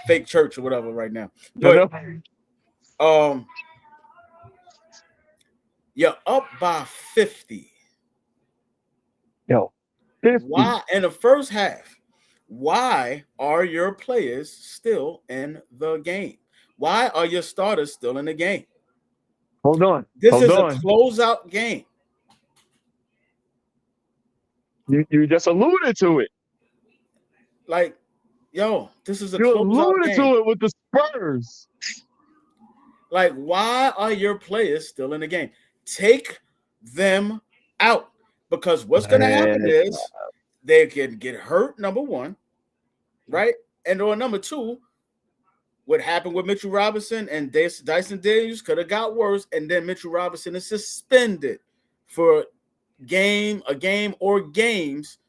fake church or whatever right now. But you're up by 50. Yo, 50. Why in the first half? Why are your players still in the game? Why are your starters still in the game? Hold on. This is a closeout game. You just alluded to it. Like, yo, this is a you closeout alluded game. to it with the Spurs. Like, why are your players still in the game? Take them out, because what's going to happen is they can get hurt, number one, right? And or number two, what happened with Mitchell Robinson and Dyson Daniels could have got worse, and then Mitchell Robinson is suspended for a game or games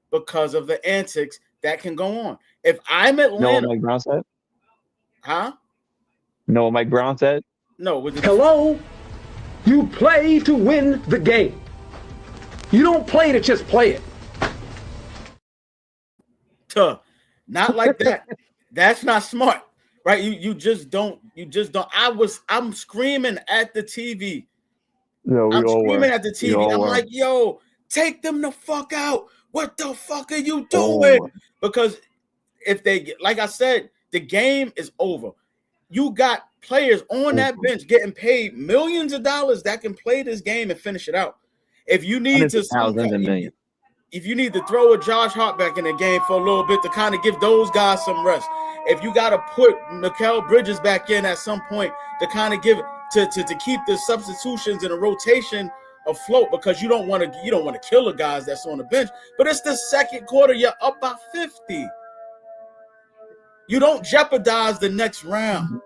because of the antics that can go on. If I'm Atlanta, know what Mike Brown said? Huh? Know what Mike Brown said? No. Hello? You play to win the game. You don't play to just play it. Not like that. That's not smart, right? You just don't. I'm screaming at the TV. No, I'm screaming at the TV. I'm like, yo, take them the fuck out. What the fuck are you doing? Because if they get, like I said, the game is over. You got players on that bench getting paid millions of dollars that can play this game and finish it out. If you need to, if you need to throw a Josh Hart back in the game for a little bit to kind of give those guys some rest, if you got to put Mikal Bridges back in at some point to kind of give to keep the substitutions and the rotation afloat, because you don't want to kill the guys that's on the bench. But it's the second quarter, you're up by 50. You don't jeopardize the next round.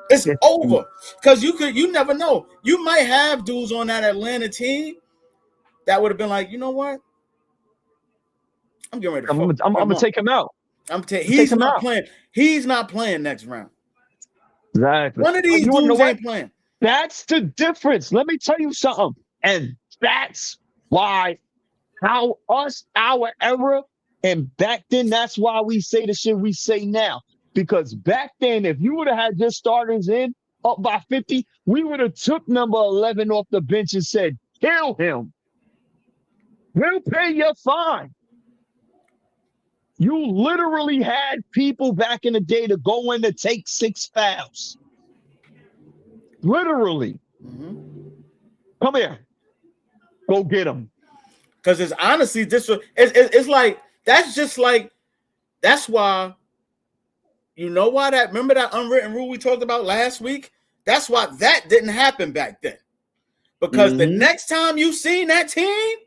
It's over, because you never know. You might have dudes on that Atlanta team that would have been like, you know what? I'm getting ready to I'm gonna take him out. He's not playing. He's not playing next round. Exactly. One of these dudes ain't playing. That's the difference. Let me tell you something. And that's why our era, and back then, that's why we say the shit we say now. Because back then, if you would have had your starters in up by 50, we would have took number 11 off the bench and said, kill him. We'll pay your fine. You literally had people back in the day to go in to take 6 fouls. Literally. Mm-hmm. Come here. Go get him. Because it's honestly just it's like that's why, you know why that, remember that unwritten rule we talked about last week? That's why that didn't happen back then. Because the next time you seen that team,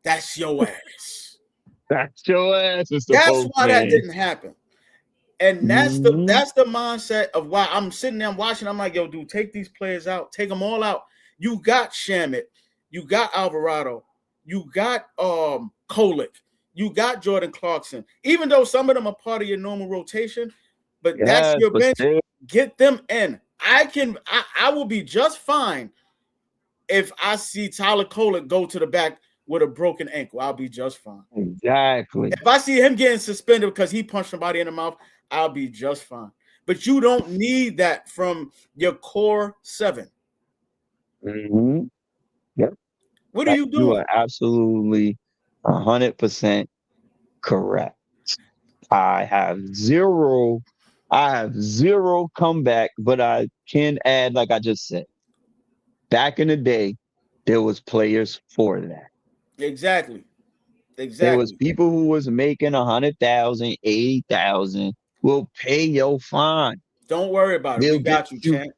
that's your ass. That's your ass, Mr. That's why that Postman. didn't happen. And that's Mhm. the mindset of why I'm sitting there watching. I'm like, yo, dude, take these players out, take them all out. You got Shamit, you got Alvarado, you got Kolick, you got Jordan Clarkson. Even though some of them are part of your normal rotation, but that's Yes, your but bench. still, Get them in. I will be just fine if I see Tyler Kolick go to the back with a broken ankle. I'll be just fine. exactly. If I see him getting suspended because he punched somebody in the mouth, I'll be just fine. But you don't need that from your core 7. Mm-hmm. Yep. What are you You doing? are absolutely 100% correct. I have zero comeback, but I can add, like I just said, back in the day, there was players for that. Exactly. There was Exactly. people who was making 100,000, 80,000, will pay your fine. Don't worry about it. They'll We get got you, you. champ.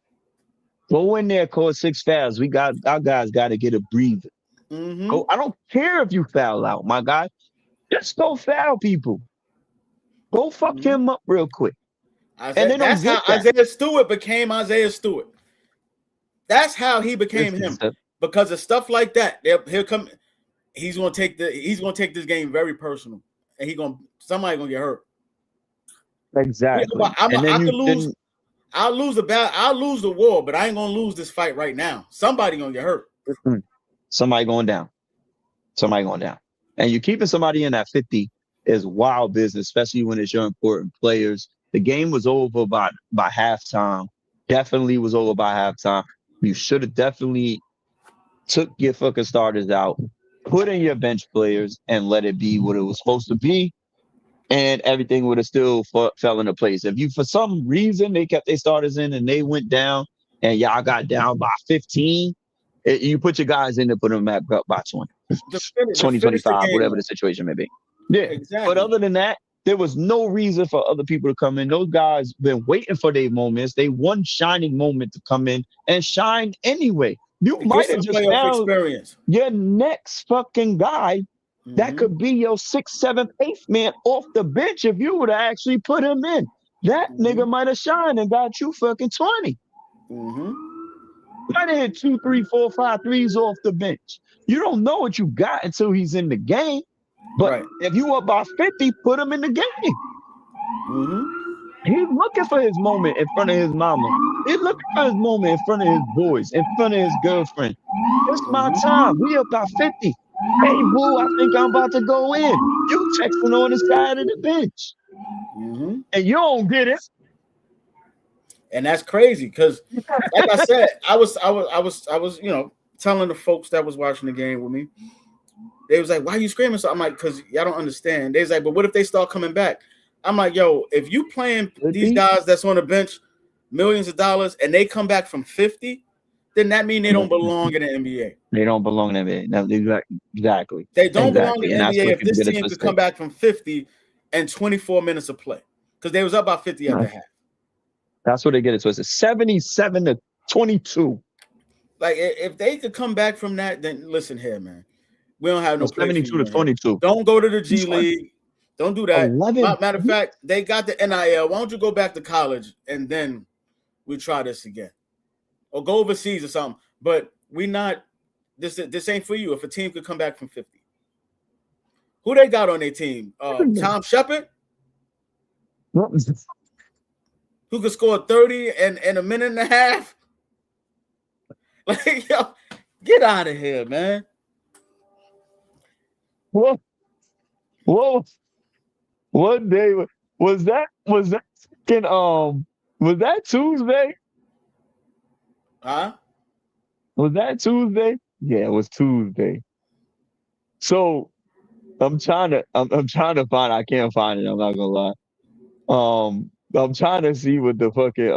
Go in there, call 6 fouls. Our guys got to get a breather. Mm-hmm. I don't care if you foul out, my guy. Just go foul people. Go fuck him up real quick. And they don't That's how get that. Isaiah Stewart became Isaiah Stewart. That's how he became him. Because of stuff like that. He'll come. He's gonna take this game very personal, and somebody gonna get hurt. Exactly. I'll lose the war, but I ain't gonna lose this fight right now. Somebody gonna get hurt. Somebody going down. And you keeping somebody in at 50 is wild business, especially when it's your important players. The game was over by halftime. Definitely was over by halftime. You should have definitely took your fucking starters out, put in your bench players, and let it be what it was supposed to be. And everything would have still fell into place. If you, for some reason, they kept their starters in and they went down and y'all got down by 15, you put your guys in to put them back up by 20, 25, whatever the situation may be. Yeah. Exactly. But other than that, there was no reason for other people to come in. Those guys been waiting for their moments. They one shining moment to come in and shine anyway. You might have just found your next fucking guy that could be your 6th, 7th, 8th man off the bench if you would have actually put him in. That nigga might have shined and got you fucking 20. Might have hit 2, 3, 4, 5 threes off the bench. You don't know what you got until he's in the game. But if you up by 50, put him in the game. He's looking for his moment in front of his mama. He's looking for his moment in front of his boys, in front of his girlfriend. It's my time. We up by 50. Hey, boo, I think I'm about to go in. You texting on the side of the bench. And you don't get it. And that's crazy because, like I said, I was, telling the folks that was watching the game with me. They was like, "Why are you screaming?" So I'm like, "Because y'all don't understand." They was like, "But what if they start coming back?" I'm like, "Yo, if you playing these guys that's on the bench millions of dollars and they come back from 50, then that means they don't belong in the NBA. They don't belong in the NBA. No, exactly. They don't belong in the NBA if this team could come back from 50 and 24 minutes of play because they was up by 50 at the half. That's what they get it twisted. 77-22. Like if they could come back from that, then listen here, man. We don't have no 72-22. Don't go to the G League. Don't do that. 11. Matter of fact, they got the NIL. Why don't you go back to college and then we try this again, or go overseas or something? But we not. This ain't for you. If a team could come back from 50, who they got on their team? Tom Shepard, who could score 30 in a minute and a half. Like, yo, get out of here, man. Whoa. What day was that? Was that Tuesday? Huh? Was that Tuesday? Yeah, it was Tuesday. So I'm trying to find. I can't find it. I'm not gonna lie. I'm trying to see what the fucking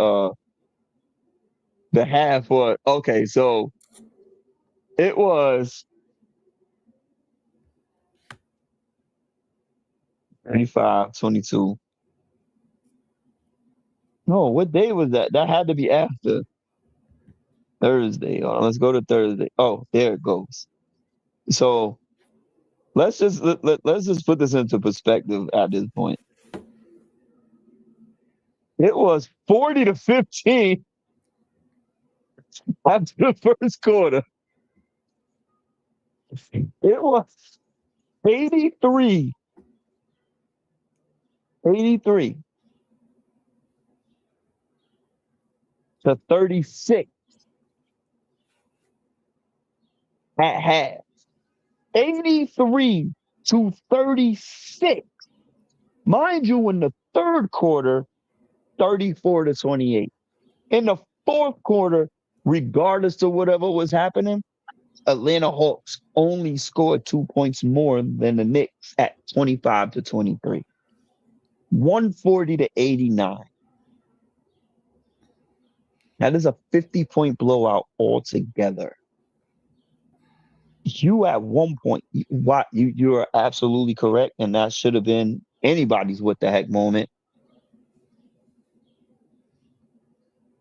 the half was. Okay, so it was 35-22. No, what day was that? That had to be after Thursday. Let's go to Thursday. Oh, there it goes. So let's just put this into perspective at this point. It was 40-15 after the first quarter. It was 83 to 36 at half. 83 to 36. Mind you, in the third quarter, 34 to 28. In the fourth quarter, regardless of whatever was happening, Atlanta Hawks only scored 2 points more than the Knicks at 25 to 23. 140 to 89. That is a 50-point blowout altogether. You at one point, you are absolutely correct, and that should have been anybody's what the heck moment.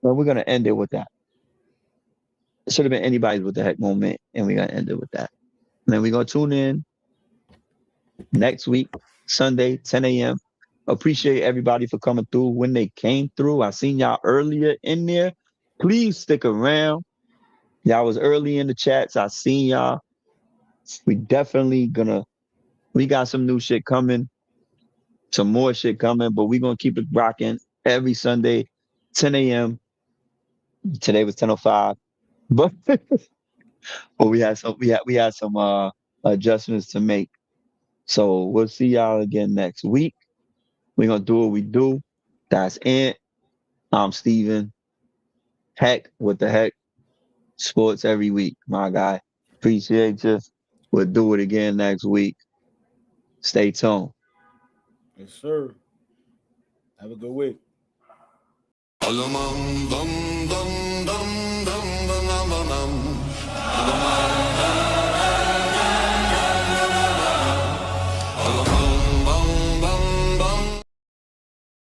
Well, we're gonna end it with that. It should have been anybody's what the heck moment, and we're gonna end it with that. And then we're gonna tune in next week, Sunday, 10 a.m. Appreciate everybody for coming through when they came through. I seen y'all earlier in there. Please stick around. Y'all was early in the chats. I seen y'all. We definitely we got some new shit coming, some more shit coming, but we're gonna keep it rocking every Sunday, 10 a.m. Today was 10:05, but we had some adjustments to make. So we'll see y'all again next week. We're gonna do what we do. That's it. I'm Steven. Heck, what the heck? Sports every week, my guy. Appreciate you. We'll do it again next week. Stay tuned. Yes, sir. Have a good week. Dum dum dum dum.